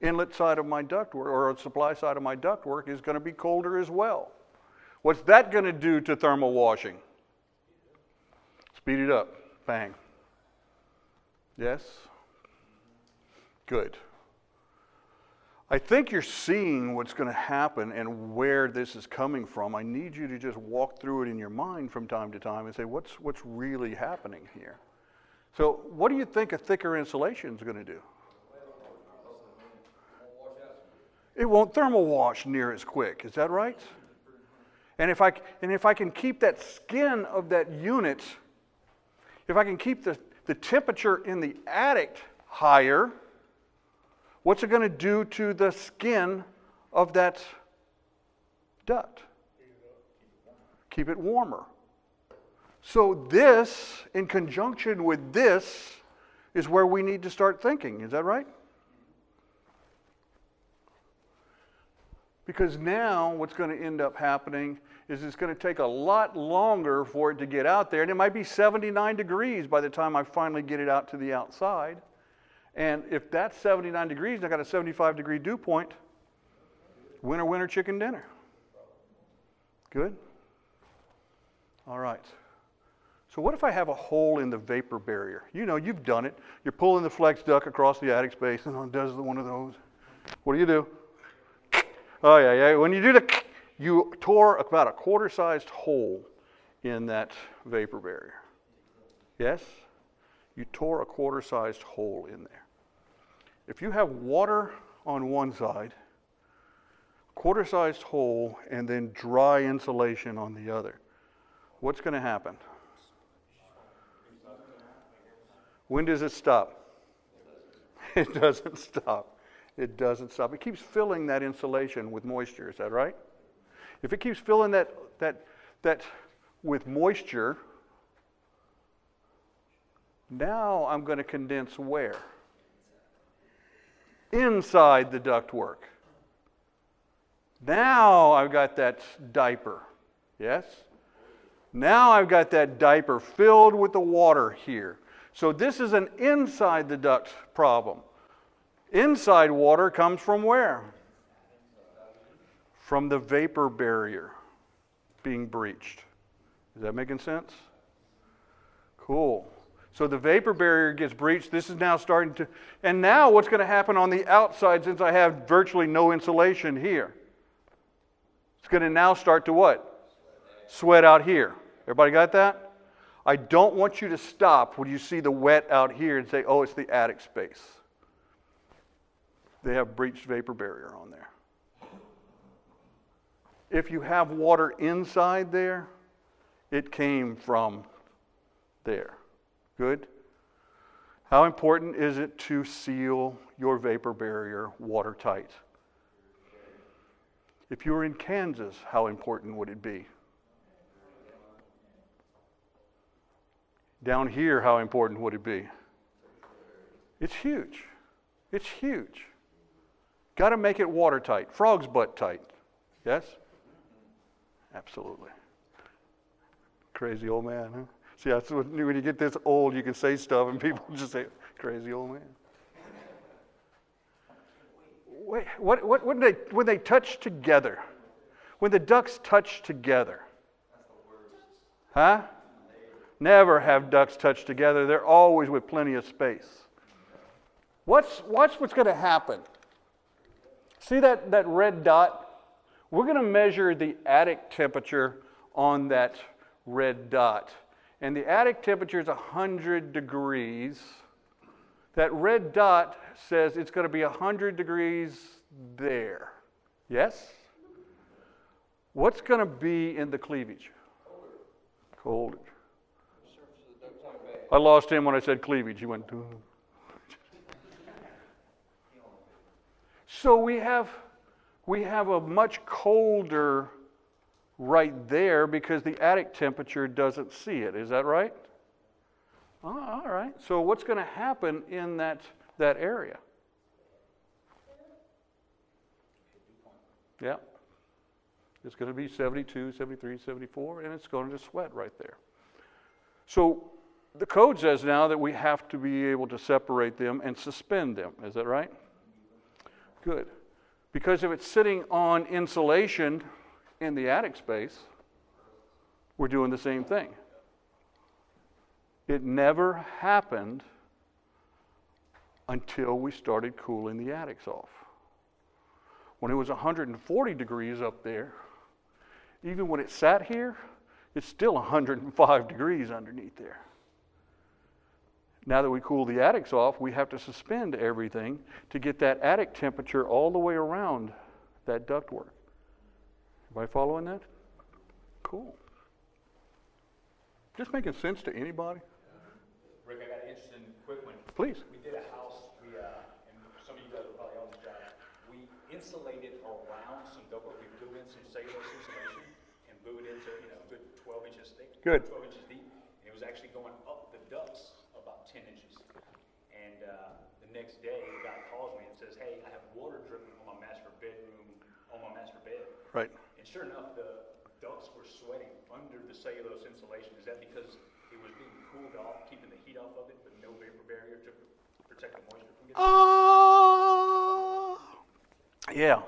inlet side of my ductwork, or supply side of my ductwork, is going to be colder as well. What's that going to do to thermal washing? Speed it up. Bang. Yes? Good. I think you're seeing what's going to happen and where this is coming from. I need you to just walk through it in your mind from time to time and say, what's really happening here? So what do you think a thicker insulation is going to do? It won't thermal wash near as quick. Is that right? And if I can keep that skin of that unit, if I can keep the temperature in the attic higher, what's it going to do to the skin of that duct? Keep it warmer. So this, in conjunction with this, is where we need to start thinking. Is that right? Because now what's going to end up happening is it's going to take a lot longer for it to get out there. And it might be 79 degrees by the time I finally get it out to the outside. And if that's 79 degrees and I got a 75-degree dew point, winner, winner, chicken dinner. Good? All right. So what if I have a hole in the vapor barrier? You know, you've done it. You're pulling the flex duct across the attic space, and it does one of those. What do? Oh, yeah. When you do you tore about a quarter-sized hole in that vapor barrier. Yes? You tore a quarter-sized hole in there. If you have water on one side, quarter-sized hole, and then dry insulation on the other, what's going to happen? When does it stop? It doesn't stop. It doesn't stop. It keeps filling that insulation with moisture. Is that right? If it keeps filling that with moisture, now I'm going to condense where? Inside the ductwork. Now I've got that diaper. Yes? Now I've got that diaper filled with the water here. So this is an inside the duct problem. Inside water comes from where? From the vapor barrier being breached. Is that making sense? Cool. So the vapor barrier gets breached. This is now starting to, and now what's going to happen on the outside, since I have virtually no insulation here? It's going to now start to what? Sweat out here. Everybody got that? I don't want you to stop when you see the wet out here and say, oh, it's the attic space. They have breached vapor barrier on there. If you have water inside there, it came from there. Good? How important is it to seal your vapor barrier watertight? If you were in Kansas, how important would it be? Down here, how important would it be? It's huge. It's huge. Got to make it watertight, frog's butt tight. Yes? Absolutely. Crazy old man, huh? See, that's when you get this old, you can say stuff and people just say, crazy old man. Wait, when they touch together, when the ducts touch together, huh? Never have ducts touch together. They're always with plenty of space. Watch what's going to happen. See that red dot? We're going to measure the attic temperature on that red dot. And the attic temperature is 100 degrees. That red dot says it's going to be 100 degrees there. Yes? What's going to be in the cleavage? Colder. I lost him when I said cleavage. He went, duh. So we have a much colder right there because the attic temperature doesn't see it. Is that right? Oh, all right. So what's going to happen in that area? Yeah. It's going to be 72, 73, 74, and it's going to sweat right there. So the code says now that we have to be able to separate them and suspend them. Is that right? Good. Because if it's sitting on insulation in the attic space, we're doing the same thing. It never happened until we started cooling the attics off. When it was 140 degrees up there, even when it sat here, it's still 105 degrees underneath there. Now that we cool the attics off, we have to suspend everything to get that attic temperature all the way around that ductwork. Am I following that? Cool. Just making sense to anybody? Rick, I got an interesting quick one. Please. We did a house, and some of you guys are probably on this job. We insulated around some ductwork. We blew in some cellulose insulation and blew it into, good 12 inches thick. Good. 12 inches deep. And it was actually going up the ducts about 10 inches. And the next day, the guy calls me and says, hey, I have water dripping on my master bed. Right. And sure enough, the ducts were sweating under the cellulose insulation. Is that because it was being cooled off, keeping the heat off of it, but no vapor barrier to protect the moisture from getting Yeah.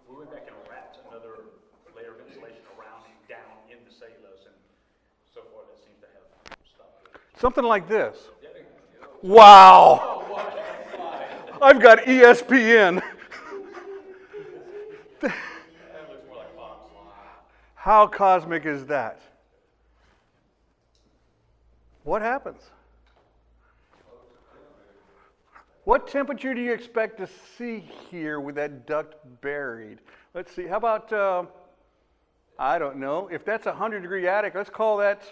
We went back and wrapped another layer of insulation around and down in the cellulose, and so far that seems to have stopped it. Something like this. Wow. I've got ESPN. That looks more like Fox. How cosmic is that? What happens? What temperature do you expect to see here with that duct buried? Let's see, how about, I don't know, if that's a 100-degree attic, let's call that,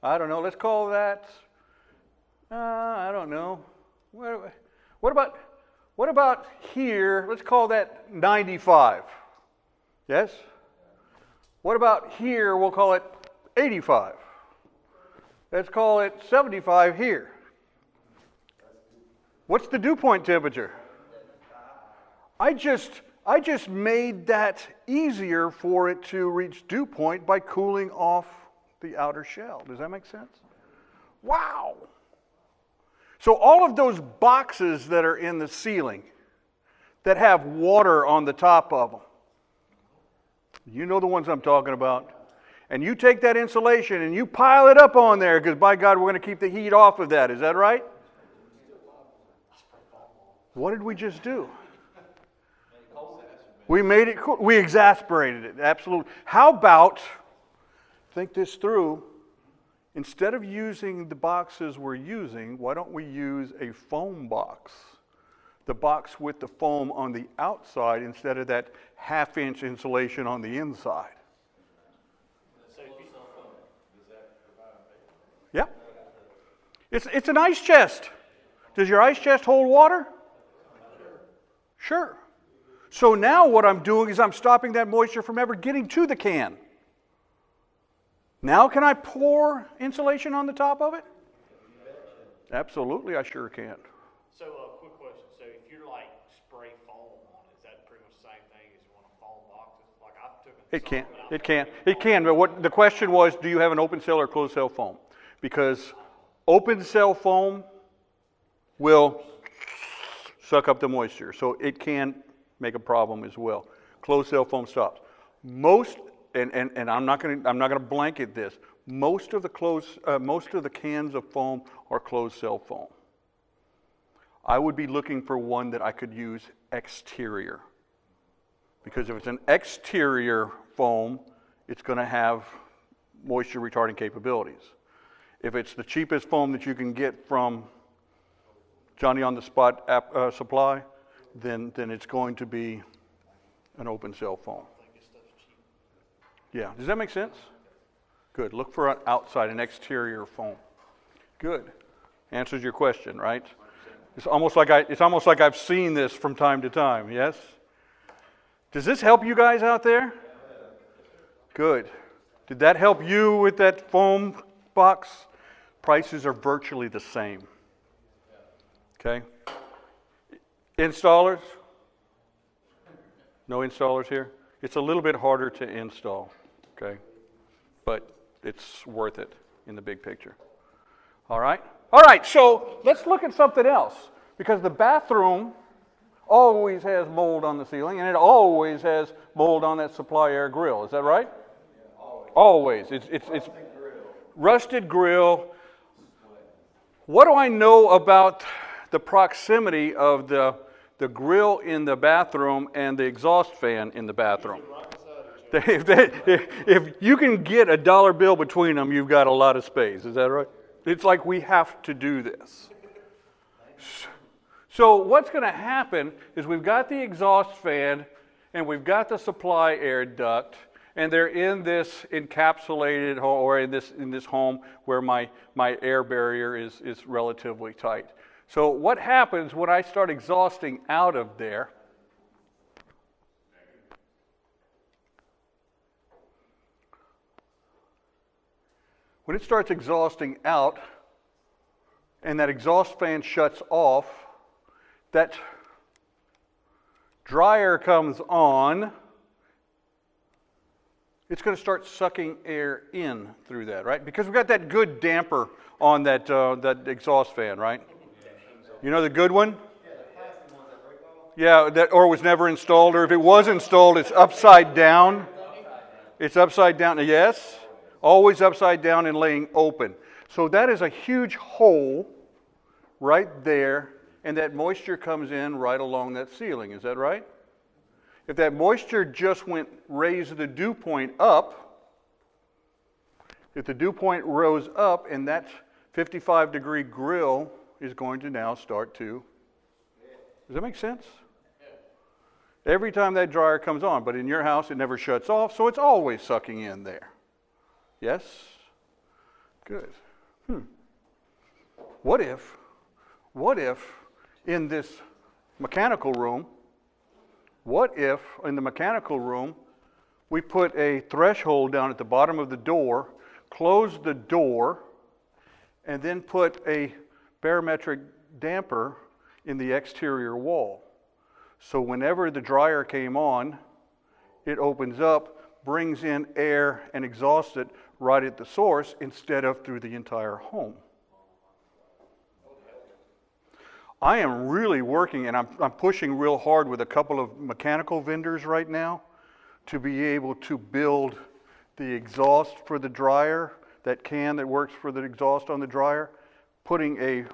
I don't know, let's call that, I don't know. What about here, let's call that 95. Yes? What about here, we'll call it 85. Let's call it 75 here. What's the dew point temperature? I just made that easier for it to reach dew point by cooling off the outer shell. Does that make sense? Wow. So all of those boxes that are in the ceiling that have water on the top of them, you know the ones I'm talking about. And you take that insulation and you pile it up on there because, by God, we're going to keep the heat off of that. Is that right? What did we just do? We made it cool. We exasperated it. Absolutely. How about, think this through, instead of using the boxes we're using, why don't we use a foam box? The box with the foam on the outside instead of that half-inch insulation on the inside. Yeah. It's an ice chest. Does your ice chest hold water? Sure. So now what I'm doing is I'm stopping that moisture from ever getting to the can. Now can I pour insulation on the top of it? Absolutely, I sure can. So, quick question. So, if you're like spray foam It can. It can. It can. But what the question was, do you have an open cell or closed cell foam? Because open cell foam will suck up the moisture, so it can make a problem as well. Closed cell foam stops. Most, and I'm not gonna blanket this. Most of the cans of foam are closed cell foam. I would be looking for one that I could use exterior, because if it's an exterior foam, it's going to have moisture retarding capabilities. If it's the cheapest foam that you can get from Johnny on the Spot supply, then it's going to be an open cell foam. Yeah, does that make sense? Good. Look for an outside, an exterior foam. Good. Answers your question, right? It's almost like I've seen this from time to time. Yes. Does this help you guys out there? Good. Did that help you with that foam box? Prices are virtually the same. Okay. Installers? No installers here? It's a little bit harder to install. Okay. But it's worth it in the big picture. All right? All right, so let's look at something else. Because the bathroom always has mold on the ceiling, and it always has mold on that supply air grill. Is that right? Always. It's rusted grill. What do I know about the proximity of the grill in the bathroom and the exhaust fan in the bathroom? If you can get a dollar bill between them, you've got a lot of space. Is that right? It's like we have to do this. So what's going to happen is we've got the exhaust fan and we've got the supply air duct, and they're in this encapsulated home, or in this home where my air barrier is relatively tight. So what happens when I start exhausting out of there? When it starts exhausting out and that exhaust fan shuts off, that dryer comes on, it's going to start sucking air in through that, right? Because we've got that good damper on that exhaust fan, right? You know the good one? Yeah, that or was never installed, or if it was installed, it's upside down. It's upside down, yes. Always upside down and laying open. So that is a huge hole right there, and that moisture comes in right along that ceiling. Is that right? If that moisture just raised the dew point up, if the dew point rose up, and that 55-degree grill is going to now start to, does that make sense? Every time that dryer comes on, but in your house it never shuts off, so it's always sucking in there. Yes? Good. What if in this mechanical room, we put a threshold down at the bottom of the door, close the door, and then put a barometric damper in the exterior wall. So whenever the dryer came on, it opens up, brings in air, and exhausts it right at the source instead of through the entire home. I am really working, and I'm pushing real hard with a couple of mechanical vendors right now to be able to build the exhaust for the dryer, that can that works for the exhaust on the dryer, putting a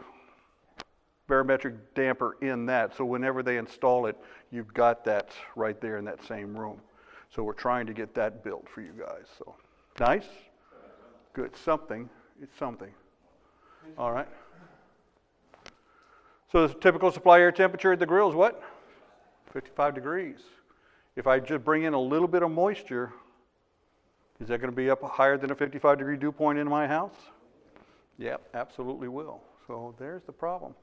barometric damper in that, so whenever they install it, you've got that right there in that same room. So we're trying to get that built for you guys. So nice? Good. Something. It's something. All right. So the typical supply air temperature at the grill is what? 55 degrees. If I just bring in a little bit of moisture, is that going to be up higher than a 55-degree dew point in my house? Yep, absolutely will. So there's the problem.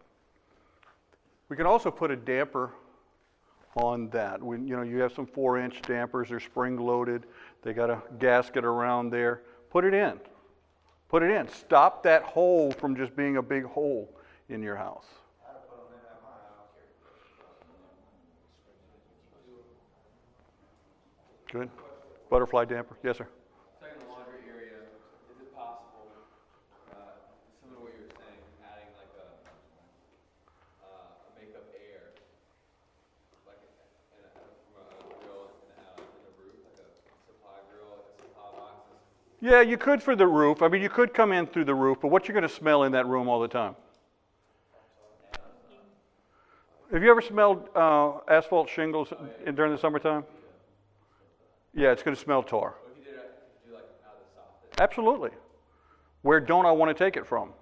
We can also put a damper on that. You have some 4-inch dampers. They're spring-loaded. They got a gasket around there. Put it in. Put it in. Stop that hole from just being a big hole in your house. Good. Butterfly damper, yes, sir. Second, the laundry area, is it possible, similar to what you were saying, adding like a makeup air, like from a grill in the roof, like a supply grill, like a supply box? Yeah, you could for the roof. I mean, you could come in through the roof, but what you're going to smell in that room all the time? Have you ever smelled asphalt shingles during the summertime? Yeah, it's going to smell tar. What if you did like out of the soffit? Absolutely. Where don't I want to take it from?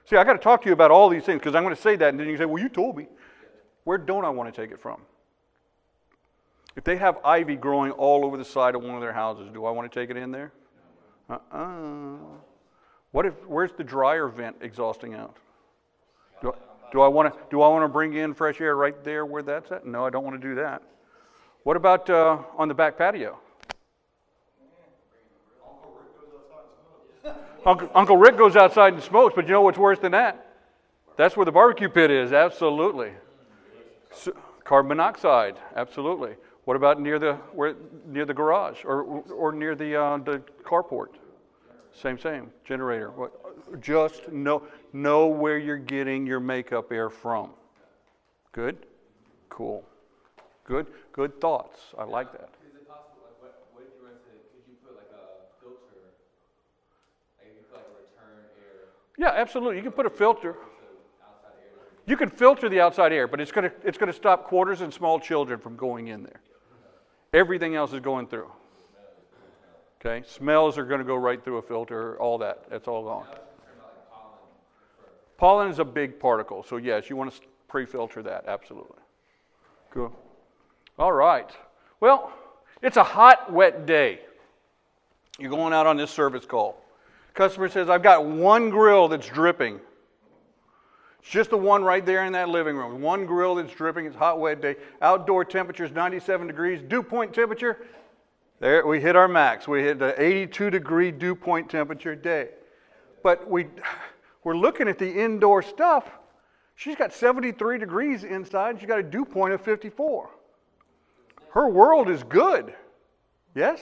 See, I got to talk to you about all these things because I'm going to say that, and then you say, well, you told me. Where don't I want to take it from? If they have ivy growing all over the side of one of their houses, do I want to take it in there? Where's the dryer vent exhausting out? Do I want to bring in fresh air right there where that's at? No, I don't want to do that. What about on the back patio? Uncle Rick goes outside and smokes, but you know what's worse than that? That's where the barbecue pit is, absolutely. Carbon monoxide, absolutely. What about near the garage or near the carport? Same, generator. Just know where you're getting your makeup air from. Good? Cool. Good thoughts. I like that. Is it possible, like, what if you were to, could you put like a filter, like you could put like a return air? Yeah, absolutely. You can put a filter. Outside air. You can filter the outside air, but it's gonna stop quarters and small children from going in there. Everything else is going through. Okay, smells are going to go right through a filter. All that, that's all gone. Pollen is a big particle, so yes, you want to pre-filter that. Absolutely. Cool. All right. Well, it's a hot, wet day. You're going out on this service call. Customer says, "I've got one grill that's dripping." It's just the one right there in that living room. One grill that's dripping. It's a hot, wet day. Outdoor temperature is 97 degrees. Dew point temperature, there we hit our max. We hit the 82-degree dew point temperature day. But we're looking at the indoor stuff. She's got 73 degrees inside. She's got a dew point of 54. Her world is good. Yes?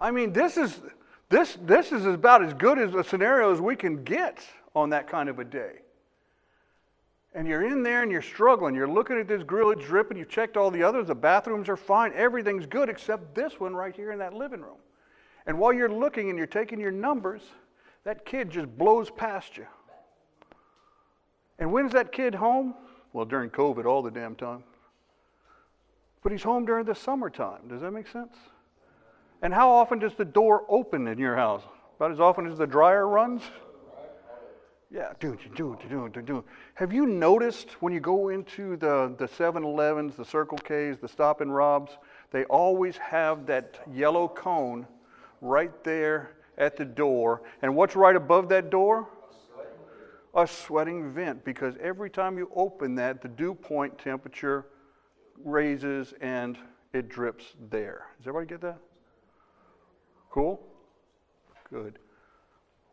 I mean, this is about as good as a scenario as we can get on that kind of a day. And you're in there and you're struggling. You're looking at this grill, it's dripping. You've checked all the others. The bathrooms are fine. Everything's good except this one right here in that living room. And while you're looking and you're taking your numbers, that kid just blows past you. And when's that kid home? Well, during COVID all the damn time. But he's home during the summertime. Does that make sense? And how often does the door open in your house? About as often as the dryer runs? Yeah, do. Have you noticed when you go into the 7-Elevens, the Circle K's, the Stop and Robs, they always have that yellow cone right there at the door. And what's right above that door? A sweating vent, because every time you open that, the dew point temperature raises and it drips there. Does everybody get that? Cool? Good.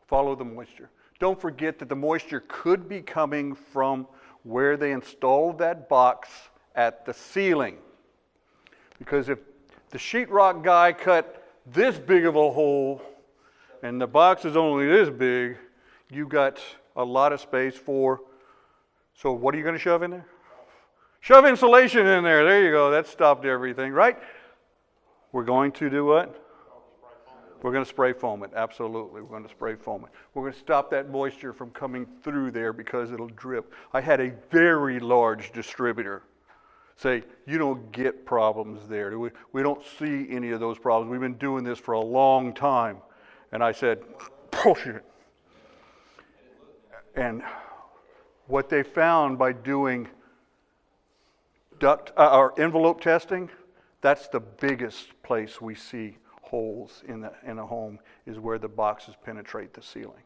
Follow the moisture. Don't forget that the moisture could be coming from where they installed that box at the ceiling. Because if the sheetrock guy cut this big of a hole and the box is only this big, you got a lot of space for, so what are you going to shove in there? Shove insulation in there. There you go. That stopped everything, right? We're going to do what? We're going to spray foam it. Absolutely. We're going to spray foam it. We're going to stop that moisture from coming through there because it'll drip. I had a very large distributor say, you don't get problems there. We don't see any of those problems. We've been doing this for a long time. And I said, bullshit. And what they found by doing or envelope testing, that's the biggest place we see holes in a home, is where the boxes penetrate the ceiling.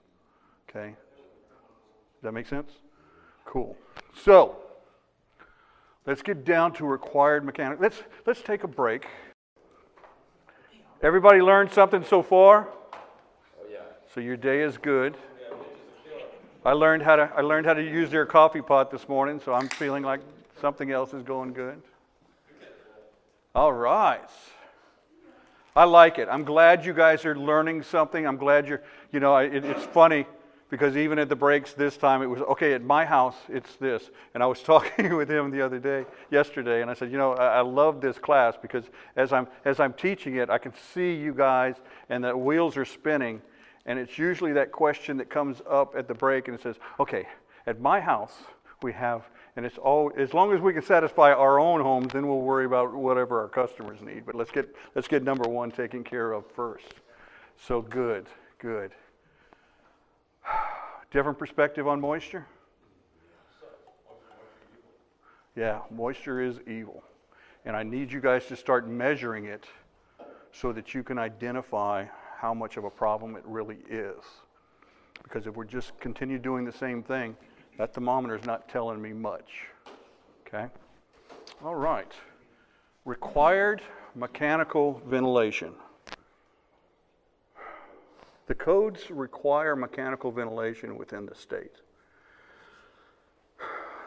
Okay? Does that make sense? Cool. So, let's get down to required mechanics. Let's take a break. Everybody learned something so far? Oh yeah. So your day is good. I learned how to use their coffee pot this morning, so I'm feeling like something else is going good. All right. I like it. I'm glad you guys are learning something. I'm glad you're, it's funny because even at the breaks this time, it was, okay, at my house, it's this. And I was talking with him yesterday, and I said, I love this class because as I'm teaching it, I can see you guys and the wheels are spinning. And it's usually that question that comes up at the break and it says, okay, at my house, we have, and it's all, as long as we can satisfy our own homes, then we'll worry about whatever our customers need. But let's get number one taken care of first. So good. Different perspective on moisture? Yeah, moisture is evil. And I need you guys to start measuring it so that you can identify how much of a problem it really is. Because if we're just continue doing the same thing, that thermometer is not telling me much. Okay? All right. Required mechanical ventilation. The codes require mechanical ventilation within the state.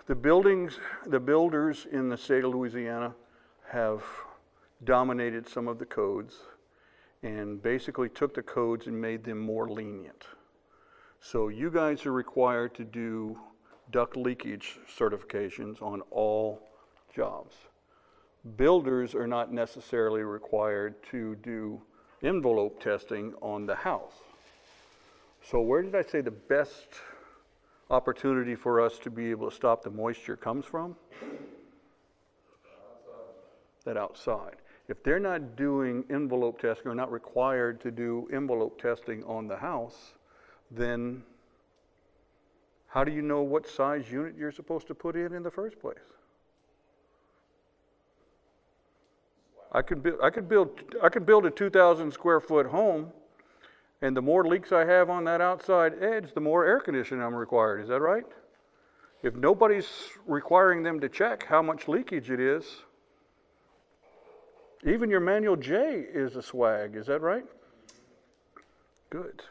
The builders in the state of Louisiana have dominated some of the codes and basically took the codes and made them more lenient. So you guys are required to do duct leakage certifications on all jobs. Builders are not necessarily required to do envelope testing on the house. So where did I say the best opportunity for us to be able to stop the moisture comes from? That outside. If they're not doing envelope testing or not required to do envelope testing on the house, then how do you know what size unit you're supposed to put in the first place? I could build a 2,000 square foot home, and the more leaks I have on that outside edge, the more air conditioning I'm required. Is that right? If nobody's requiring them to check how much leakage it is, even your manual J is a swag. Is that right? Good.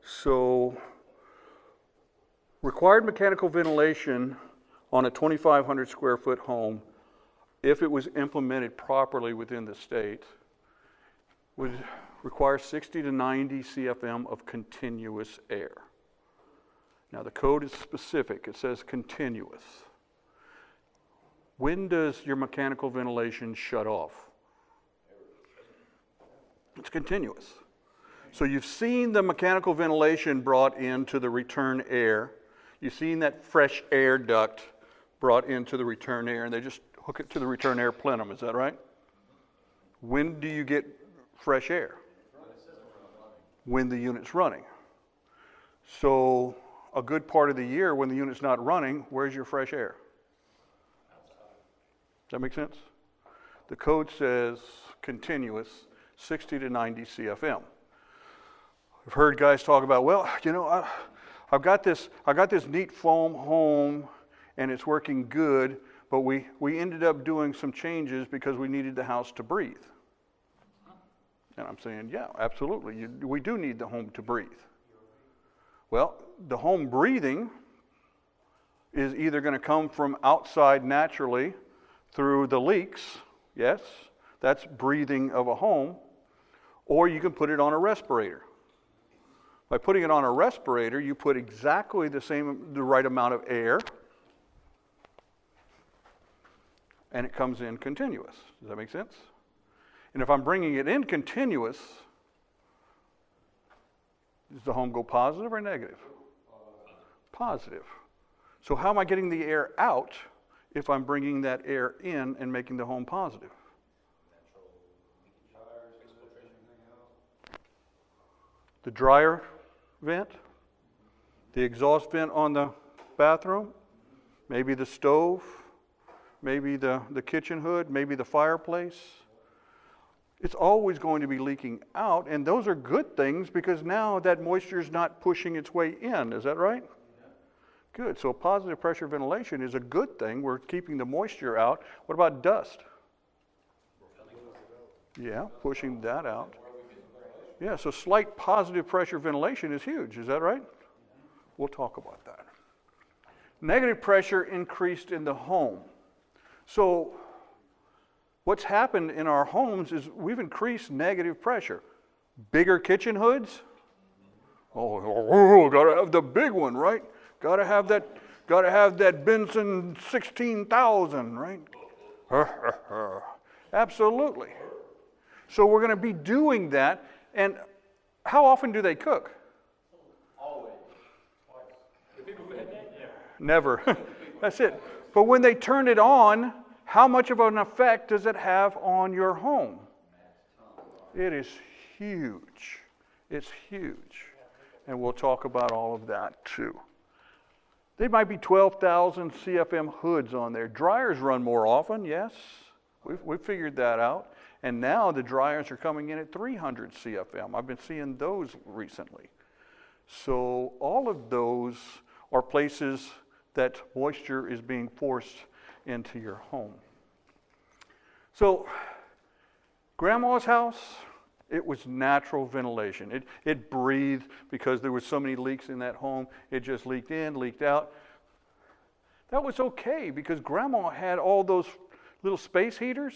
So, required mechanical ventilation on a 2,500 square foot home, if it was implemented properly within the state, would require 60 to 90 CFM of continuous air. Now the code is specific. It says continuous. When does your mechanical ventilation shut off? It's continuous. So you've seen the mechanical ventilation brought into the return air. You've seen that fresh air duct brought into the return air, and they just hook it to the return air plenum. Is that right? When do you get fresh air? When the unit's running. So a good part of the year when the unit's not running, where's your fresh air? Does that make sense? The code says continuous, 60 to 90 CFM. I've heard guys talk about, well, I've got this neat foam home and it's working good, but we ended up doing some changes because we needed the house to breathe. And I'm saying, yeah, absolutely. We do need the home to breathe. Well, the home breathing is either going to come from outside naturally through the leaks, yes, that's breathing of a home, or you can put it on a respirator. By putting it on a respirator, you put exactly the right amount of air, and it comes in continuous. Does that make sense? And if I'm bringing it in continuous, does the home go positive or negative? Positive. So how am I getting the air out if I'm bringing that air in and making the home positive? The dryer vent, the exhaust vent on the bathroom, maybe the stove, maybe the kitchen hood, maybe the fireplace. It's always going to be leaking out, and those are good things because now that moisture is not pushing its way in. Is that right? Yeah. Good. So positive pressure ventilation is a good thing. We're keeping the moisture out. What about dust? Yeah, pushing that out. Yeah, so slight positive pressure ventilation is huge. Is that right? We'll talk about that. Negative pressure increased in the home. So what's happened in our homes is we've increased negative pressure. Bigger kitchen hoods. Oh, gotta have the big one, right? Gotta have that Benson 16,000, right? Absolutely. So we're going to be doing that. And how often do they cook? Always. Never. That's it. But when they turn it on, how much of an effect does it have on your home? It is huge. It's huge. And we'll talk about all of that too. There might be 12,000 CFM hoods on there. Dryers run more often, yes. We've figured that out. And now the dryers are coming in at 300 CFM. I've been seeing those recently. So all of those are places that moisture is being forced into your home. So Grandma's house, it was natural ventilation. It breathed because there were so many leaks in that home. It just leaked in, leaked out. That was okay because Grandma had all those little space heaters.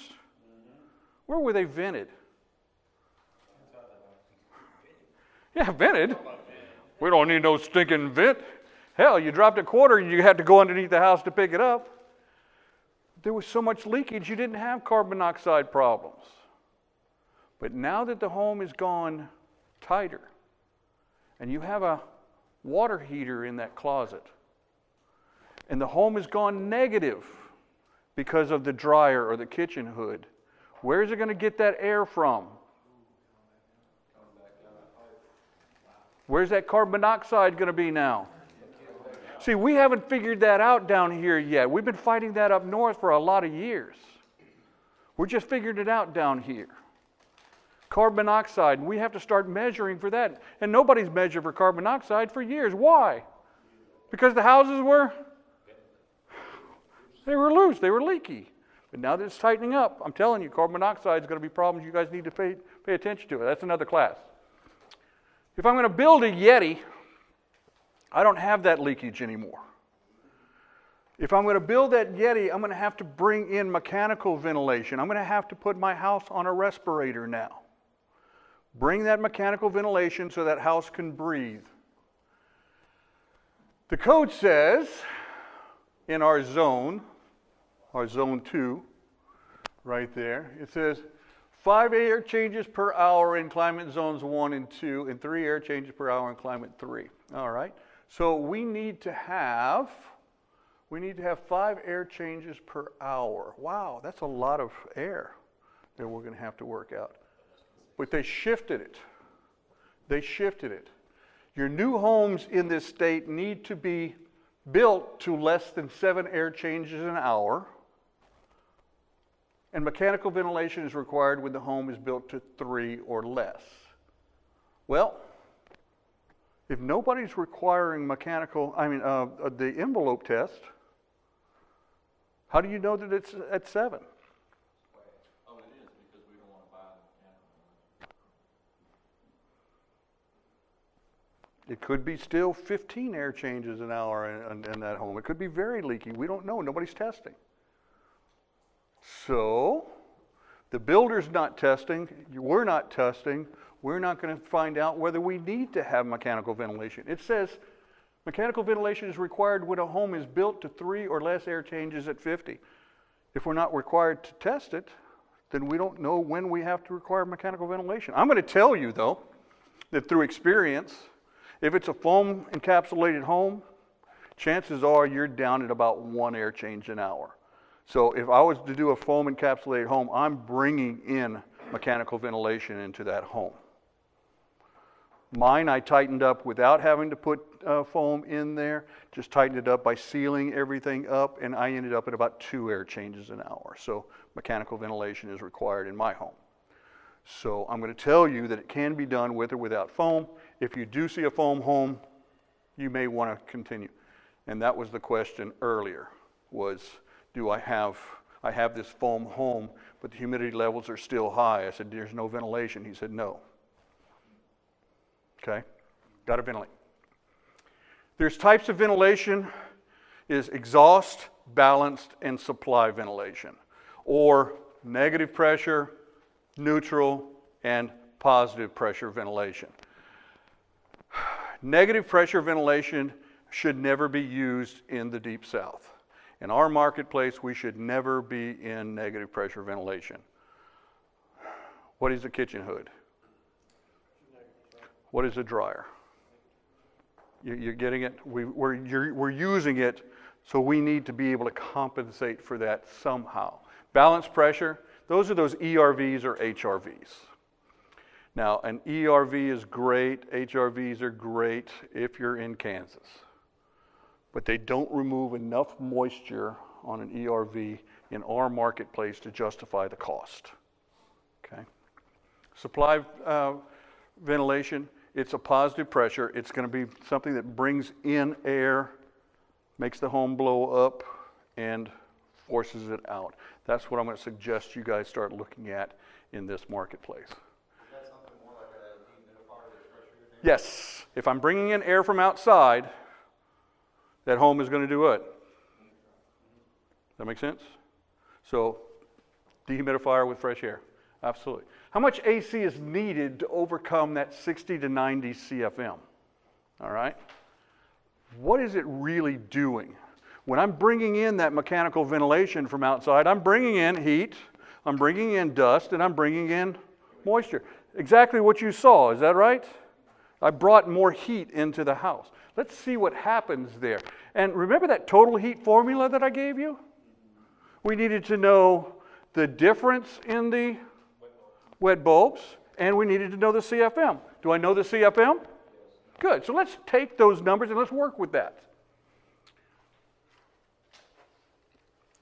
Where were they vented? Yeah, vented. We don't need no stinking vent. Hell, you dropped a quarter and you had to go underneath the house to pick it up. There was so much leakage, you didn't have carbon monoxide problems. But now that the home has gone tighter, and you have a water heater in that closet, and the home has gone negative because of the dryer or the kitchen hood, where is it going to get that air from? Where's that carbon monoxide going to be now? See, we haven't figured that out down here yet. We've been fighting that up north for a lot of years. We're just figuring it out down here. Carbon monoxide, and we have to start measuring for that. And nobody's measured for carbon monoxide for years. Why? Because the houses were loose, they were leaky. But now that it's tightening up, I'm telling you, carbon monoxide is going to be problems you guys need to pay attention to. That's another class. If I'm going to build a Yeti, I don't have that leakage anymore. If I'm going to build that Yeti, I'm going to have to bring in mechanical ventilation. I'm going to have to put my house on a respirator now. Bring that mechanical ventilation so that house can breathe. The code says in our zone 2, right there, it says 5 air changes per hour in climate zones 1 and 2, and 3 air changes per hour in climate 3. All right. So we need to have 5 air changes per hour. Wow, that's a lot of air that we're going to have to work out. But they shifted it. Your new homes in this state need to be built to less than 7 air changes an hour. And mechanical ventilation is required when the home is built to 3 or less. Well, if nobody's requiring the envelope test, how do you know that it's at 7? Oh, it is because we don't want to buy the mechanical. It could be still 15 air changes an hour in that home. It could be very leaky. We don't know. Nobody's testing. So, the builder's not testing. We're not testing. We're not going to find out whether we need to have mechanical ventilation. It says mechanical ventilation is required when a home is built to 3 or less air changes at 50. If we're not required to test it, then we don't know when we have to require mechanical ventilation. I'm going to tell you, though, that through experience, if it's a foam encapsulated home, chances are you're down at about 1 air change an hour. So if I was to do a foam encapsulated home, I'm bringing in mechanical ventilation into that home. Mine I tightened up without having to put foam in there, just tightened it up by sealing everything up, and I ended up at about 2 air changes an hour. So mechanical ventilation is required in my home. So I'm going to tell you that it can be done with or without foam. If you do see a foam home, you may want to continue. And that was the question earlier, was do I have this foam home, but the humidity levels are still high. I said, there's no ventilation. He said, no. Okay, got to ventilate. There's types of ventilation, is exhaust, balanced, and supply ventilation. Or negative pressure, neutral, and positive pressure ventilation. Negative pressure ventilation should never be used in the Deep South. In our marketplace, we should never be in negative pressure ventilation. What is a kitchen hood? What is a dryer? You're getting it? We're using it, so we need to be able to compensate for that somehow. Balanced pressure, those are those ERVs or HRVs. Now, an ERV is great, HRVs are great if you're in Kansas. But they don't remove enough moisture on an ERV in our marketplace to justify the cost. Okay? Supply ventilation, it's a positive pressure. It's going to be something that brings in air, makes the home blow up, and forces it out. That's what I'm going to suggest you guys start looking at in this marketplace. Is that something more like a dehumidifier with pressure in there? Yes, if I'm bringing in air from outside, that home is going to do it. Does that make sense? So, dehumidifier with fresh air, absolutely. How much AC is needed to overcome that 60 to 90 CFM? All right? What is it really doing? When I'm bringing in that mechanical ventilation from outside, I'm bringing in heat, I'm bringing in dust, and I'm bringing in moisture. Exactly what you saw, is that right? I brought more heat into the house. Let's see what happens there. And remember that total heat formula that I gave you? We needed to know the difference in the wet bulbs, and we needed to know the CFM. Do I know the CFM? Good. So let's take those numbers and let's work with that.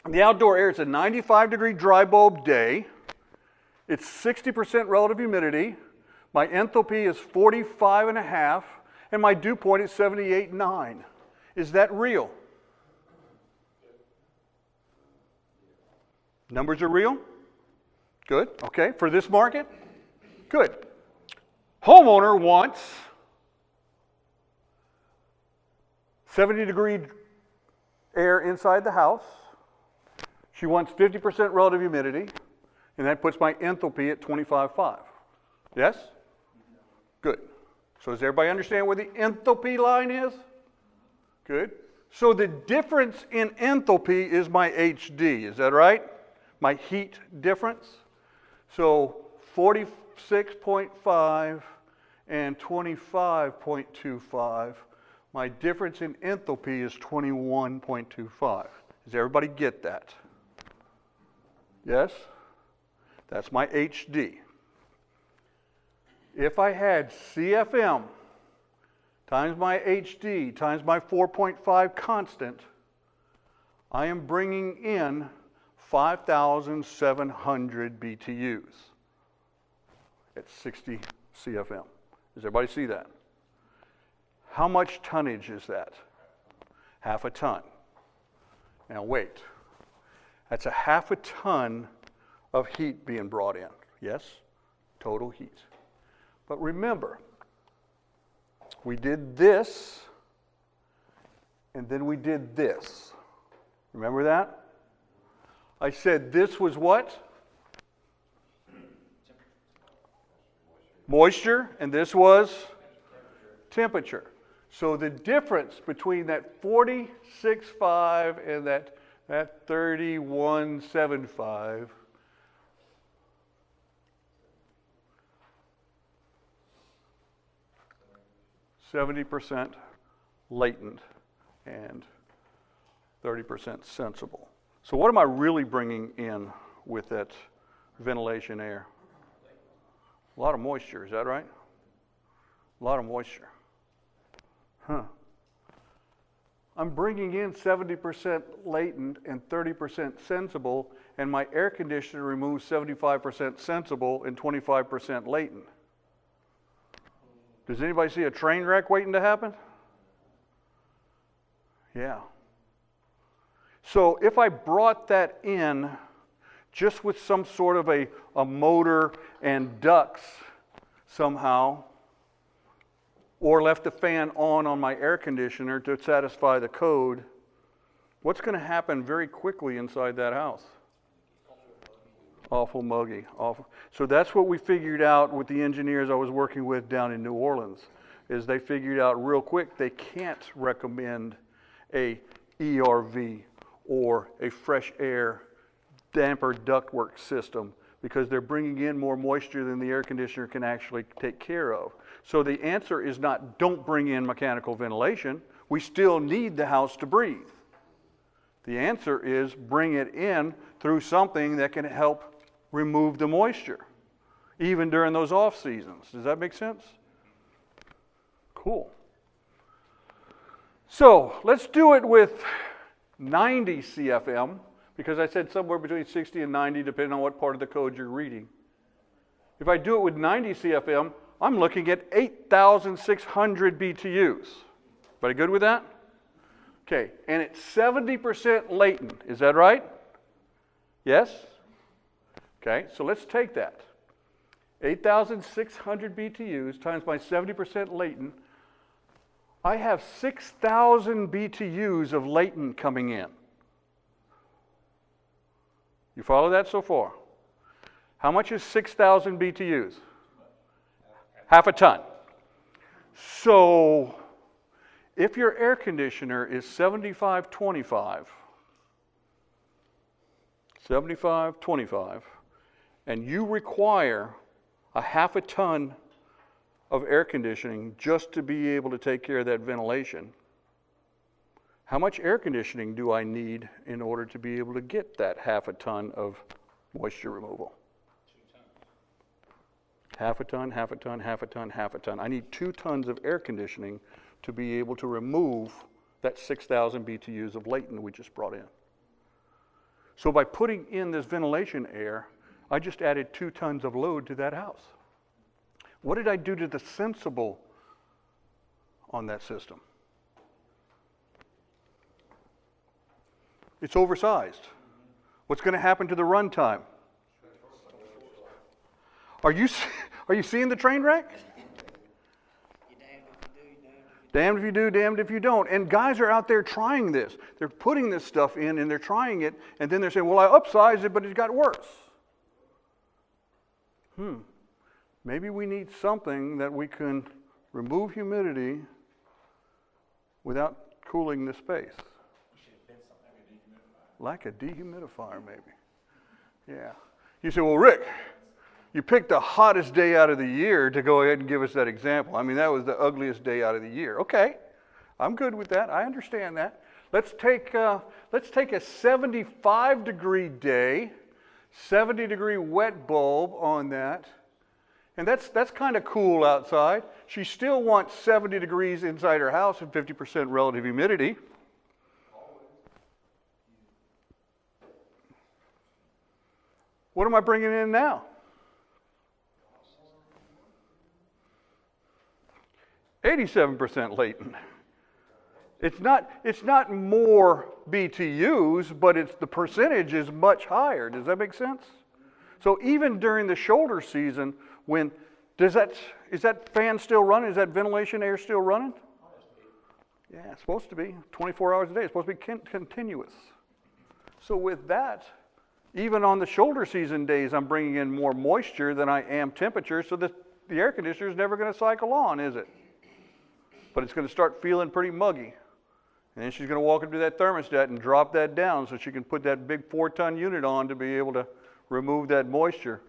The outdoor air, it's a 95-degree dry bulb day. It's 60% relative humidity. My enthalpy is 45.5, and my dew point is 78.9. Is that real? Numbers are real? Good, okay. For this market? Good. Homeowner wants 70-degree air inside the house. She wants 50% relative humidity, and that puts my enthalpy at 25.5. Yes? Good. So does everybody understand where the enthalpy line is? Good. So the difference in enthalpy is my HD, is that right? My heat difference. So 46.5 and 25.25, my difference in enthalpy is 21.25. Does everybody get that? Yes? That's my HD. If I had CFM times my HD times my 4.5 constant, I am bringing in 5,700 BTUs at 60 CFM. Does everybody see that? How much tonnage is that? Half a ton. Now wait. That's a half a ton of heat being brought in. Yes? Total heat. But remember, we did this, and then we did this. Remember that? I said this was what? Moisture, and this was temperature. So the difference between that 46.5 and that 31.75 70% latent and 30% sensible. So what am I really bringing in with that ventilation air? A lot of moisture, is that right? A lot of moisture. Huh. I'm bringing in 70% latent and 30% sensible, and my air conditioner removes 75% sensible and 25% latent. Does anybody see a train wreck waiting to happen? Yeah. So if I brought that in just with some sort of a motor and ducts somehow, or left the fan on my air conditioner to satisfy the code, what's going to happen very quickly inside that house? Awful muggy, awful. So that's what we figured out with the engineers I was working with down in New Orleans, is they figured out real quick they can't recommend a ERV or a fresh air damper ductwork system because they're bringing in more moisture than the air conditioner can actually take care of. So the answer is not don't bring in mechanical ventilation. We still need the house to breathe. The answer is bring it in through something that can help remove the moisture, even during those off seasons. Does that make sense? Cool. So let's do it with 90 CFM, because I said somewhere between 60 and 90, depending on what part of the code you're reading. If I do it with 90 CFM, I'm looking at 8,600 BTUs. Everybody good with that? Okay, and it's 70% latent. Is that right? Yes? Okay, so let's take that. 8,600 BTUs times my 70% latent. I have 6,000 BTUs of latent coming in. You follow that so far? How much is 6,000 BTUs? Half a ton. So if your air conditioner is 75-25, and you require a half a ton of air conditioning just to be able to take care of that ventilation, how much air conditioning do I need in order to be able to get that half a ton of moisture removal? 2 tons. Half a ton, half a ton, half a ton, half a ton. I need 2 tons of air conditioning to be able to remove that 6,000 BTUs of latent we just brought in. So by putting in this ventilation air, I just added 2 tons of load to that house. What did I do to the sensible on that system? It's oversized. What's going to happen to the runtime? Are you seeing the train wreck? Damned if you do, damned if you don't. And guys are out there trying this. They're putting this stuff in and they're trying it, and then they're saying, well, I upsized it, but it got worse. Maybe we need something that we can remove humidity without cooling the space. Like a dehumidifier, maybe. Yeah. You say, well, Rick, you picked the hottest day out of the year to go ahead and give us that example. I mean, that was the ugliest day out of the year. Okay, I'm good with that. I understand that. Let's take a 75-degree day, 70-degree wet bulb on that. And that's kind of cool outside. She still wants 70 degrees inside her house and 50% relative humidity. What am I bringing in now? 87% latent. It's not more BTUs, but the percentage is much higher. Does that make sense? So even during the shoulder season, is that fan still running? Is that ventilation air still running? Yeah, it's supposed to be 24 hours a day. It's supposed to be continuous. So with that, even on the shoulder season days, I'm bringing in more moisture than I am temperature, so the air conditioner is never going to cycle on, is it? But it's going to start feeling pretty muggy. And then she's going to walk into that thermostat and drop that down so she can put that big 4-ton unit on to be able to remove that moisture,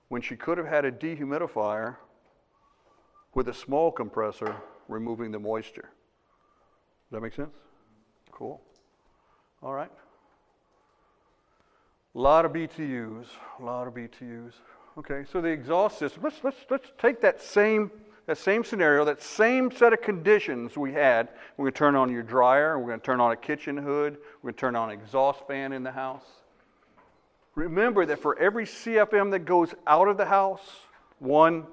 when she could have had a dehumidifier with a small compressor removing the moisture. Does that make sense? Cool. All right. A lot of BTUs, a lot of BTUs. Okay, so the exhaust system, let's take that same scenario, that same set of conditions we had. We're going to turn on your dryer, we're going to turn on a kitchen hood, we're going to turn on an exhaust fan in the house. Remember that for every CFM that goes out of the house, 1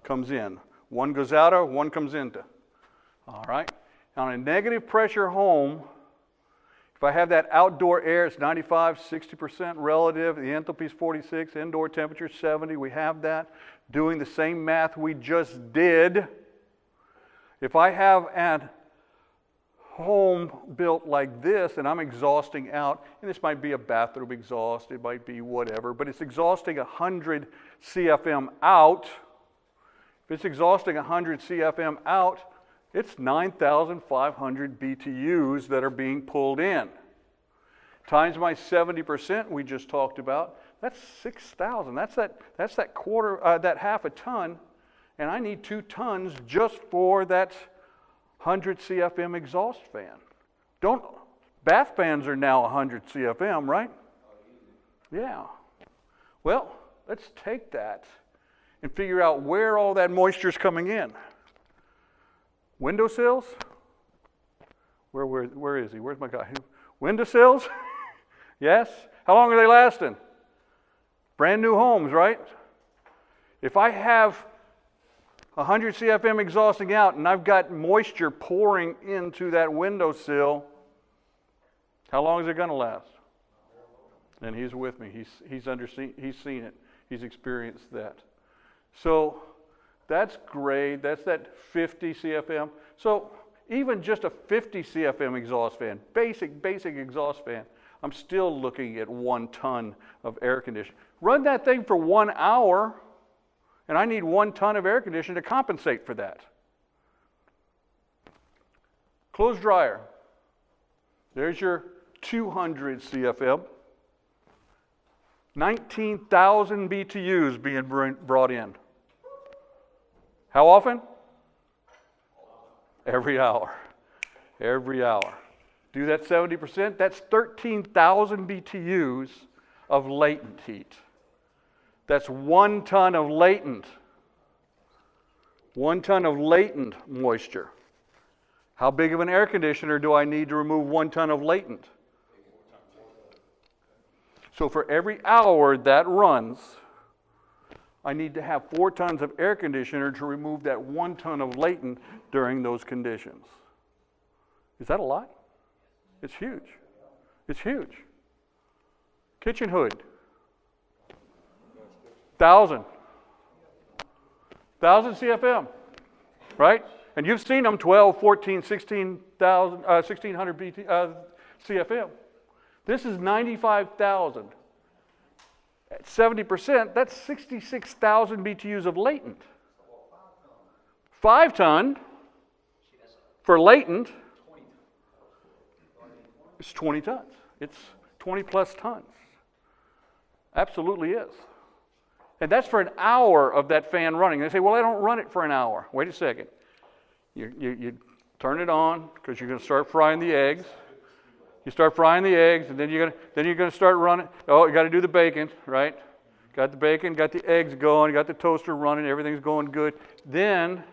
comes in. 1 goes out of, 1 comes into. All right? On a negative pressure home, if I have that outdoor air, it's 95, 60% relative. The enthalpy is 46, indoor temperature 70. We have that. Doing the same math we just did. If I have an home built like this and I'm exhausting out, and this might be a bathroom exhaust, it might be whatever, but it's exhausting 100 CFM out. If it's exhausting 100 CFM out, it's 9,500 BTUs that are being pulled in. Times my 70% we just talked about, that's 6,000. That's that quarter, that half a ton, and I need 2 tons just for that 100 CFM exhaust fan. Bath fans are now 100 CFM, right? Yeah. Well, let's take that and figure out where all that moisture is coming in. Windowsills? Where is he? Where's my guy? Windowsills? Yes? How long are they lasting? Brand new homes, right? If I have 100 CFM exhausting out and I've got moisture pouring into that windowsill, how long is it going to last? And he's with me. He's seen it. He's experienced that. So that's great. That's that 50 CFM. So even just a 50 CFM exhaust fan, basic exhaust fan, I'm still looking at 1 ton of air conditioning. Run that thing for 1 hour, and I need 1 ton of air conditioning to compensate for that. Clothes dryer. There's your 200 CFM. 19,000 BTUs being brought in. How often? Every hour. Every hour. Do that 70%, that's 13,000 BTUs of latent heat. That's 1 ton of latent. 1 ton of latent moisture. How big of an air conditioner do I need to remove 1 ton of latent? So for every hour that runs, I need to have 4 tons of air conditioner to remove that 1 ton of latent during those conditions. Is that a lot? It's huge. It's huge. Kitchen hood. 1,000 CFM, right? And you've seen them 12, 14, 1,600 CFM. This is 95,000. At 70%, that's 66,000 BTUs of latent. 5 ton for latent is 20 tons. It's 20 plus tons. Absolutely is. And that's for an hour of that fan running. They say, well, I don't run it for an hour. Wait a second. You turn it on because you're going to start frying the eggs. You start frying the eggs, and then you're going to start running. Oh, you got to do the bacon, right? Got the bacon, got the eggs going, got the toaster running, everything's going good. Then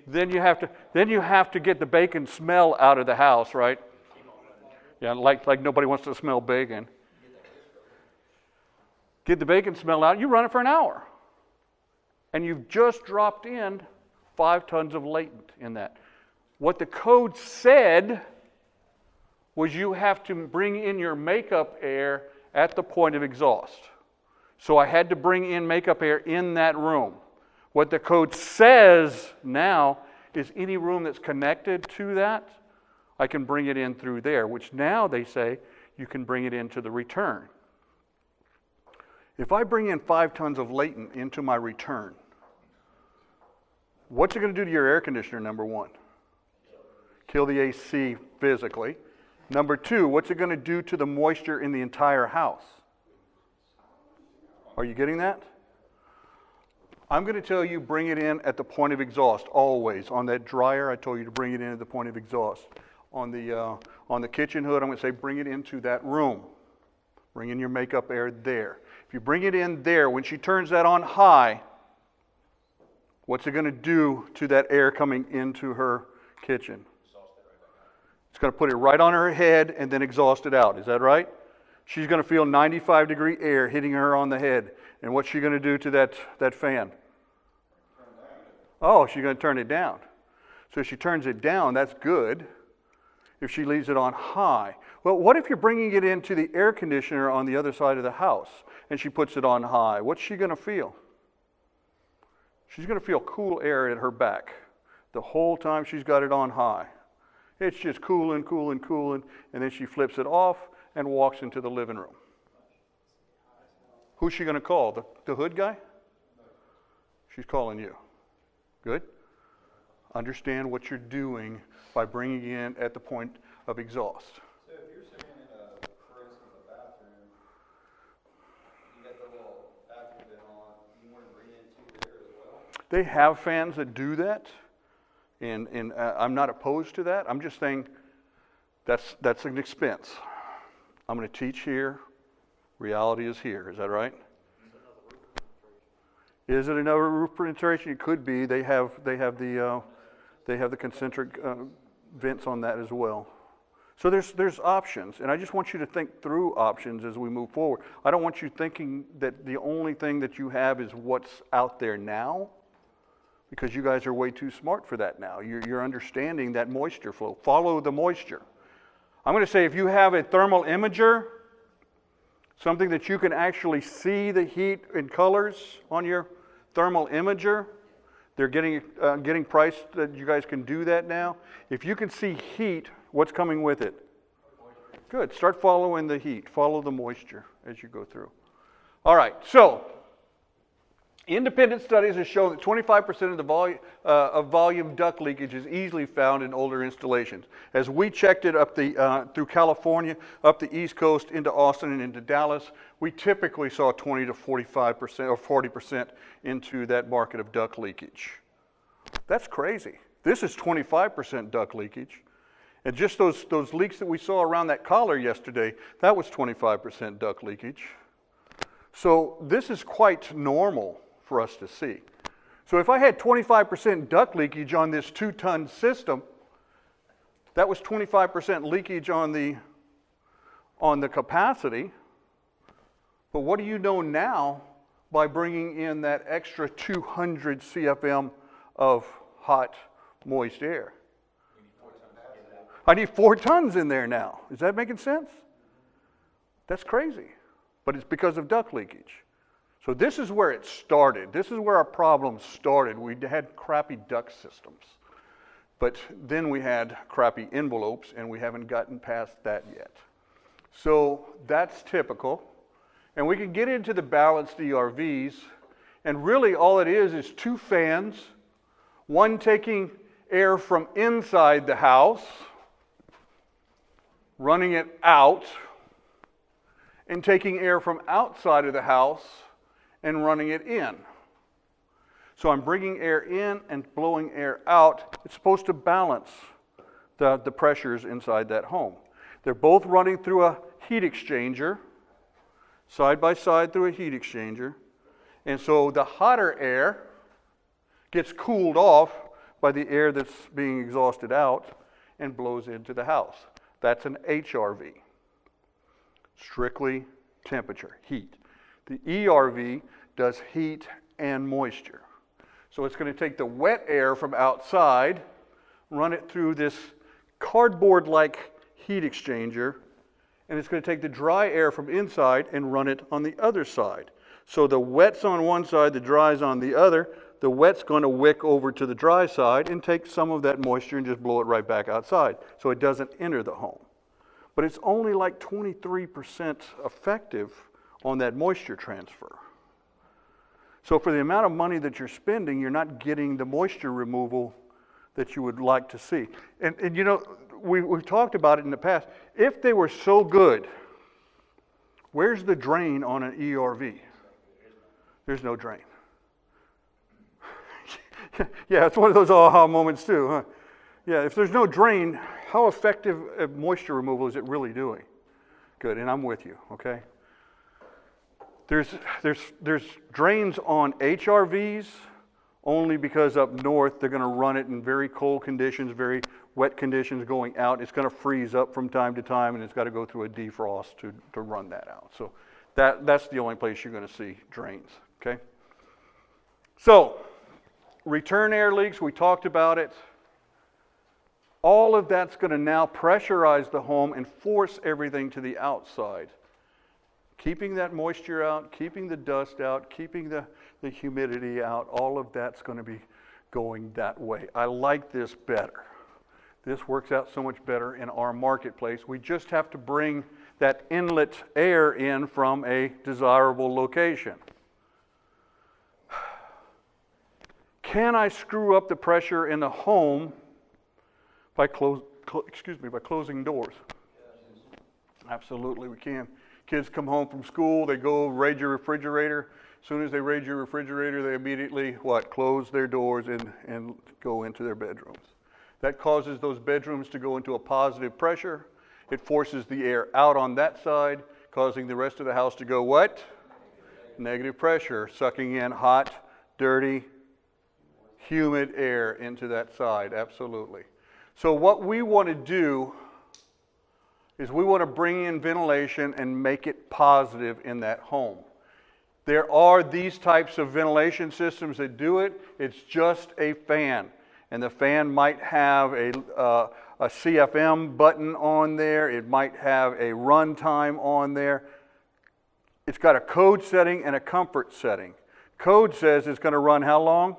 you have to get the bacon smell out of the house, right? Yeah, like nobody wants to smell bacon. Get the bacon smell out. You run it for an hour, and you've just dropped in 5 tons of latent in that. What the code said was you have to bring in your makeup air at the point of exhaust. So I had to bring in makeup air in that room. What the code says now is any room that's connected to that, I can bring it in through there, which now they say you can bring it into the return. If I bring in 5 tons of latent into my return, what's it going to do to your air conditioner, number one? Kill the AC physically. Number two, what's it going to do to the moisture in the entire house? Are you getting that? I'm going to tell you bring it in at the point of exhaust, always. On that dryer, I told you to bring it in at the point of exhaust. On the kitchen hood, I'm going to say bring it into that room. Bring in your makeup air there. If you bring it in there, when she turns that on high, what's it going to do to that air coming into her kitchen? It's going to put it right on her head and then exhaust it out. Is that right? She's going to feel 95-degree air hitting her on the head. And what's she going to do to that fan? Oh, she's going to turn it down. So if she turns it down, that's good. If she leaves it on high. Well, what if you're bringing it into the air conditioner on the other side of the house and she puts it on high? What's she going to feel? She's going to feel cool air at her back the whole time she's got it on high. It's just cooling, cooling, cooling, and then she flips it off and walks into the living room. Who's she going to call? The hood guy? She's calling you. Good? Understand what you're doing by bringing in at the point of exhaust. So if you're sitting in for instance, a bathroom, you got the little bathroom vent on, you want to bring in there as well? They have fans that do that, and I'm not opposed to that. I'm just saying that's an expense. I'm going to teach here. Reality is here. Is that right? Is it another roof penetration? It could be. They have the concentric vents on that as well. So there's options, and I just want you to think through options as we move forward. I don't want you thinking that the only thing that you have is what's out there now, because you guys are way too smart for that now. You're understanding that moisture flow. Follow the moisture. I'm going to say if you have a thermal imager, something that you can actually see the heat in colors on your thermal imager, they're getting priced that you guys can do that now. If you can see heat, what's coming with it? Good. Start following the heat. Follow the moisture as you go through. All right. So, independent studies have shown that 25% of volume duct leakage is easily found in older installations. As we checked it up through California, up the East Coast, into Austin, and into Dallas, we typically saw 20 to 45% or 40% into that market of duct leakage. That's crazy. This is 25% duct leakage. And just those leaks that we saw around that collar yesterday, that was 25% duct leakage. So this is quite normal for us to see. So if I had 25% duct leakage on this 2-ton system, that was 25% leakage on the capacity. But what do you know now by bringing in that extra 200 CFM of hot, moist air? I need 4 tons in there now. Is that making sense? That's crazy. But it's because of duct leakage. So this is where it started. This is where our problem started. We had crappy duct systems. But then we had crappy envelopes, and we haven't gotten past that yet. So that's typical. And we can get into the balanced ERVs, and really all it is 2 fans, one taking air from inside the house, running it out, and taking air from outside of the house and running it in. So I'm bringing air in and blowing air out. It's supposed to balance the pressures inside that home. They're both running through a heat exchanger, side by side through a heat exchanger. And so the hotter air gets cooled off by the air that's being exhausted out and blows into the house. That's an HRV. Strictly temperature, heat. The ERV does heat and moisture. So it's going to take the wet air from outside, run it through this cardboard-like heat exchanger, and it's going to take the dry air from inside and run it on the other side. So the wet's on one side, the dry's on the other. The wet's going to wick over to the dry side and take some of that moisture and just blow it right back outside, so it doesn't enter the home. But it's only like 23% effective on that moisture transfer. So for the amount of money that you're spending, you're not getting the moisture removal that you would like to see. And you know, we've talked about it in the past. If they were so good, where's the drain on an ERV? There's no drain. Yeah, it's one of those aha moments too, huh? Yeah, if there's no drain, how effective moisture removal is it really doing? Good, and I'm with you, okay? There's drains on HRVs only because up north they're going to run it in very cold conditions, very wet conditions going out. It's going to freeze up from time to time, and it's got to go through a defrost to run that out. So that's the only place you're going to see drains, okay? So return air leaks, we talked about it. All of that's going to now pressurize the home and force everything to the outside. Keeping that moisture out, keeping the dust out, keeping the humidity out, all of that's going to be going that way. I like this better. This works out so much better in our marketplace. We just have to bring that inlet air in from a desirable location. Can I screw up the pressure in the home by closing doors? Absolutely, we can. Kids come home from school, they go raid your refrigerator. As soon as they raid your refrigerator, they immediately, close their doors and go into their bedrooms. That causes those bedrooms to go into a positive pressure. It forces the air out on that side, causing the rest of the house to go what? Negative pressure, sucking in hot, dirty, humid air into that side, absolutely. So what we want to do is we want to bring in ventilation and make it positive in that home. There are these types of ventilation systems that do it. It's just a fan. And the fan might have a CFM button on there. It might have a run time on there. It's got a code setting and a comfort setting. Code says it's going to run how long?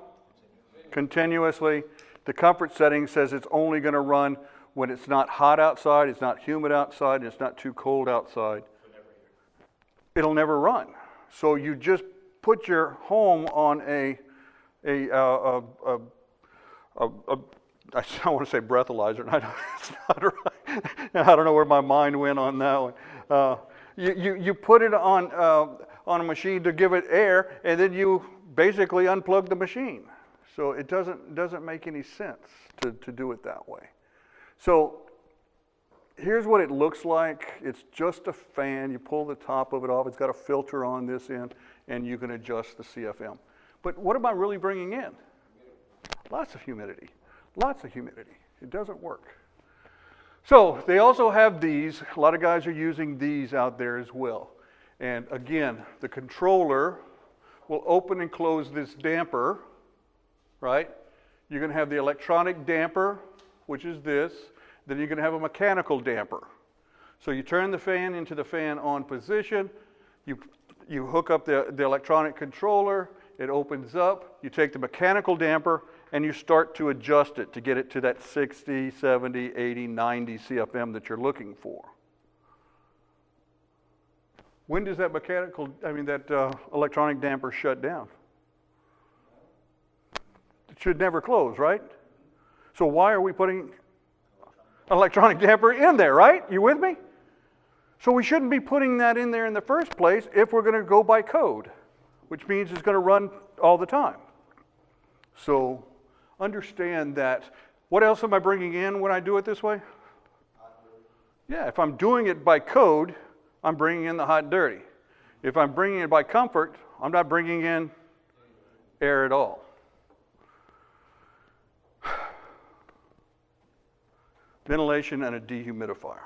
Continuously. The comfort setting says it's only going to run when it's not hot outside, it's not humid outside, and it's not too cold outside. It'll never run. So you just put your home on I don't want to say breathalyzer, and it's not right. I don't know where my mind went on that one. You put it on a machine to give it air, and then you basically unplug the machine. So it doesn't make any sense to do it that way. So here's what it looks like. It's just a fan. You pull the top of it off. It's got a filter on this end, and you can adjust the CFM. But what am I really bringing in? Lots of humidity. Lots of humidity. It doesn't work. So they also have these. A lot of guys are using these out there as well. And again, the controller will open and close this damper, right? You're going to have the electronic damper, which is this. Then you're going to have a mechanical damper. So you turn the fan into the fan on position. You hook up the electronic controller. It opens up. You take the mechanical damper and you start to adjust it to get it to that 60, 70, 80, 90 CFM that you're looking for. When does that electronic damper shut down? It should never close, right? So why are we putting electronic damper in there, right? You with me? So we shouldn't be putting that in there in the first place if we're going to go by code, which means it's going to run all the time. So understand that. What else am I bringing in when I do it this way? Yeah, if I'm doing it by code, I'm bringing in the hot and dirty. If I'm bringing it by comfort, I'm not bringing in air at all. Ventilation and a dehumidifier.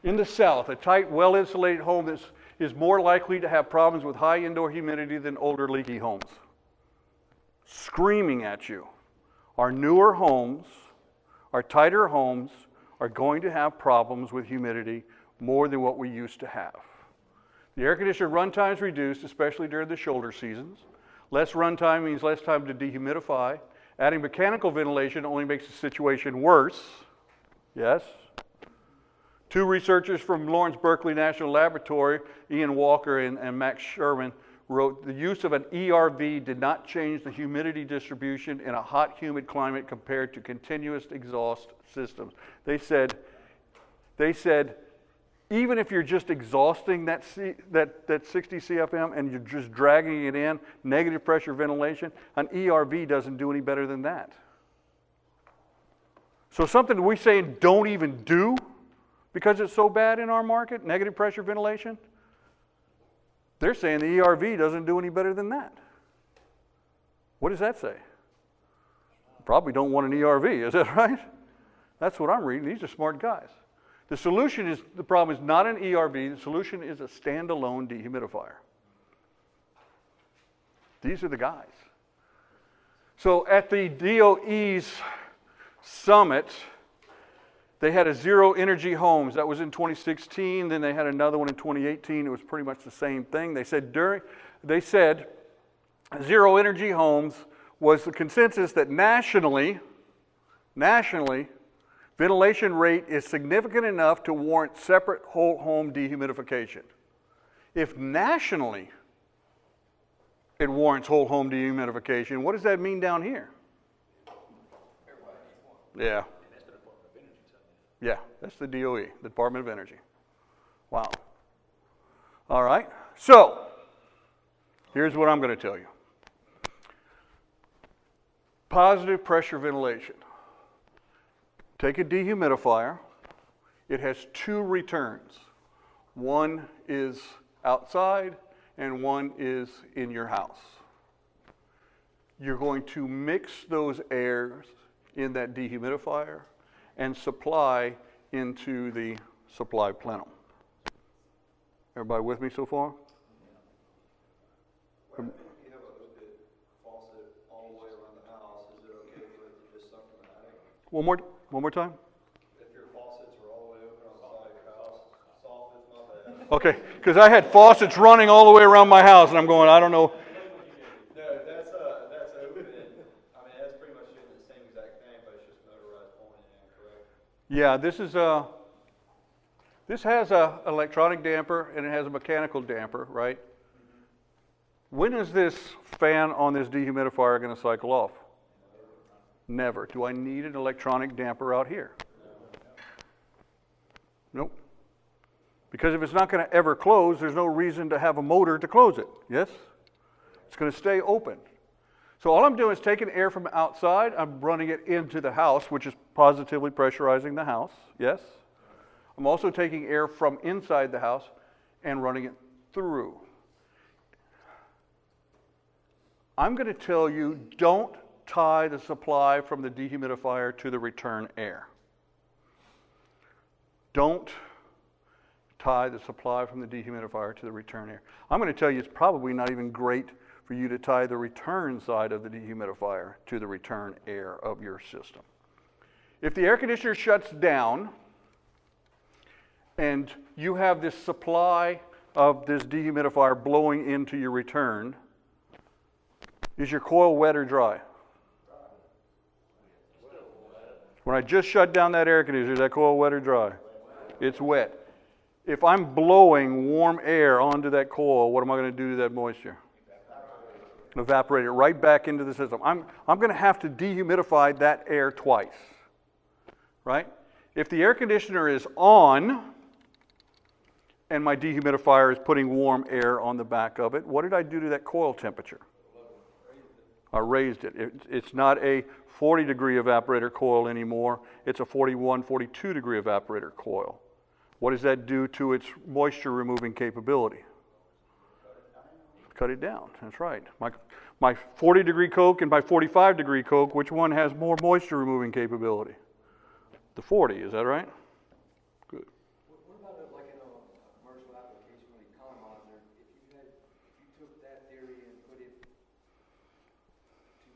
In the South, a tight, well-insulated home is more likely to have problems with high indoor humidity than older, leaky homes. Screaming at you. Our newer homes, our tighter homes, are going to have problems with humidity more than what we used to have. The air conditioner runtime is reduced, especially during the shoulder seasons. Less runtime means less time to dehumidify. Adding mechanical ventilation only makes the situation worse. Yes? Two researchers from Lawrence Berkeley National Laboratory, Ian Walker and Max Sherman, wrote, the use of an ERV did not change the humidity distribution in a hot, humid climate compared to continuous exhaust systems. They said, even if you're just exhausting that 60 CFM and you're just dragging it in, negative pressure ventilation, an ERV doesn't do any better than that. So something we say don't even do because it's so bad in our market, negative pressure ventilation, they're saying the ERV doesn't do any better than that. What does that say? Probably don't want an ERV, is that right? That's what I'm reading. These are smart guys. The problem is not an ERV. The solution is a standalone dehumidifier. These are the guys. So at the DOE's summit, they had a zero energy homes. That was in 2016. Then they had another one in 2018. It was pretty much the same thing. They said zero energy homes was the consensus that nationally nationally, ventilation rate is significant enough to warrant separate whole home dehumidification. If nationally it warrants whole home dehumidification, what does that mean down here? Yeah. Yeah, that's the DOE, the Department of Energy. Wow. All right. So, here's what I'm going to tell you. Positive pressure ventilation. Take a dehumidifier. It has two returns. One is outside and one is in your house. You're going to mix those airs in that dehumidifier and supply into the supply plenum. Everybody with me so far? You have a open faucet all the way around the house, is it okay for it to just suck from the attic? One more time? If your faucets were all the way open on the side of your house, soffits, my bad. Okay, because I had faucets running all the way around my house, and I'm going, I don't know. No, that's open, I mean, that's pretty much doing the same exact thing, but it's just motorized pulling it in, correct? Yeah, this has a electronic damper and it has a mechanical damper, right? When is this fan on this dehumidifier going to cycle off? Never. Do I need an electronic damper out here? Nope. Because if it's not going to ever close, there's no reason to have a motor to close it. Yes? It's going to stay open. So all I'm doing is taking air from outside, I'm running it into the house, which is positively pressurizing the house. Yes? I'm also taking air from inside the house and running it through. I'm going to tell you, don't tie the supply from the dehumidifier to the return air. Don't tie the supply from the dehumidifier to the return air. I'm going to tell you it's probably not even great for you to tie the return side of the dehumidifier to the return air of your system. If the air conditioner shuts down and you have this supply of this dehumidifier blowing into your return, is your coil wet or dry? When I just shut down that air conditioner, is that coil wet or dry? It's wet. If I'm blowing warm air onto that coil, what am I going to do to that moisture? Evaporate it right back into the system. I'm going to have to dehumidify that air twice, right? If the air conditioner is on and my dehumidifier is putting warm air on the back of it, what did I do to that coil temperature? I raised it. It's not a 40 degree evaporator coil anymore. It's a 41, 42 degree evaporator coil. What does that do to its moisture removing capability? Cut it down. That's right. My 40 degree Coke and my 45 degree Coke, which one has more moisture removing capability? The 40, is that right? Good. What about like in a commercial application with economizer? If you took that theory and put it to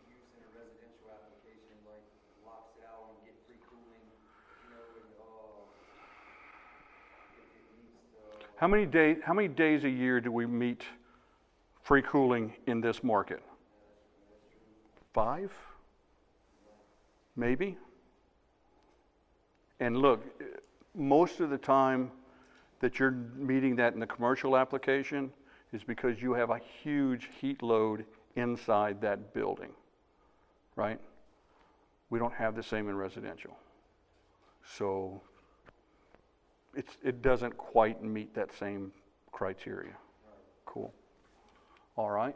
use in a residential application, like locks it out and get free cooling, you know, and it needs to. How many days a year do we meet free cooling in this market? 5? Maybe? And look, most of the time that you're meeting that in the commercial application is because you have a huge heat load inside that building, right? We don't have the same in residential. So it doesn't quite meet that same criteria. Cool. All right.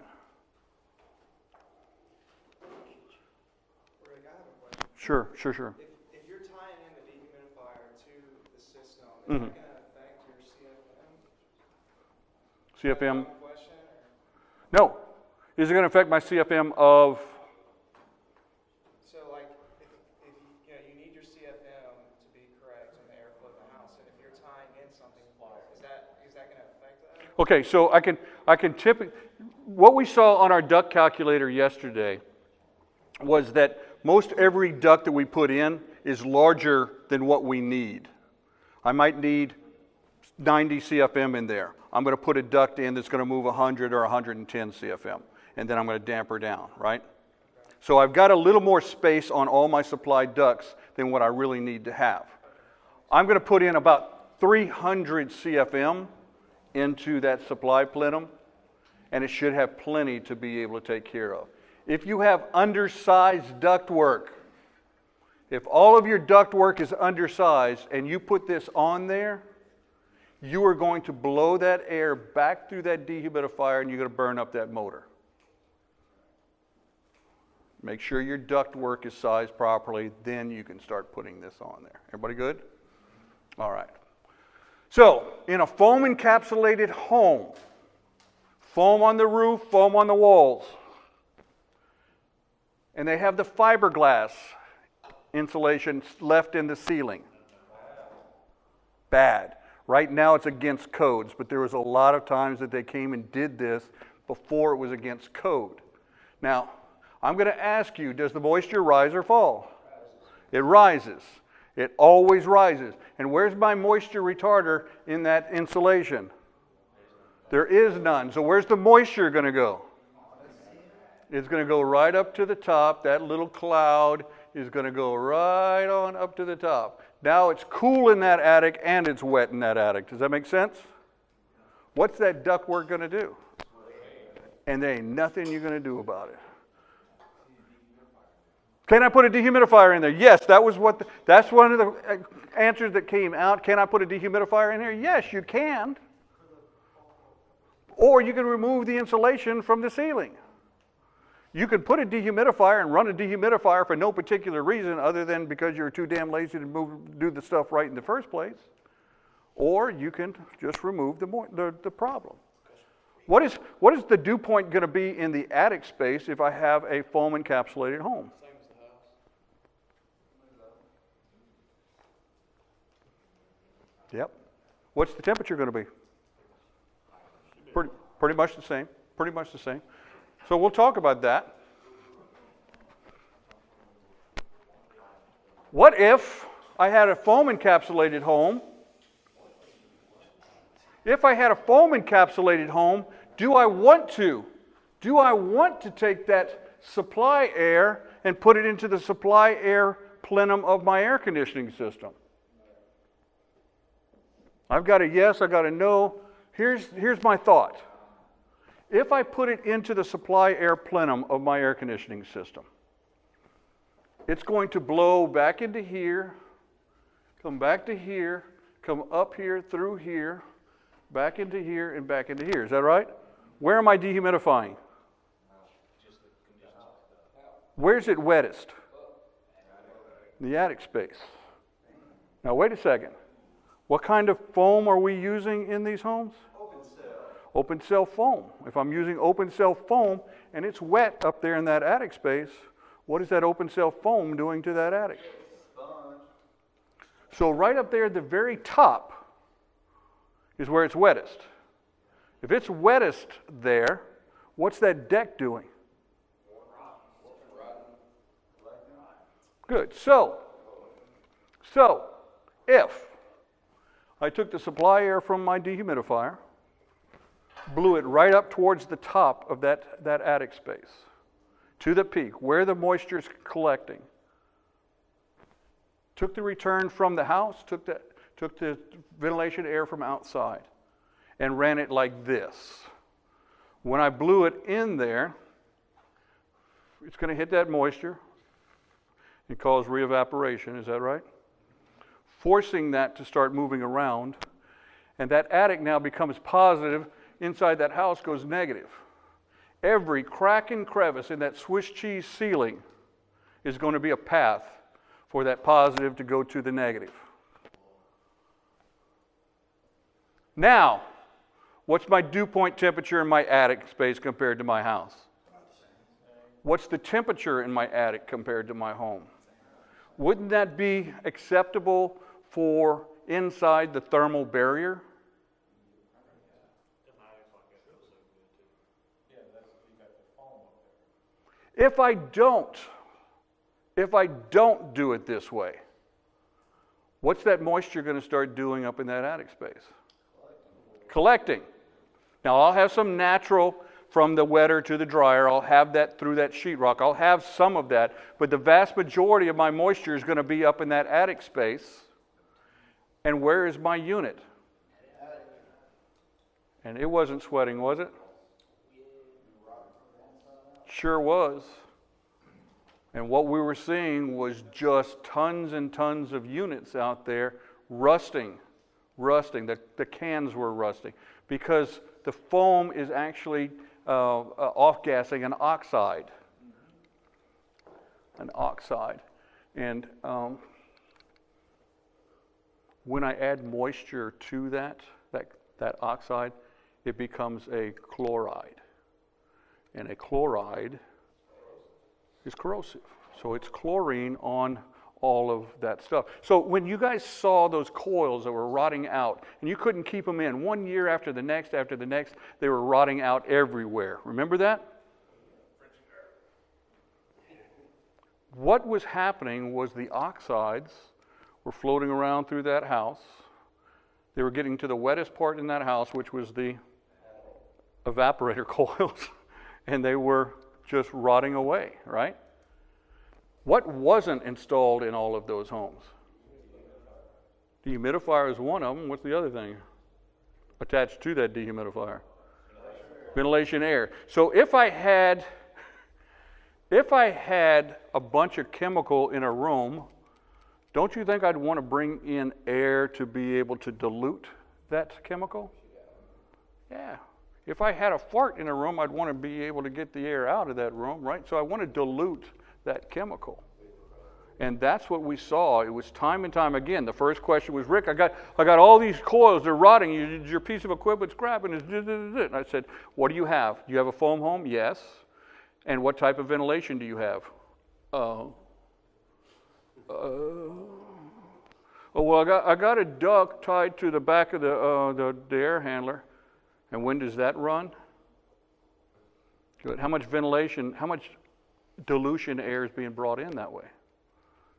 Rick, I have a question. Sure. If you're tying in the dehumidifier to the system, is Mhm. that going to affect your CFM? CFM? Is that a question, or? No. Is it going to affect my CFM of? So like, if you know, you need your CFM to be correct in the airflow of the house, and if you're tying in something, is that going to affect that? Okay, so I can typically, what we saw on our duct calculator yesterday was that most every duct that we put in is larger than what we need. I might need 90 CFM in there. I'm going to put a duct in that's going to move 100 or 110 CFM, and then I'm going to damper down, right? So I've got a little more space on all my supply ducts than what I really need to have. I'm going to put in about 300 CFM into that supply plenum, and it should have plenty to be able to take care of. If you have undersized ductwork, if all of your ductwork is undersized and you put this on there, you are going to blow that air back through that dehumidifier and you're going to burn up that motor. Make sure your ductwork is sized properly, then you can start putting this on there. Everybody good? All right. So, in a foam encapsulated home, foam on the roof, foam on the walls, and they have the fiberglass insulation left in the ceiling. Bad. Right now it's against codes, but there was a lot of times that they came and did this before it was against code. Now, I'm going to ask you, does the moisture rise or fall? It rises. It always rises. And where's my moisture retarder in that insulation? There is none. So where's the moisture going to go? It's going to go right up to the top. That little cloud is going to go right on up to the top. Now it's cool in that attic and it's wet in that attic. Does that make sense? What's that ductwork going to do? And there ain't nothing you're going to do about it. Can I put a dehumidifier in there? Yes, that's one of the answers that came out. Can I put a dehumidifier in here? Yes, you can. Or you can remove the insulation from the ceiling. You can put a dehumidifier and run a dehumidifier for no particular reason other than because you're too damn lazy to do the stuff right in the first place. Or you can just remove the problem. What is the dew point going to be in the attic space if I have a foam encapsulated home? Same as the house. Yep. What's the temperature going to be? Pretty much the same. Pretty much the same. So we'll talk about that. What if I had a foam encapsulated home? If I had a foam encapsulated home, do I want to take that supply air and put it into the supply air plenum of my air conditioning system? I've got a yes, I've got a no. Here's my thought. If I put it into the supply air plenum of my air conditioning system, it's going to blow back into here, come back to here, come up here, through here, back into here, and back into here. Is that right? Where am I dehumidifying? Where's it wettest? The attic space. Now wait a second. What kind of foam are we using in these homes? Open cell foam. If I'm using open cell foam and it's wet up there in that attic space, what is that open cell foam doing to that attic? So right up there at the very top is where it's wettest. If it's wettest there, what's that deck doing? Good. So if I took the supply air from my dehumidifier, blew it right up towards the top of that attic space, to the peak, where the moisture is collecting. Took the return from the house, took the ventilation air from outside, and ran it like this. When I blew it in there, it's going to hit that moisture and cause re-evaporation, is that right? Forcing that to start moving around, and that attic now becomes positive. Inside that house goes negative. Every crack and crevice in that Swiss cheese ceiling is going to be a path for that positive to go to the negative. Now, what's my dew point temperature in my attic space compared to my house? What's the temperature in my attic compared to my home? Wouldn't that be acceptable for inside the thermal barrier? If I don't do it this way, what's that moisture going to start doing up in that attic space? Collecting. Now I'll have some natural from the wetter to the dryer. I'll have that through that sheetrock. I'll have some of that, but the vast majority of my moisture is going to be up in that attic space. And where is my unit? And it wasn't sweating, was it? Sure was. And what we were seeing was just tons and tons of units out there rusting. The cans were rusting because the foam is actually off-gassing an oxide. And when I add moisture to that oxide, it becomes a chloride. And a chloride is corrosive. So it's chlorine on all of that stuff. So when you guys saw those coils that were rotting out, and you couldn't keep them in, 1 year after the next, they were rotting out everywhere. Remember that? What was happening was the oxides were floating around through that house. They were getting to the wettest part in that house, which was the evaporator coils, and they were just rotting away, right? What wasn't installed in all of those homes? The dehumidifier is one of them. What's the other thing attached to that dehumidifier? Ventilation air. So if I had a bunch of chemical in a room, don't you think I'd want to bring in air to be able to dilute that chemical? Yeah. If I had a fart in a room, I'd want to be able to get the air out of that room, right? So I want to dilute that chemical. And that's what we saw. It was time and time again. The first question was, Rick, I got all these coils, they're rotting, your piece of equipment's crap, and and I said, what do you have? Do you have a foam home? Yes. And what type of ventilation do you have? Oh, well, I got a duct tied to the back of the air handler. And when does that run? Good. How much ventilation, how much dilution air is being brought in that way?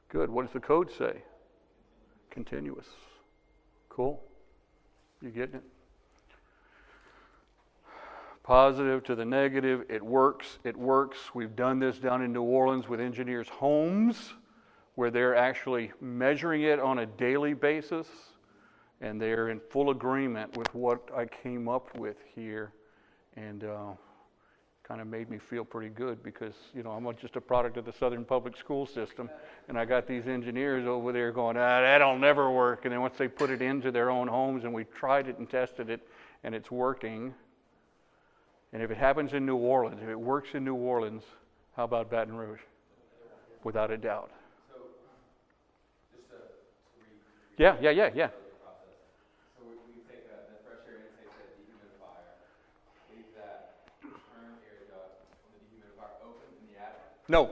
Good. What does the code say? Continuous. Cool. You getting it? Positive to the negative. It works. It works. We've done this down in New Orleans with engineers' homes where they're actually measuring it on a daily basis. And they're in full agreement with what I came up with here, and kind of made me feel pretty good because, you know, I'm just a product of the Southern Public School System, and I got these engineers over there going, that'll never work. And then once they put it into their own homes, and we tried it and tested it, and it's working. And if it happens in New Orleans, if it works in New Orleans, how about Baton Rouge? Without a doubt. So, just to Yeah. No,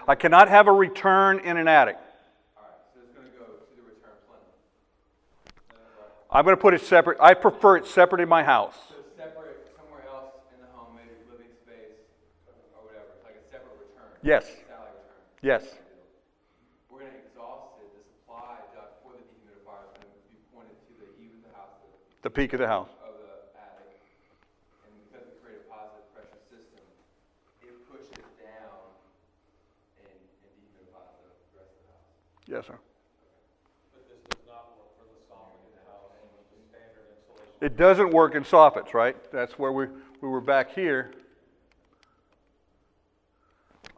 I cannot have a return in an attic. All right, so it's going to go to the return plenum. I'm going to put it separate. I prefer it separate in my house. So separate somewhere else in the home, maybe living space or whatever. It's like a separate return. Yes. Satellite return. Yes. We're going to exhaust it. The supply duct for the dehumidifier is going to be pointed to the eve of the house. The peak of the house. Of the attic. And because we create a positive pressure system, it pushes down and dehumidifies the rest of the house. Yes, sir. But this does not work for the soffit in the house, the standard insulation. It doesn't work in soffits, right? That's where we were back here.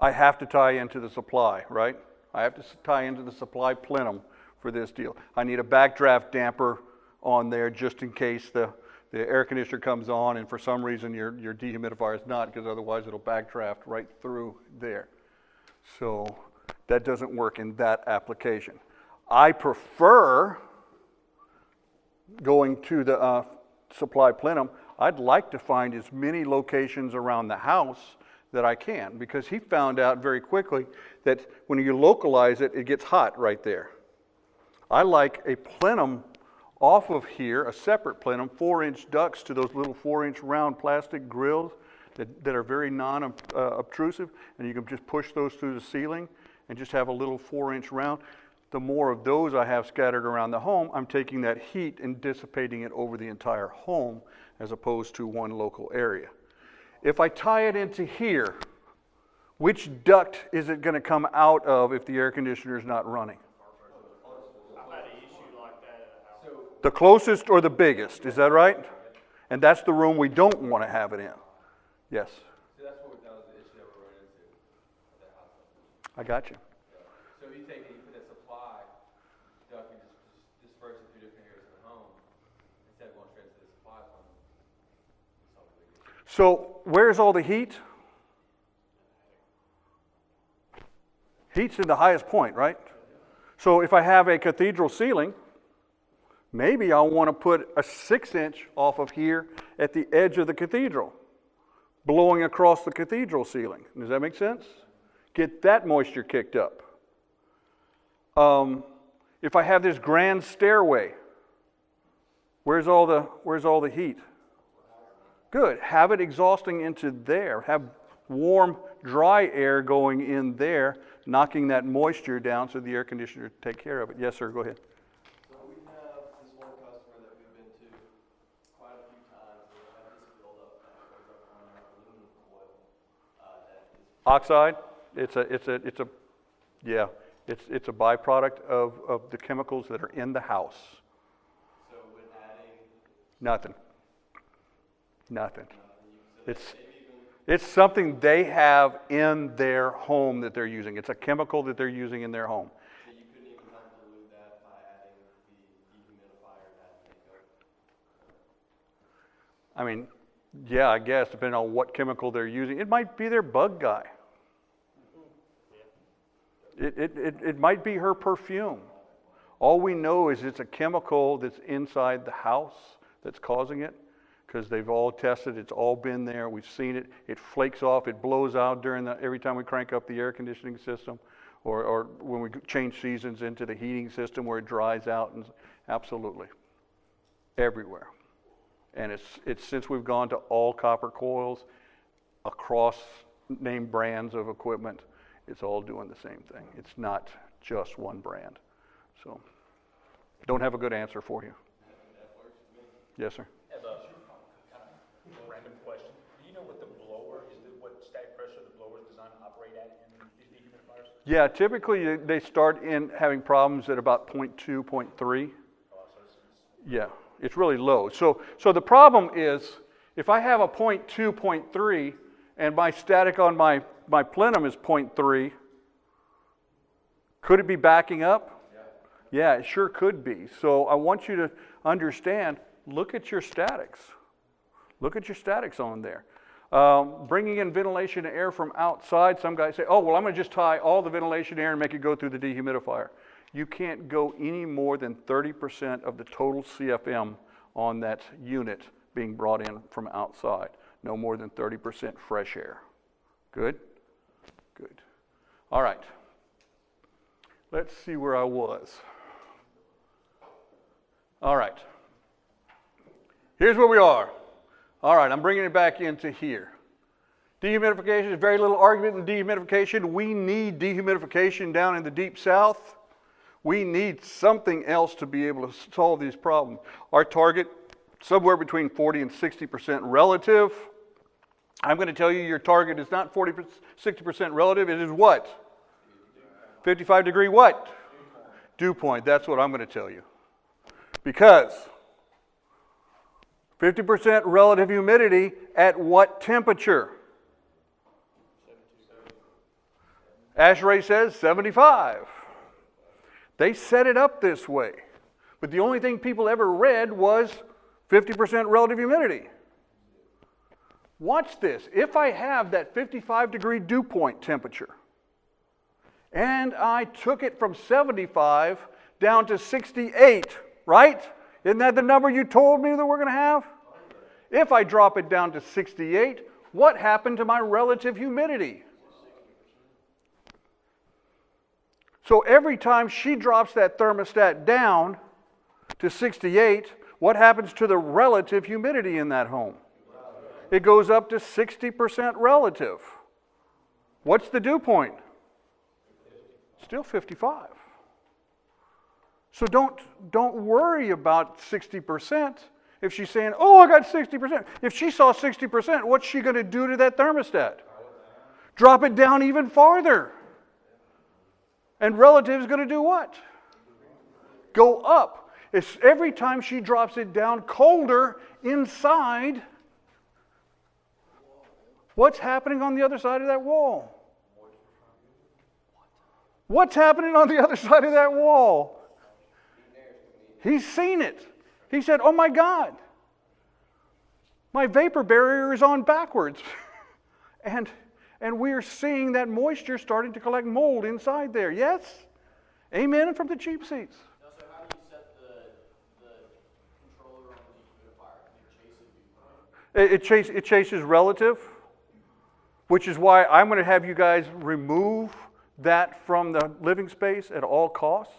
I have to tie into the supply, right? I have to tie into the supply plenum for this deal. I need a backdraft damper on there just in case the air conditioner comes on and for some reason your dehumidifier is not, because otherwise it'll backdraft right through there. So that doesn't work in that application. I prefer going to the supply plenum. I'd like to find as many locations around the house that I can, because he found out very quickly that when you localize it, it gets hot right there. I like a plenum off of here, a separate plenum, 4-inch ducts to those little 4-inch round plastic grills that are very non-obtrusive, and you can just push those through the ceiling and just have a little 4-inch round. The more of those I have scattered around the home, I'm taking that heat and dissipating it over the entire home as opposed to one local area. If I tie it into here, which duct is it going to come out of if the air conditioner is not running? I've had an issue like that at a house. The closest or the biggest, is that right? And that's the room we don't want to have it in. Yes, So that was the issue that we're running into at that house. I got you. So if you take and you put that supply duct and just disperse it through different areas of the home, instead of going straight to the supply plumb, we solve the big issue. So where's all the heat? Heat's in the highest point, right? So if I have a cathedral ceiling, maybe I want to put a 6-inch off of here at the edge of the cathedral, blowing across the cathedral ceiling. Does that make sense? Get that moisture kicked up. If I have this grand stairway, where's all the heat? Good. Have it exhausting into there. Have warm, dry air going in there, knocking that moisture down so the air conditioner can take care of it. Yes, sir. Go ahead. So we have this one customer that we've been to quite a few times, and they have this buildup that goes up on our aluminum coil, that is Oxide. It's a byproduct of the chemicals that are in the house. so when adding, Nothing. so It's something they have in their home that they're using. It's a chemical that they're using in their home. so you couldn't even help dilute that by adding the dehumidifier that makeup. I mean, yeah, I guess, depending on what chemical they're using. It might be their bug guy. It might be her perfume. All we know is it's a chemical that's inside the house that's causing it, because they've all tested, it's all been there, we've seen it, it flakes off, it blows out every time we crank up the air conditioning system, or when we change seasons into the heating system where it dries out, and absolutely, everywhere. And it's since we've gone to all copper coils across name brands of equipment, it's all doing the same thing. It's not just one brand. So, don't have a good answer for you. Yes, sir. I have a kind of random question. Do you know what the blower is, what static pressure the blower is designed to operate at in these dehumidifiers? Yeah, typically they start in having problems at about 0.2, 0.3. So it's Yeah, it's really low. So the problem is, if I have a 0.2, 0.3, and my static on my plenum is 0.3, could it be backing up? Yeah, it sure could be. So I want you to understand, look at your statics. Look at your statics on there. Bringing in ventilation and air from outside, some guys say, oh, well, I'm going to just tie all the ventilation air and make it go through the dehumidifier. You can't go any more than 30% of the total CFM on that unit being brought in from outside. No more than 30% fresh air. Good? Good. All right. Let's see where I was. All right. Here's where we are. All right, I'm bringing it back into here. Dehumidification is very little argument in dehumidification. We need dehumidification down in the deep south. We need something else to be able to solve these problems. Our target, somewhere between 40 and 60% relative. I'm going to tell you your target is not 40, 60% relative. It is what? 55 degree what? Dew point. That's what I'm going to tell you. Because 50% relative humidity at what temperature? ASHRAE says 75. They set it up this way. But the only thing people ever read was 50% relative humidity. Watch this. If I have that 55 degree dew point temperature, and I took it from 75 down to 68, right? Isn't that the number you told me that we're going to have? If I drop it down to 68, what happened to my relative humidity? So every time she drops that thermostat down to 68, what happens to the relative humidity in that home? It goes up to 60% relative. What's the dew point? Still 55. So don't worry about 60%. If she's saying, oh, I got 60%. If she saw 60%, what's she going to do to that thermostat? Drop it down even farther. And relative is going to do what? Go up. It's every time she drops it down colder inside, what's happening on the other side of that wall? What's happening on the other side of that wall? He's seen it. He said, oh my God, my vapor barrier is on backwards. and we're seeing that moisture starting to collect mold inside there. Yes? Amen from the cheap seats. Now, so how do you set the controller on the humidifier? Can it chase It chases relative, which is why I'm going to have you guys remove that from the living space at all costs.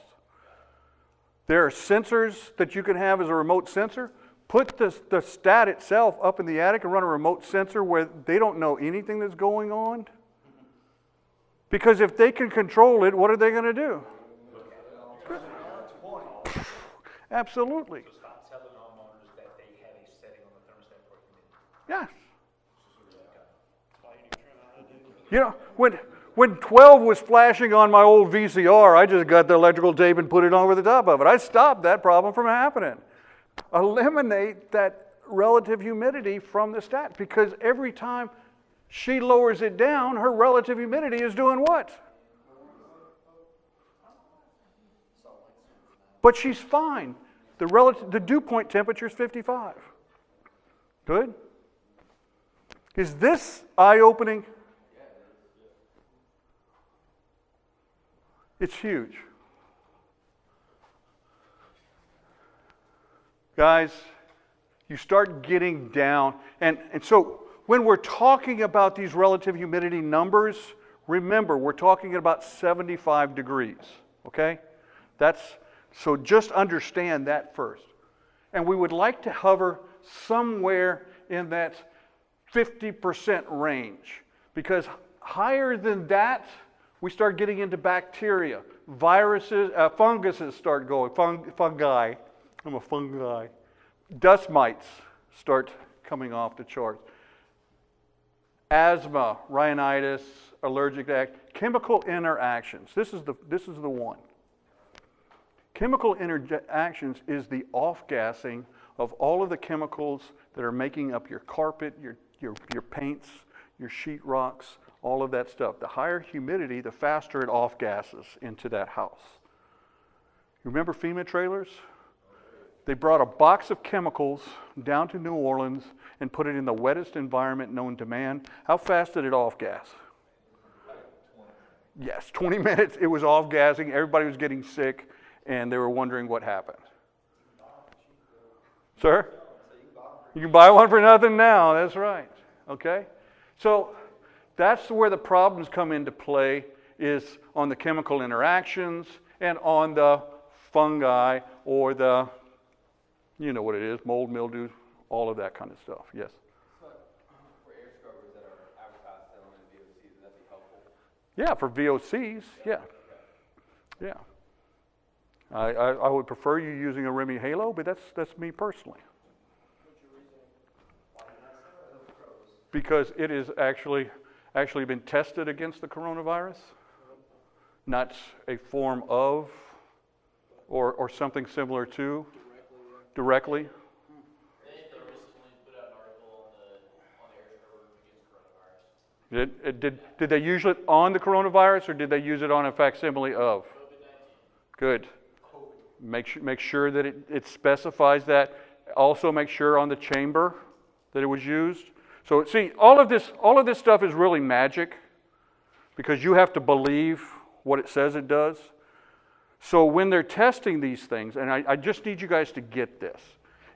There are sensors that you can have as a remote sensor. Put the stat itself up in the attic and run a remote sensor where they don't know anything that's going on. Because if they can control it, what are they going to do? Absolutely. So stop telling homeowners that they have a setting on the thermostat for humidity. Yes. You know, when 12 was flashing on my old VCR, I just got the electrical tape and put it over the top of it. I stopped that problem from happening. Eliminate that relative humidity from the stat, because every time she lowers it down, her relative humidity is doing what? But she's fine. The dew point temperature is 55. Good? Is this eye-opening? It's huge. Guys, you start getting down, and so when we're talking about these relative humidity numbers, remember, we're talking about 75 degrees, okay? So just understand that first. And we would like to hover somewhere in that 50% range, because higher than that, we start getting into bacteria, viruses, funguses start going, fungi. I'm a fungi. Dust mites start coming off the charts. Asthma, rhinitis, allergic chemical interactions. This is the one. Chemical interactions is the off-gassing of all of the chemicals that are making up your carpet, your paints, your sheetrocks, all of that stuff. The higher humidity, the faster it off-gasses into that house. You remember FEMA trailers? They brought a box of chemicals down to New Orleans and put it in the wettest environment known to man. How fast did it off-gas? Yes, 20 minutes. It was off-gassing. Everybody was getting sick, and they were wondering what happened. Sir? You can buy one for nothing now. That's right. Okay? So that's where the problems come into play, is on the chemical interactions and on the fungi or the, you know what it is, mold, mildew, all of that kind of stuff. Yes? For air scrubbers that are advertised selling in VOCs, would that be helpful? Yeah, for VOCs, yeah. Yeah. I would prefer you using a Remy Halo, but that's me personally. Because it is actually been tested against the coronavirus, not a form of or something similar to directly. They recently put out an article on the air scrubber against coronavirus. Did they use it on the coronavirus, or did they use it on a facsimile of? COVID-19. Good. Make sure that it specifies that. Also make sure on the chamber that it was used. So see, all of this stuff is really magic, because you have to believe what it says it does. So when they're testing these things, and I just need you guys to get this.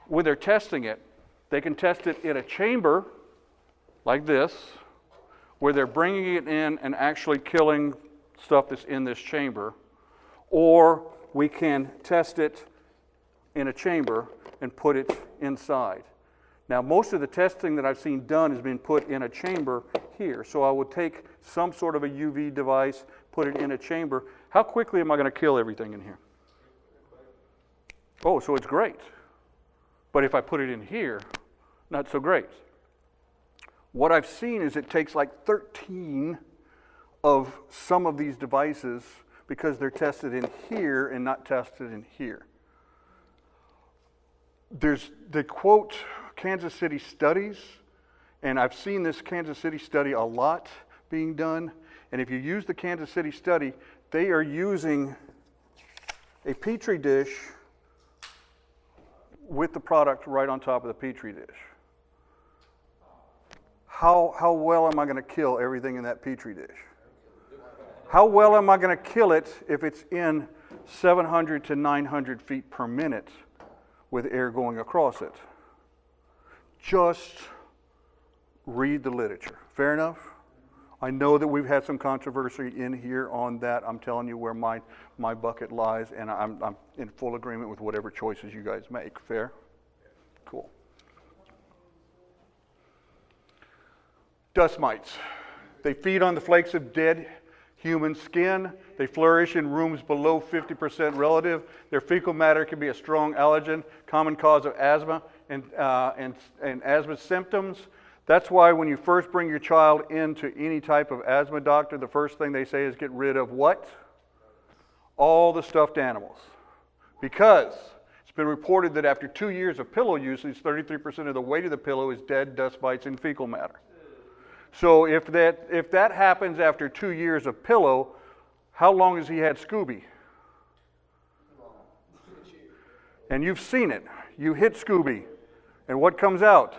When they're testing it, they can test it in a chamber like this, where they're bringing it in and actually killing stuff that's in this chamber. Or we can test it in a chamber and put it inside. Now, most of the testing that I've seen done has been put in a chamber here. So I would take some sort of a UV device, put it in a chamber. How quickly am I going to kill everything in here? Oh, so it's great. But if I put it in here, not so great. What I've seen is it takes like 13 of some of these devices because they're tested in here and not tested in here. They quote Kansas City studies, and I've seen this Kansas City study a lot being done. And if you use the Kansas City study, they are using a Petri dish with the product right on top of the Petri dish. How well am I going to kill everything in that Petri dish? How well am I going to kill it if it's in 700 to 900 feet per minute with air going across it? Just read the literature. Fair enough? I know that we've had some controversy in here on that. I'm telling you where my bucket lies, and I'm in full agreement with whatever choices you guys make. Fair? Cool. Dust mites. They feed on the flakes of dead human skin. They flourish in rooms below 50% relative. Their fecal matter can be a strong allergen, common cause of asthma and asthma symptoms. That's why when you first bring your child into any type of asthma doctor, the first thing they say is get rid of what? All the stuffed animals. Because it's been reported that after 2 years of pillow usage, 33% of the weight of the pillow is dead dust mites and fecal matter. So if that happens after 2 years of pillow, how long has he had Scooby? And you've seen it. You hit Scooby, and what comes out?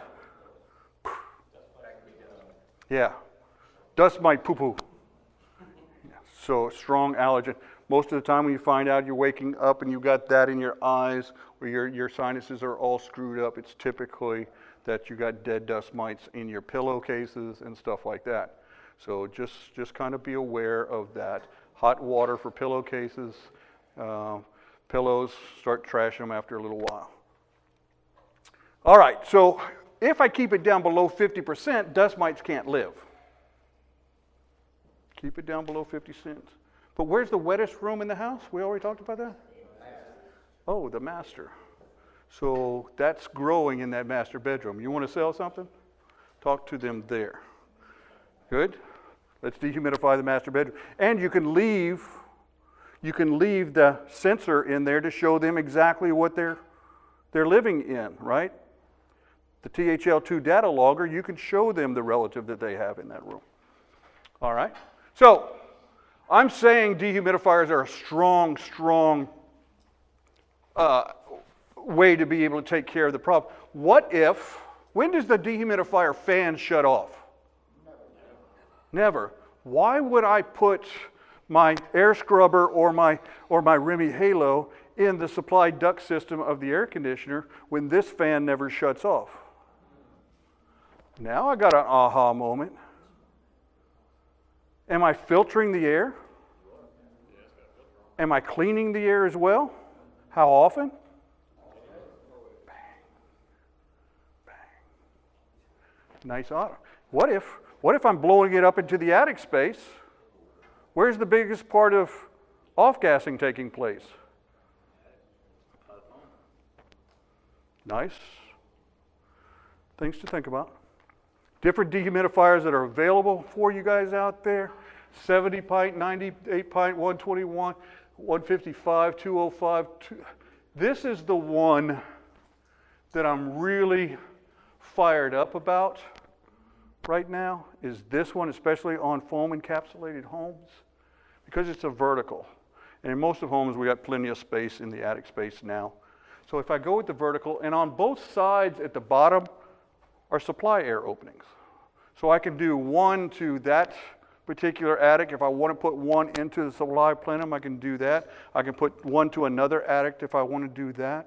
Yeah, dust mite poo-poo. Yeah. So strong allergen. Most of the time when you find out you're waking up and you've got that in your eyes or your sinuses are all screwed up, it's typically that you got dead dust mites in your pillowcases and stuff like that. So just kind of be aware of that. Hot water for pillowcases. Pillows, start trashing them after a little while. All right, so if I keep it down below 50%, dust mites can't live. Keep it down below 50%. But where's the wettest room in the house? We already talked about that? Oh, the master. So that's growing in that master bedroom. You want to sell something? Talk to them there. Good? Let's dehumidify the master bedroom. And you can leave the sensor in there to show them exactly what they're living in, right? The THL2 data logger, you can show them the relative that they have in that room. All right? So, I'm saying dehumidifiers are a strong way to be able to take care of the problem. When does the dehumidifier fan shut off? Never. Why would I put my air scrubber or my Remy Halo in the supply duct system of the air conditioner when this fan never shuts off? Now I got an aha moment. Am I filtering the air? Am I cleaning the air as well? How often? Bang. Bang. Nice auto. What if I'm blowing it up into the attic space? Where's the biggest part of off-gassing taking place? Nice. Things to think about. Different dehumidifiers that are available for you guys out there. 70 pint, 98 pint, 121, 155, 205. This is the one that I'm really fired up about right now, is this one, especially on foam encapsulated homes, because it's a vertical. And in most of homes, we got plenty of space in the attic space now. So if I go with the vertical, and on both sides at the bottom are supply air openings. So I can do one to that particular attic. If I want to put one into the supply plenum, I can do that. I can put one to another attic if I want to do that.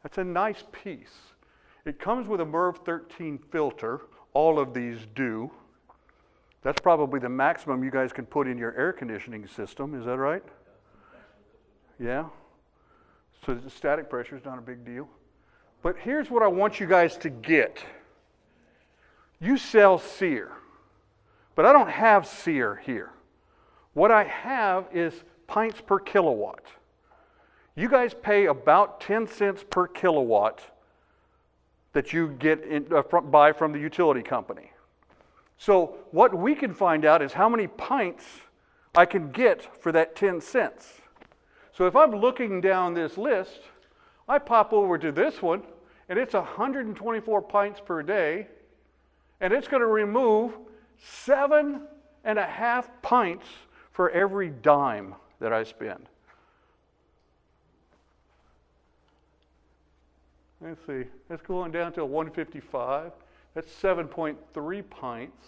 That's a nice piece. It comes with a MERV 13 filter. All of these do. That's probably the maximum you guys can put in your air conditioning system. Is that right? Yeah? So the static pressure is not a big deal. But here's what I want you guys to get. You sell SEER, but I don't have SEER here. What I have is pints per kilowatt. You guys pay about 10 cents per kilowatt that you get buy from the utility company. So what we can find out is how many pints I can get for that 10 cents. So if I'm looking down this list, I pop over to this one, and it's 124 pints per day, and it's going to remove 7.5 pints for every dime that I spend. Let's see, that's going down to 155. That's 7.3 pints.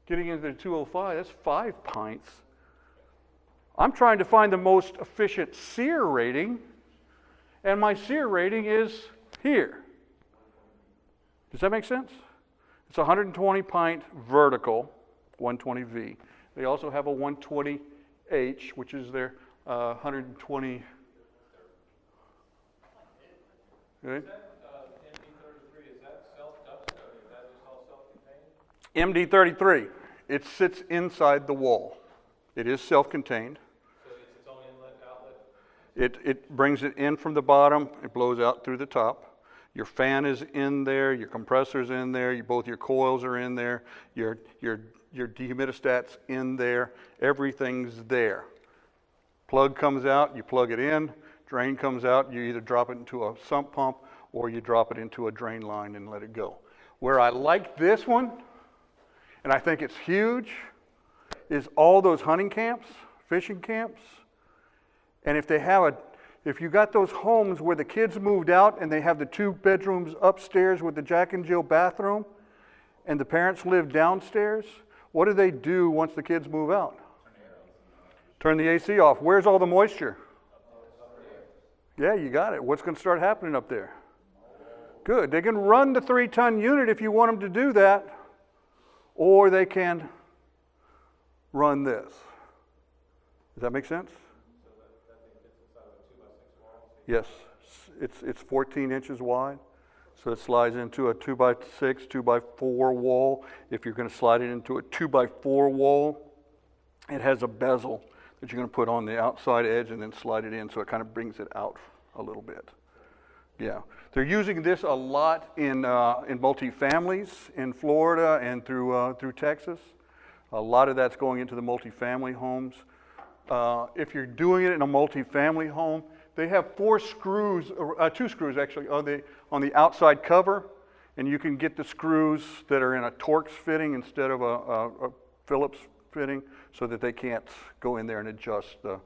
Getting into the 205, that's 5 pints. I'm trying to find the most efficient sear rating, and my sear rating is here. Does that make sense? It's 120 pint vertical, 120V. They also have a 120H, which is their 120. Good. MD33, is that self-ducted or is that just all self-contained? MD33, it sits inside the wall. It is self-contained. So it's its own inlet, outlet? It brings it in from the bottom, it blows out through the top. Your fan is in there, your compressor's in there, both your coils are in there, your dehumidistat's in there, everything's there. Plug comes out, you plug it in, drain comes out, you either drop it into a sump pump or you drop it into a drain line and let it go. Where I like this one, and I think it's huge, is all those hunting camps, fishing camps, and if you got those homes where the kids moved out and they have the 2 bedrooms upstairs with the Jack and Jill bathroom, and the parents live downstairs, what do they do once the kids move out? Turn the AC off. Where's all the moisture? Yeah, you got it. What's going to start happening up there? Good. They can run the 3-ton unit if you want them to do that, or they can run this. Does that make sense? Yes, it's 14 inches wide, so it slides into a 2x6, 2x4 wall. If you're going to slide it into a 2x4 wall, it has a bezel that you're going to put on the outside edge and then slide it in, so it kind of brings it out a little bit. Yeah, they're using this a lot in multifamilies in Florida and through Texas. A lot of that's going into the multifamily homes. If you're doing it in a multifamily home, they have 4 screws, 2 screws actually, on the outside cover, and you can get the screws that are in a Torx fitting instead of a Phillips fitting, so that they can't go in there and adjust the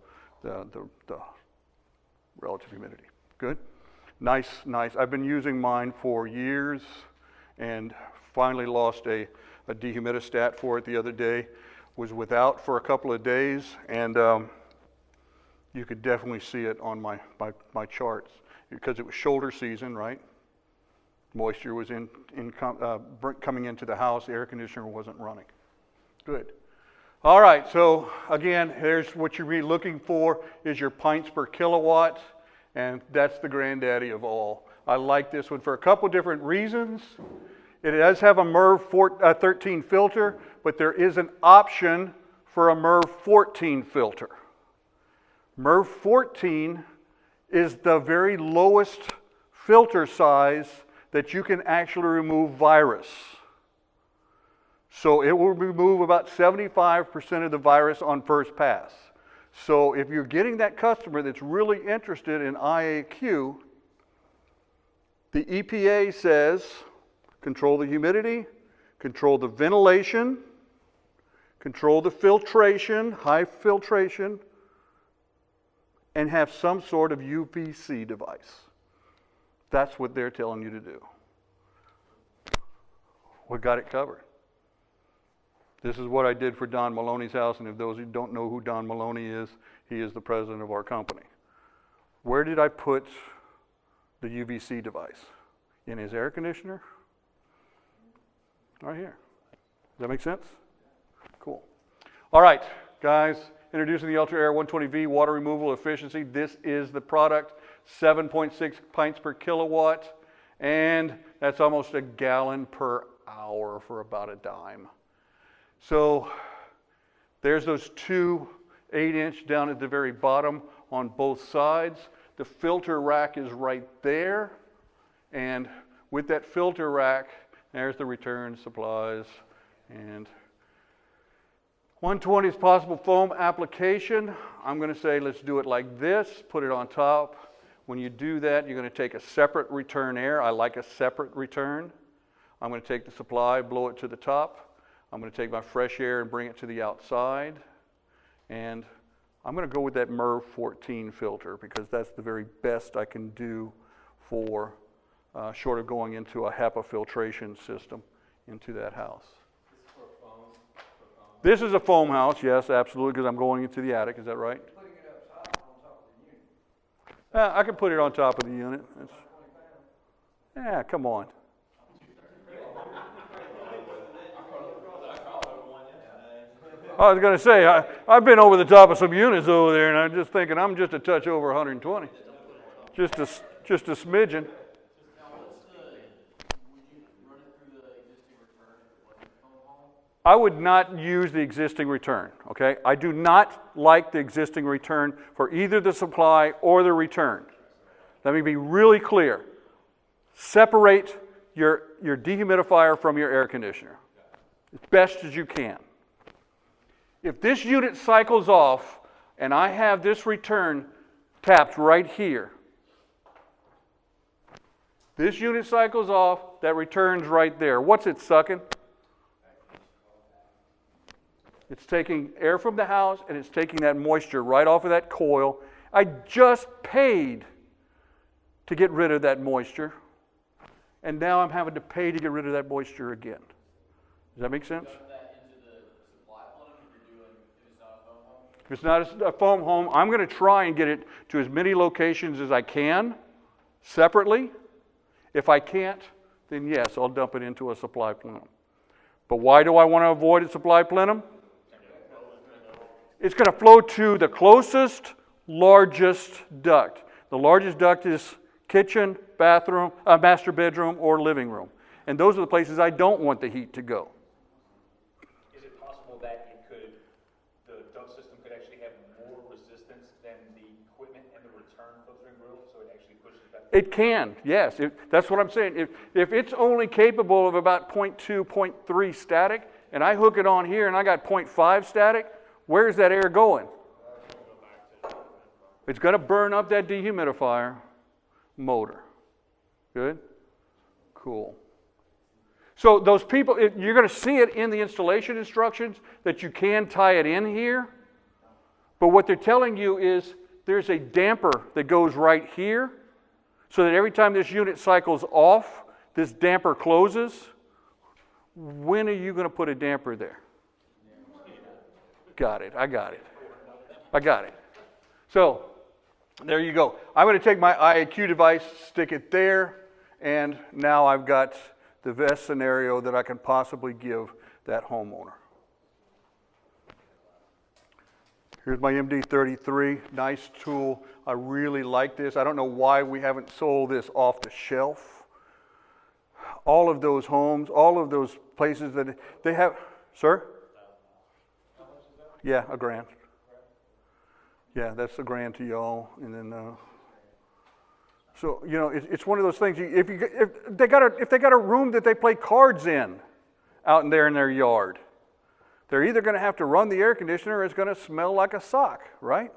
relative humidity. Good? Nice. I've been using mine for years, and finally lost a dehumidistat for it the other day. Was without for a couple of days, and you could definitely see it on my charts because it was shoulder season, right? Moisture was coming into the house. The air conditioner wasn't running. Good. All right, so again, here's what you're really looking for is your pints per kilowatt, and that's the granddaddy of all. I like this one for a couple different reasons. It does have a MERV 13 filter, but there is an option for a MERV 14 filter. MERV 14 is the very lowest filter size that you can actually remove virus. So it will remove about 75% of the virus on first pass. So if you're getting that customer that's really interested in IAQ, the EPA says control the humidity, control the ventilation, control the filtration, high filtration, and have some sort of UVC device. That's what they're telling you to do. We got it covered. This is what I did for Don Maloney's house, and if those who don't know who Don Maloney is, he is the president of our company. Where did I put the UVC device? In his air conditioner? Right here. Does that make sense? Cool. All right, guys, introducing the Ultra Air 120V water removal efficiency. This is the product, 7.6 pints per kilowatt, and that's almost a gallon per hour for about a dime. So there's those 2 8-inch down at the very bottom on both sides. The filter rack is right there, And with that filter rack, there's the return supplies. And 1/20th possible foam application. I'm going to say let's do it like this. Put it on top. When you do that, you're going to take a separate return air. I like a separate return. I'm going to take the supply, blow it to the top. I'm going to take my fresh air and bring it to the outside. And I'm going to go with that MERV 14 filter because that's the very best I can do for short of going into a HEPA filtration system into that house. This is a foam house, yes, absolutely, because I'm going into the attic. Is that right? Putting it up top, on top of the unit. I can put it on top of the unit. Yeah, come on. I was going to say, I've been over the top of some units over there, and I'm just thinking I'm just a touch over 120. Just a smidgen. I would not use the existing return, okay? I do not like the existing return for either the supply or the return. Let me be really clear. Separate your dehumidifier from your air conditioner as best as you can. If this unit cycles off and I have this return tapped right here, this unit cycles off, that return's right there. What's it sucking? It's taking air from the house and it's taking that moisture right off of that coil. I just paid to get rid of that moisture, and now I'm having to pay to get rid of that moisture again. Does that make sense? If it's not a foam home, I'm going to try and get it to as many locations as I can separately. If I can't, then yes, I'll dump it into a supply plenum. But why do I want to avoid a supply plenum? It's going to flow to the closest, largest duct. The largest duct is kitchen, bathroom, master bedroom, or living room. And those are the places I don't want the heat to go. Is it possible that the duct system could actually have more resistance than the equipment and the return filtering grill, so it actually pushes back? It can, yes. That's what I'm saying. If it's only capable of about 0.2, 0.3 static, and I hook it on here and I got 0.5 static, where's that air going? It's going to burn up that dehumidifier motor. Good? Cool. So those people, you're going to see it in the installation instructions that you can tie it in here. But what they're telling you is there's a damper that goes right here so that every time this unit cycles off, this damper closes. When are you going to put a damper there? Got it. I got it. So there you go. I'm going to take my IAQ device, stick it there, and now I've got the best scenario that I can possibly give that homeowner. Here's my MD33, nice tool. I really like this. I don't know why we haven't sold this off the shelf. All of those homes, all of those places that they have, sir? Yeah, $1,000. Yeah, that's $1,000 to y'all, and then so you know it's one of those things. If they got a room that they play cards in, out in their yard, they're either going to have to run the air conditioner or it's going to smell like a sock, right?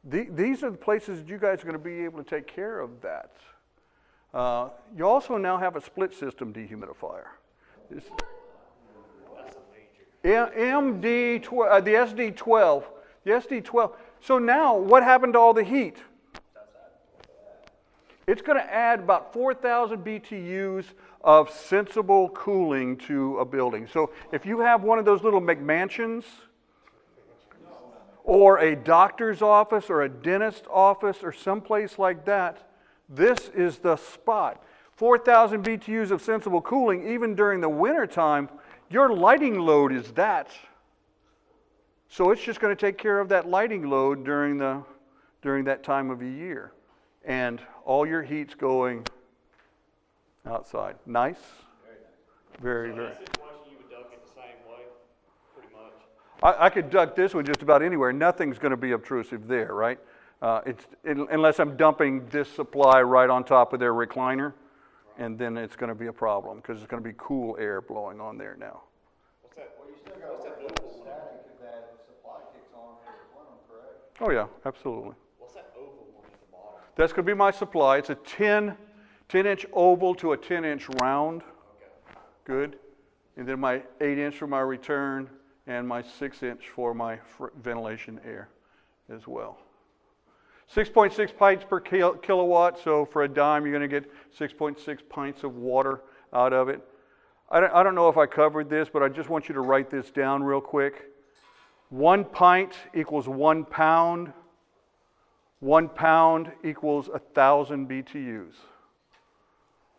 These are the places that you guys are going to be able to take care of that. You also now have a split system dehumidifier. The SD12. The SD12. So now, what happened to all the heat? It's going to add about 4,000 BTUs of sensible cooling to a building. So if you have one of those little McMansions, or a doctor's office, or a dentist's office, or someplace like that, this is the spot. 4,000 BTUs of sensible cooling, even during the wintertime, your lighting load is that. So it's just going to take care of that lighting load during that time of the year. And all your heat's going outside. Nice? Very, very. You would duct it the same way, pretty much. I could duct this one just about anywhere. Nothing's going to be obtrusive there, right? Unless I'm dumping this supply right on top of their recliner. and then it's going to be a problem because it's going to be cool air blowing on there now. What's that? Well, you still got What's that to wait for oval one? static if that supply kicks on for the plenum, correct? Oh yeah, absolutely. What's that oval one at the bottom? That's going to be my supply. It's a 10-inch oval to a 10-inch round. Good. And then my 8-inch for my return and my 6-inch for my ventilation air as well. 6.6 pints per kilowatt, so for a dime you're going to get 6.6 pints of water out of it. I don't know if I covered this, but I just want you to write this down real quick. 1 pint equals 1 pound. 1 pound equals 1,000 BTUs.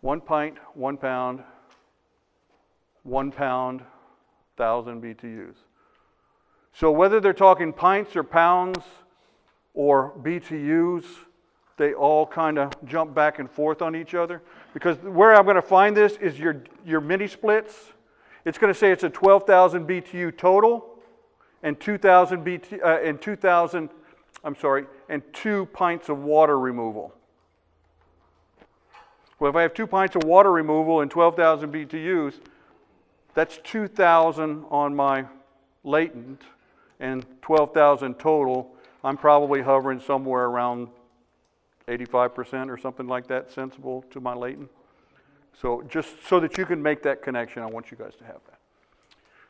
1 pint, 1 pound, 1 pound, 1,000 BTUs. So whether they're talking pints or pounds or BTUs, they all kind of jump back and forth on each other. Because where I'm going to find this is your mini splits. It's going to say it's a 12,000 BTU total and 2,000 and 2 pints of water removal. Well, if I have 2 pints of water removal and 12,000 BTUs, that's 2,000 on my latent and 12,000 total. I'm probably hovering somewhere around 85% or something like that, sensible to my latent. So just so that you can make that connection, I want you guys to have that.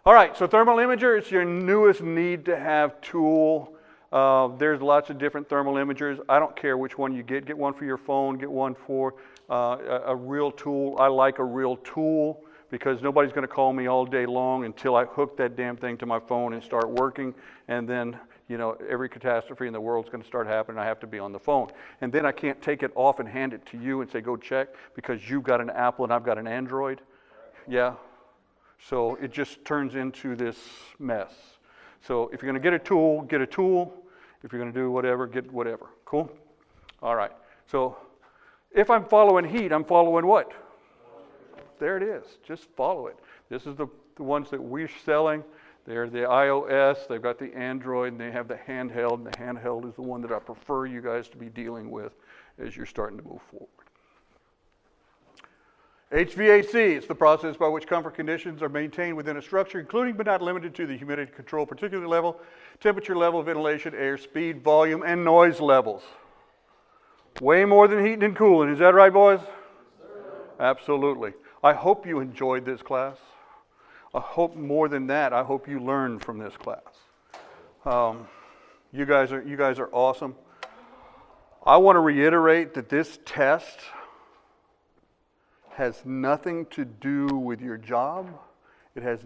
All right, so thermal imager, it's your newest need to have tool. There's lots of different thermal imagers. I don't care which one you get. Get one for your phone, get one for a real tool. I like a real tool because nobody's going to call me all day long until I hook that damn thing to my phone and start working. And then, you know, every catastrophe in the world is going to start happening. I have to be on the phone. And then I can't take it off and hand it to you and say, go check, because you've got an Apple and I've got an Android. Yeah. So it just turns into this mess. So if you're going to get a tool, get a tool. If you're going to do whatever, get whatever. Cool? All right. So if I'm following heat, I'm following what? There it is. Just follow it. This is the ones that we're selling. They're the iOS. They've got the Android, and they have the handheld. And the handheld is the one that I prefer you guys to be dealing with as you're starting to move forward. HVAC, it's the process by which comfort conditions are maintained within a structure, including but not limited to the humidity control, particulate level, temperature level, ventilation, air speed, volume, and noise levels. Way more than heating and cooling. Is that right, boys? Yes, sir. Absolutely. I hope you enjoyed this class. I hope more than that, I hope you learned from this class. You guys are awesome. I want to reiterate that this test has nothing to do with your job. It has